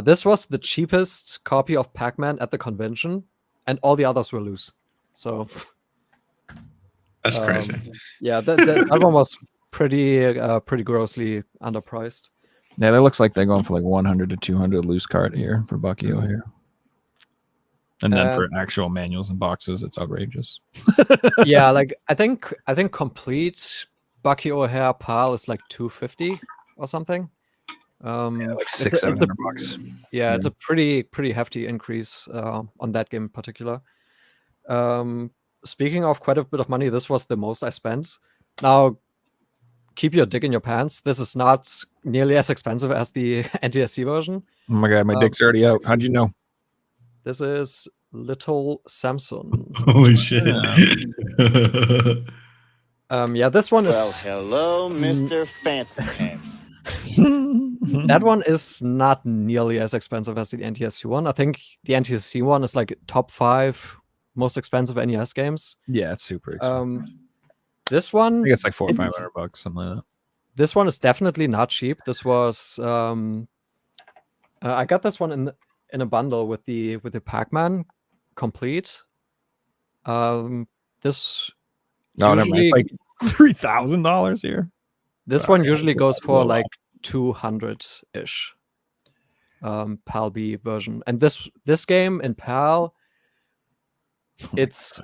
This was the cheapest copy of Pac-Man at the convention, and all the others were loose. So That's crazy. yeah, that one was pretty grossly underpriced. Yeah, that looks like they're going for like 100 to 200 loose card here for Bucky O'Hare. And then for actual manuals and boxes, it's outrageous. Yeah, like I think complete Bucky O'Hare PAL is like 250 or something. Like $600-700. Yeah, it's a pretty hefty increase on that game in particular. Speaking of quite a bit of money, this was the most I spent. Now, keep your dick in your pants. This is not nearly as expensive as the NTSC version. Oh my god, my dick's already out. How'd you know? This is Little Samson. Holy shit. Yeah, this one is. Well, hello, Mr. Fancy Pants. That one is not nearly as expensive as the NTSC one. I think the NTSC one is like top 5 most expensive NES games. Yeah, it's super expensive. This one, I think it's like $400 or $500, something like that. This one is definitely not cheap. This was I got this one in a bundle with the Pac-Man complete. This No, never mind. It's like $3,000 here. This one usually goes for like 200-ish. PAL B version, and this game in PAL, it's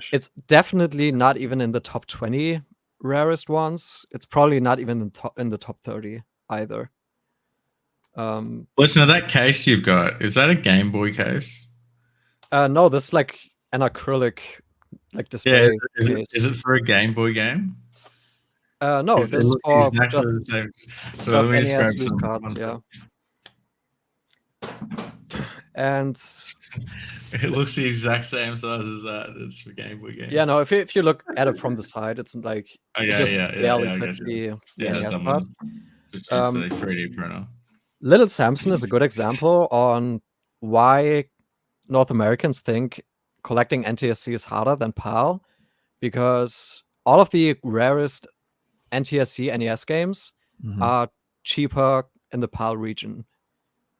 definitely not even in the top 20 rarest ones. It's probably not even in the top 30 either. Listen, that case you've got, is that a Game Boy case? No, this is like an acrylic like display. Yeah, is it for a Game Boy game? No, this is for just So NES loose cards, yeah. And It looks the exact same size as that. It's for Game Boy games. yeah, no, if you look at it from the side, it's like Oh, it yeah, just yeah, barely I fits guess, yeah. the Yeah, NES someone part. just used the 3D printer. Little Samson is a good example on why North Americans think collecting NTSC is harder than PAL, because all of the rarest NTSC NES games are cheaper in the PAL region.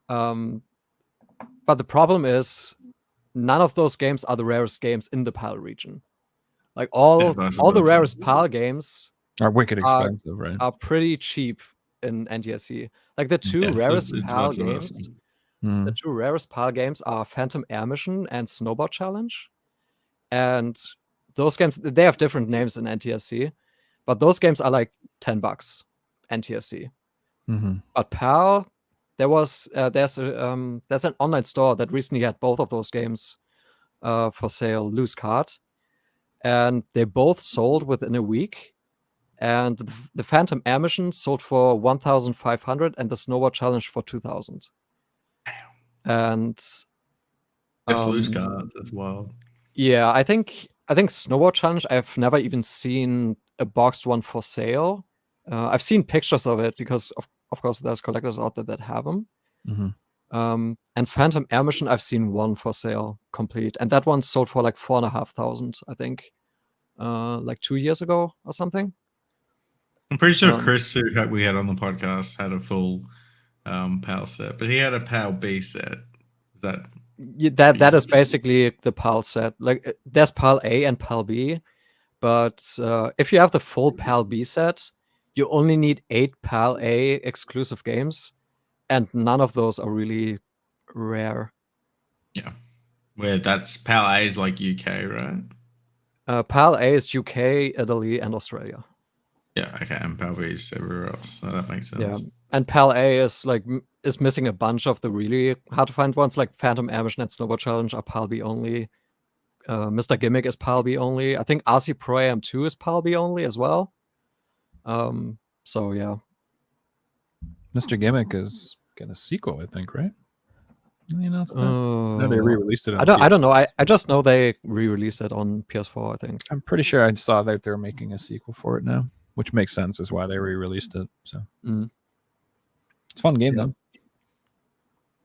But the problem is none of those games are the rarest games in the PAL region. Like all the rarest PAL games Are wicked expensive, right? are pretty cheap in NTSC. Like the two rarest PAL games. The two rarest PAL games are Phantom Air Mission and Snowboard Challenge. And those games, they have different names in NTSC, but those games are like $10 NTSC. But PAL, there's an online store that recently had both of those games for sale, loose card, and they both sold within a week. And the Phantom Air Mission sold for 1,500 and the Snowboard Challenge for 2,000. And Just loose cards as well. Yeah, I think Snowboard Challenge, I've never even seen a boxed one for sale. I've seen pictures of it because of course there's collectors out there that have them. And Phantom Air Mission, I've seen one for sale complete, and that one sold for like 4,500, I think, like 2 years ago or something. I'm pretty sure Chris, who we had on the podcast, had a full PAL set, but he had a PAL B set. Is that that is basically the PAL set. Like there's PAL A and PAL B, but if you have the full PAL B set, you only need 8 PAL A exclusive games, and none of those are really rare. Yeah, where that's PAL A is like UK, right? PAL A is UK, Italy, and Australia. Yeah, okay, and PAL B is everywhere else, so that makes sense. Yeah, and PAL A is like is missing a bunch of the really hard to find ones, like Phantom Air Mission and Snowboard Challenge are PAL B only. Mr. Gimmick is PAL B only. I think RC Pro Am 2 is PAL B only as well. So yeah. Mr. Gimmick is getting a sequel, I think, right? You know, no, they re-released it. I don't know. I just know they re-released it on PS4. I think. I'm pretty sure I saw that they're making a sequel for it now, which makes sense is why they re-released it. So it's a fun game though.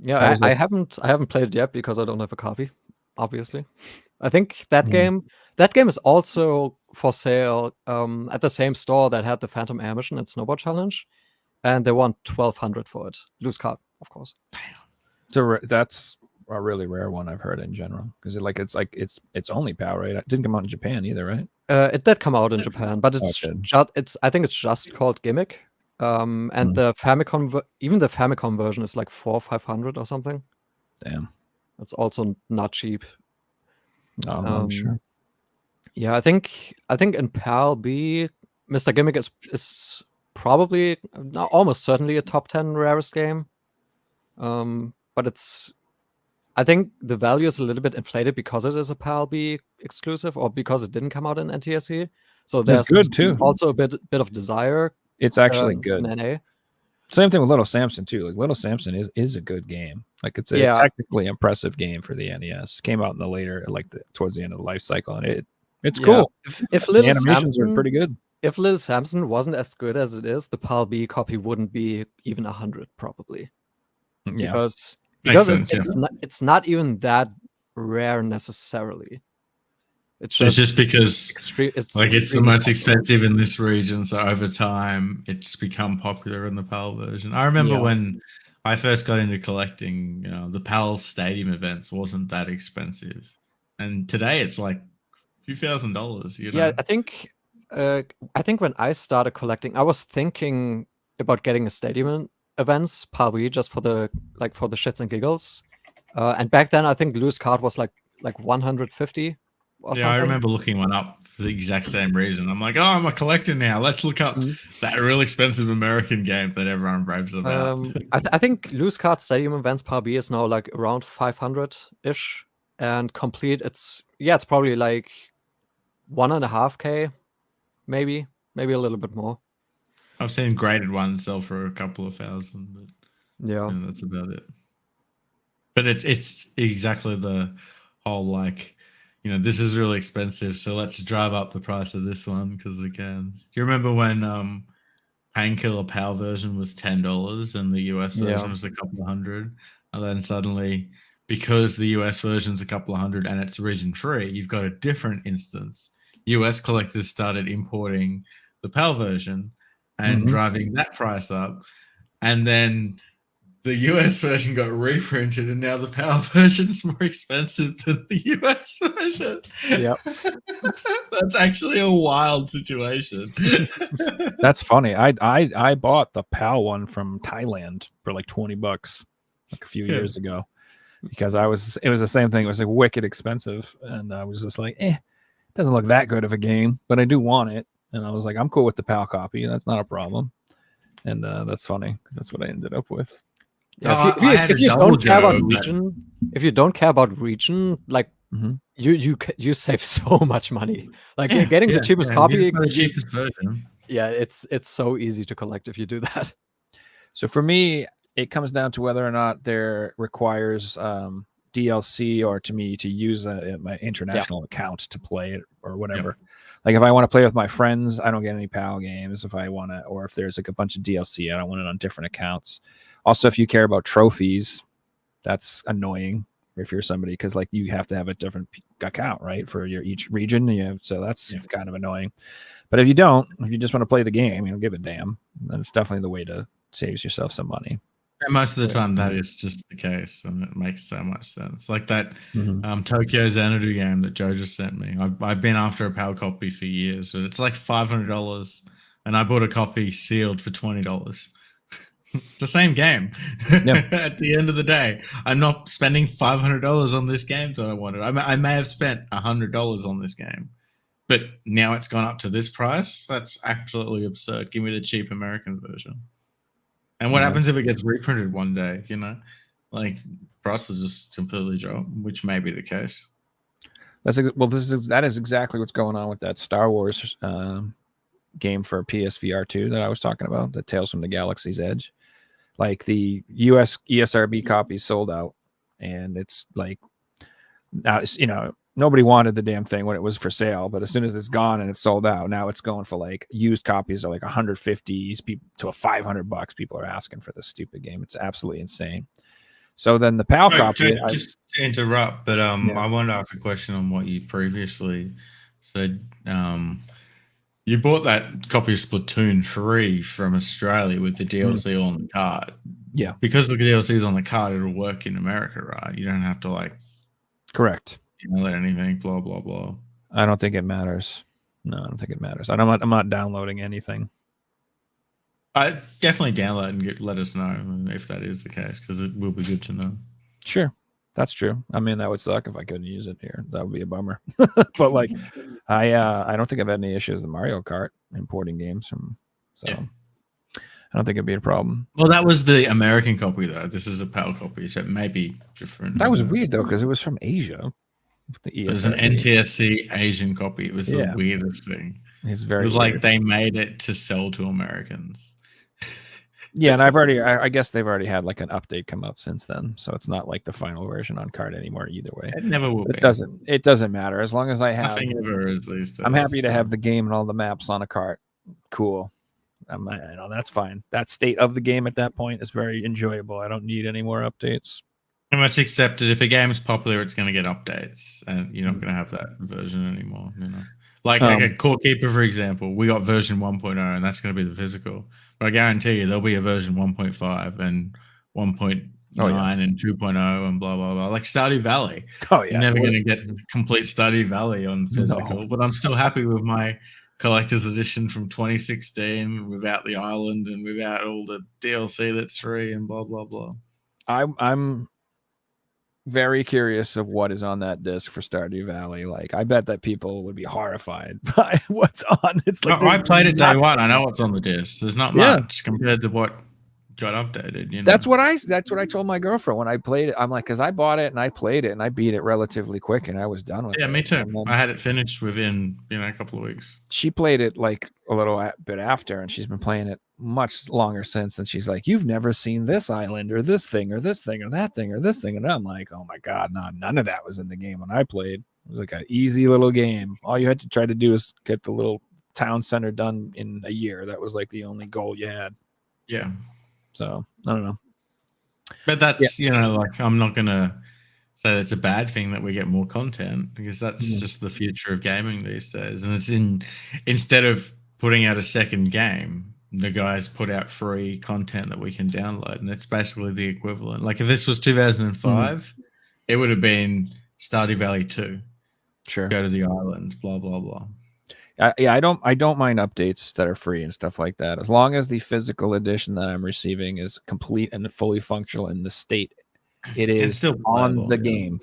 Yeah, I haven't played it yet because I don't have a copy. Obviously, I think that game is also for sale at the same store that had the Phantom Air Mission and Snowboard Challenge, and they want 1,200 for it. Loose card, of course. So that's a really rare one I've heard in general because it's only PAL, right? It didn't come out in Japan either, right? It did come out in Japan, but it's I think it's just called Gimmick. And the Famicom, even the Famicom version is like 400 or 500 or something. Damn, that's also not cheap. No, I'm sure. Yeah, I think in PAL B, Mr. Gimmick is probably almost certainly a top 10 rarest game. But I think the value is a little bit inflated because it is a PAL B exclusive or because it didn't come out in NTSC. So there's good too. Also a bit of desire. It's actually good. In NA. Same thing with Little Samson too. Like Little Samson is a good game. Like it's a technically impressive game for the NES. Came out in the later, towards the end of the life cycle, and it's cool. If the Little animations Samson, are pretty good. If Little Samson wasn't as good as it is, the PAL B copy wouldn't be even 100 probably. Yeah, because sense, it's not even that rare necessarily. It's just because it's the most expensive in this region, so over time it's become popular in the PAL version. I remember when I first got into collecting, the PAL Stadium events wasn't that expensive, and today it's like a few $1,000s. Yeah, I think when I started collecting, I was thinking about getting a Stadium events probably just for the shits and giggles. And back then, I think loose card was like 150. Yeah, I remember looking one up for the exact same reason. I'm like, I'm a collector now. Let's look up that real expensive American game that everyone raves about. I think loose card Stadium events probably is now like around 500-ish, and complete it's probably like 1.5K, maybe a little bit more. I've seen graded ones sell for a couple of thousand, but yeah, that's about it. But it's exactly the whole like, this is really expensive, so let's drive up the price of this one because we can. Do you remember when Painkiller PAL version was $10 and the US version was a couple of hundred, and then suddenly, because the US version's a couple of hundred and it's region free, you've got a different instance. US collectors started importing the PAL version and driving that price up, and then the US version got reprinted, and now the PAL version is more expensive than the US version. Yep. That's actually a wild situation. That's funny. I bought the PAL one from Thailand for like $20 like a few years ago because it was the same thing. It was like wicked expensive, and I was just like, it doesn't look that good of a game, but I do want it. And I was like, I'm cool with the PAL copy. That's not a problem. And that's funny because that's what I ended up with. Yeah, if you don't care about region, like you save so much money. Like getting the cheapest copy, the cheapest version. Yeah, it's so easy to collect if you do that. So for me, it comes down to whether or not there requires DLC or to me to use my international account to play it or whatever. Yeah. Like if I want to play with my friends, I don't get any PAL games. If I want to, or if there's like a bunch of DLC, I don't want it on different accounts. Also, if you care about trophies, that's annoying if you're somebody because like you have to have a different account, right, for your each region. So that's kind of annoying. But if you don't, if you just want to play the game, you don't give a damn, then it's definitely the way to save yourself some money. And most of the time, that is just the case, and it makes so much sense. Like that Tokyo Xanadu game that Joe just sent me. I've been after a PAL copy for years, but it's like $500, and I bought a copy sealed for $20. It's the same game. Yep. At the end of the day, I'm not spending $500 on this game that I wanted. I may have spent $100 on this game, but now it's gone up to this price. That's absolutely absurd. Give me the cheap American version. And what happens if it gets reprinted one day? Like prices just completely drop, which may be the case. That is exactly what's going on with that Star Wars game for PSVR 2 that I was talking about, the Tales from the Galaxy's Edge. Like the US ESRB copy sold out, and it's like now nobody wanted the damn thing when it was for sale, but as soon as it's gone and it's sold out, now it's going for like used copies are like 150 to $500. People are asking for this stupid game. It's absolutely insane. So then the PAL copy. Just to interrupt, but I wanted to ask a question on what you previously said. You bought that copy of Splatoon 3 from Australia with the DLC on the card. Yeah. Because the DLC is on the card, it'll work in America, right? You don't have to like. Correct. Let anything, blah, blah, blah. I don't think it matters. No, I don't think it matters. I'm not downloading anything. I definitely download and let us know if that is the case, because it will be good to know. Sure. That's true. I mean, that would suck if I couldn't use it here. That would be a bummer. But like, I don't think I've had any issues with Mario Kart importing games from. So I don't think it'd be a problem. Well, that was the American copy though. This is a PAL copy, so it may be different. That was weird though, because it was from Asia. It was an NTSC Asian copy. It was the weirdest thing. It's very. It was like they made it to sell to Americans. Yeah, and I guess they've already had like an update come out since then, so it's not like the final version on card anymore either way. It never will be. It doesn't matter as long as I have. Nothing ever is these days. I'm happy to have the game and all the maps on a cart. Cool. That's fine. That state of the game at that point is very enjoyable. I don't need any more updates. Pretty much accepted. If a game is popular, it's going to get updates, and you're not going to have that version anymore. Like a Core Keeper, for example, we got version 1.0, and that's going to be the physical. But I guarantee you, there'll be a version 1.5 and 1.9 and 2.0 and blah blah blah. Like Stardew Valley. Oh yeah, you're never going to get complete Stardew Valley on physical. No. But I'm still happy with my collector's edition from 2016 without the island and without all the DLC that's free and blah blah blah. I'm very curious of what is on that disc for Stardew Valley. Like, I bet that people would be horrified by what's on. It's like I played it day one. I know what's on the disc. There's not much compared to what got updated. You know? That's what I told my girlfriend when I played it. I'm like, because I bought it and I played it and I beat it relatively quick and I was done with it. Yeah, me too. And then I had it finished within a couple of weeks. she played it like a little bit after, and she's been playing it much longer since. And she's like, "You've never seen this island or this thing or this thing or that thing or this thing." And I'm like, "Oh my god, none of that was in the game when I played. It was like an easy little game. All you had to try to do is get the little town center done in a year. That was like the only goal you had." Yeah. So I don't know. But that's, like, I'm not going to say it's a bad thing that we get more content, because that's just the future of gaming these days. And it's instead of putting out a second game, the guys put out free content that we can download. And it's basically the equivalent. Like if this was 2005, it would have been Stardew Valley 2. Sure. Go to the island, blah, blah, blah. I don't mind updates that are free and stuff like that, as long as the physical edition that I'm receiving is complete and fully functional in the state it is still on playable, the game.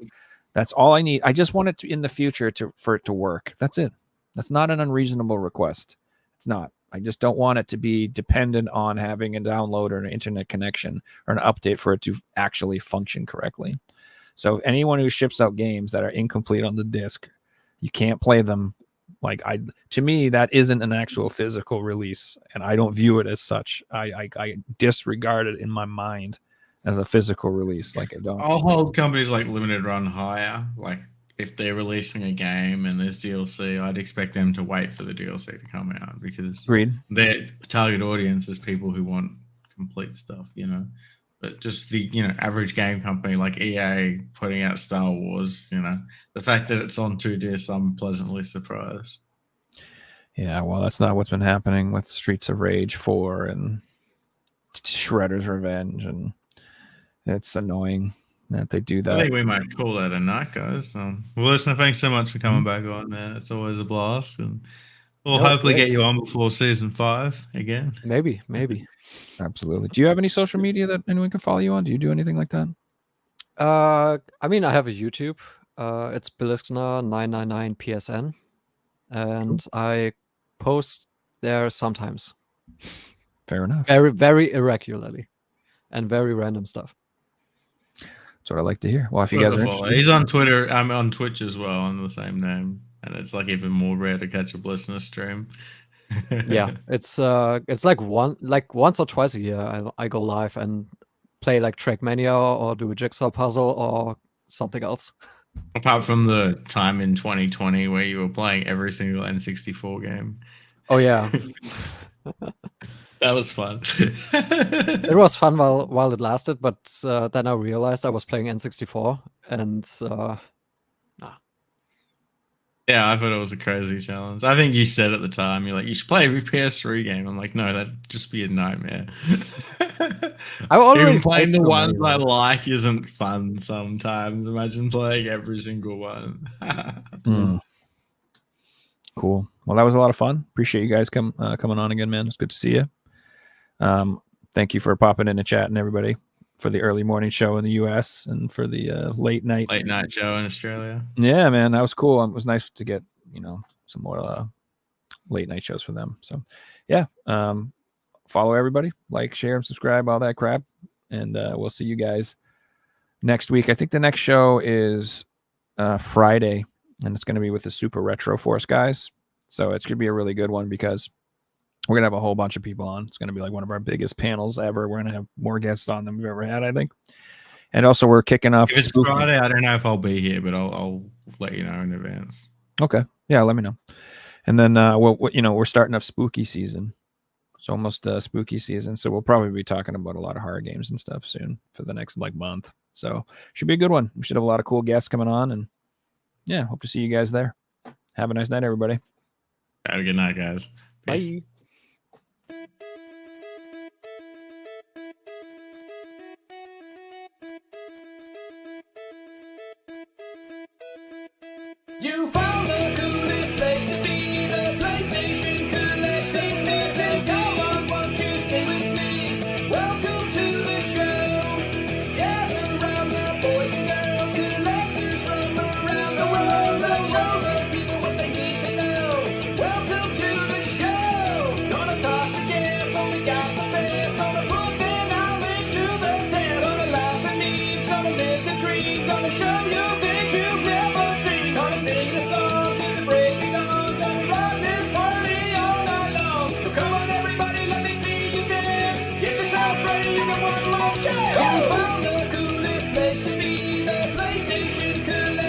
That's all I need. I just want it to, in the future, for it to work. That's it. That's not an unreasonable request. It's not. I just don't want it to be dependent on having a download or an internet connection or an update for it to actually function correctly. So anyone who ships out games that are incomplete on the disc, you can't play them. Like to me, that isn't an actual physical release, and I don't view it as such. I disregard it in my mind as a physical release. Like I don't. I'll hold companies like Limited Run higher. Like if they're releasing a game and there's DLC, I'd expect them to wait for the DLC to come out, because their target audience is people who want complete stuff, But just the average game company like EA putting out Star Wars, the fact that it's on 2 discs, I'm pleasantly surprised. Yeah, well, that's not what's been happening with Streets of Rage 4 and Shredder's Revenge, and it's annoying that they do that. I think we might call that a night, guys. Well, listener, thanks so much for coming back on, man. It's always a blast, and we'll hopefully get you on before season 5 again. Maybe. Absolutely. Do you have any social media that anyone can follow you on? Do you do anything like that? I mean, I have a YouTube. It's Beliskner 999 PSN, and I post there sometimes. Fair enough. Very, very irregularly, and very random stuff. That's what I like to hear. Well, if you guys are interested, he's on Twitter. I'm on Twitch as well on the same name, and it's like even more rare to catch a Beliskner stream. Yeah, it's like once or twice a year I go live and play like Trackmania or do a jigsaw puzzle or something else. Apart from the time in 2020 where you were playing every single N64 game. Oh yeah. That was fun. It was fun while it lasted, but then I realized I was playing N64, and yeah, I thought it was a crazy challenge. I think you said at the time, you're like, you should play every PS3 game. I'm like, no, that'd just be a nightmare. Even playing the ones I like isn't fun sometimes. Imagine playing every single one. Cool. Well, that was a lot of fun. Appreciate you guys coming on again, man. It's good to see you. Thank you for popping in the chat and everybody for the early morning show in the US and for the late night show in Australia. Yeah, man, that was cool. It was nice to get, some more late night shows for them. So yeah, follow everybody, like, share, and subscribe, all that crap. And we'll see you guys next week. I think the next show is Friday, and it's going to be with the Super Retro Force guys. So it's going to be a really good one because we're going to have a whole bunch of people on. It's going to be like one of our biggest panels ever. We're going to have more guests on than we've ever had, I think. And also we're kicking off. If it's Friday, I don't know if I'll be here, but I'll let you know in advance. Okay. Yeah, let me know. And then, we're starting up spooky season. It's almost spooky season. So we'll probably be talking about a lot of horror games and stuff soon for the next month. So should be a good one. We should have a lot of cool guests coming on. And yeah, hope to see you guys there. Have a nice night, everybody. Have a good night, guys. Peace. Bye. You found the coolest place to be, the PlayStation Collecting Citizen. Come on, won't you stay with me? Welcome to the show. Gather round the boys and girls, collectors from around the world. Let's show the people what they need to know. Welcome to the show. Gonna talk to guests, only got the best. Gonna put them out gonna show you things you've never seen. Gonna sing a song to break it down. Gonna rock this party all night long. So come on everybody, let me see you dance. Get yourself ready, you got one more chance. You found the coolest place to be, the PlayStation Collection.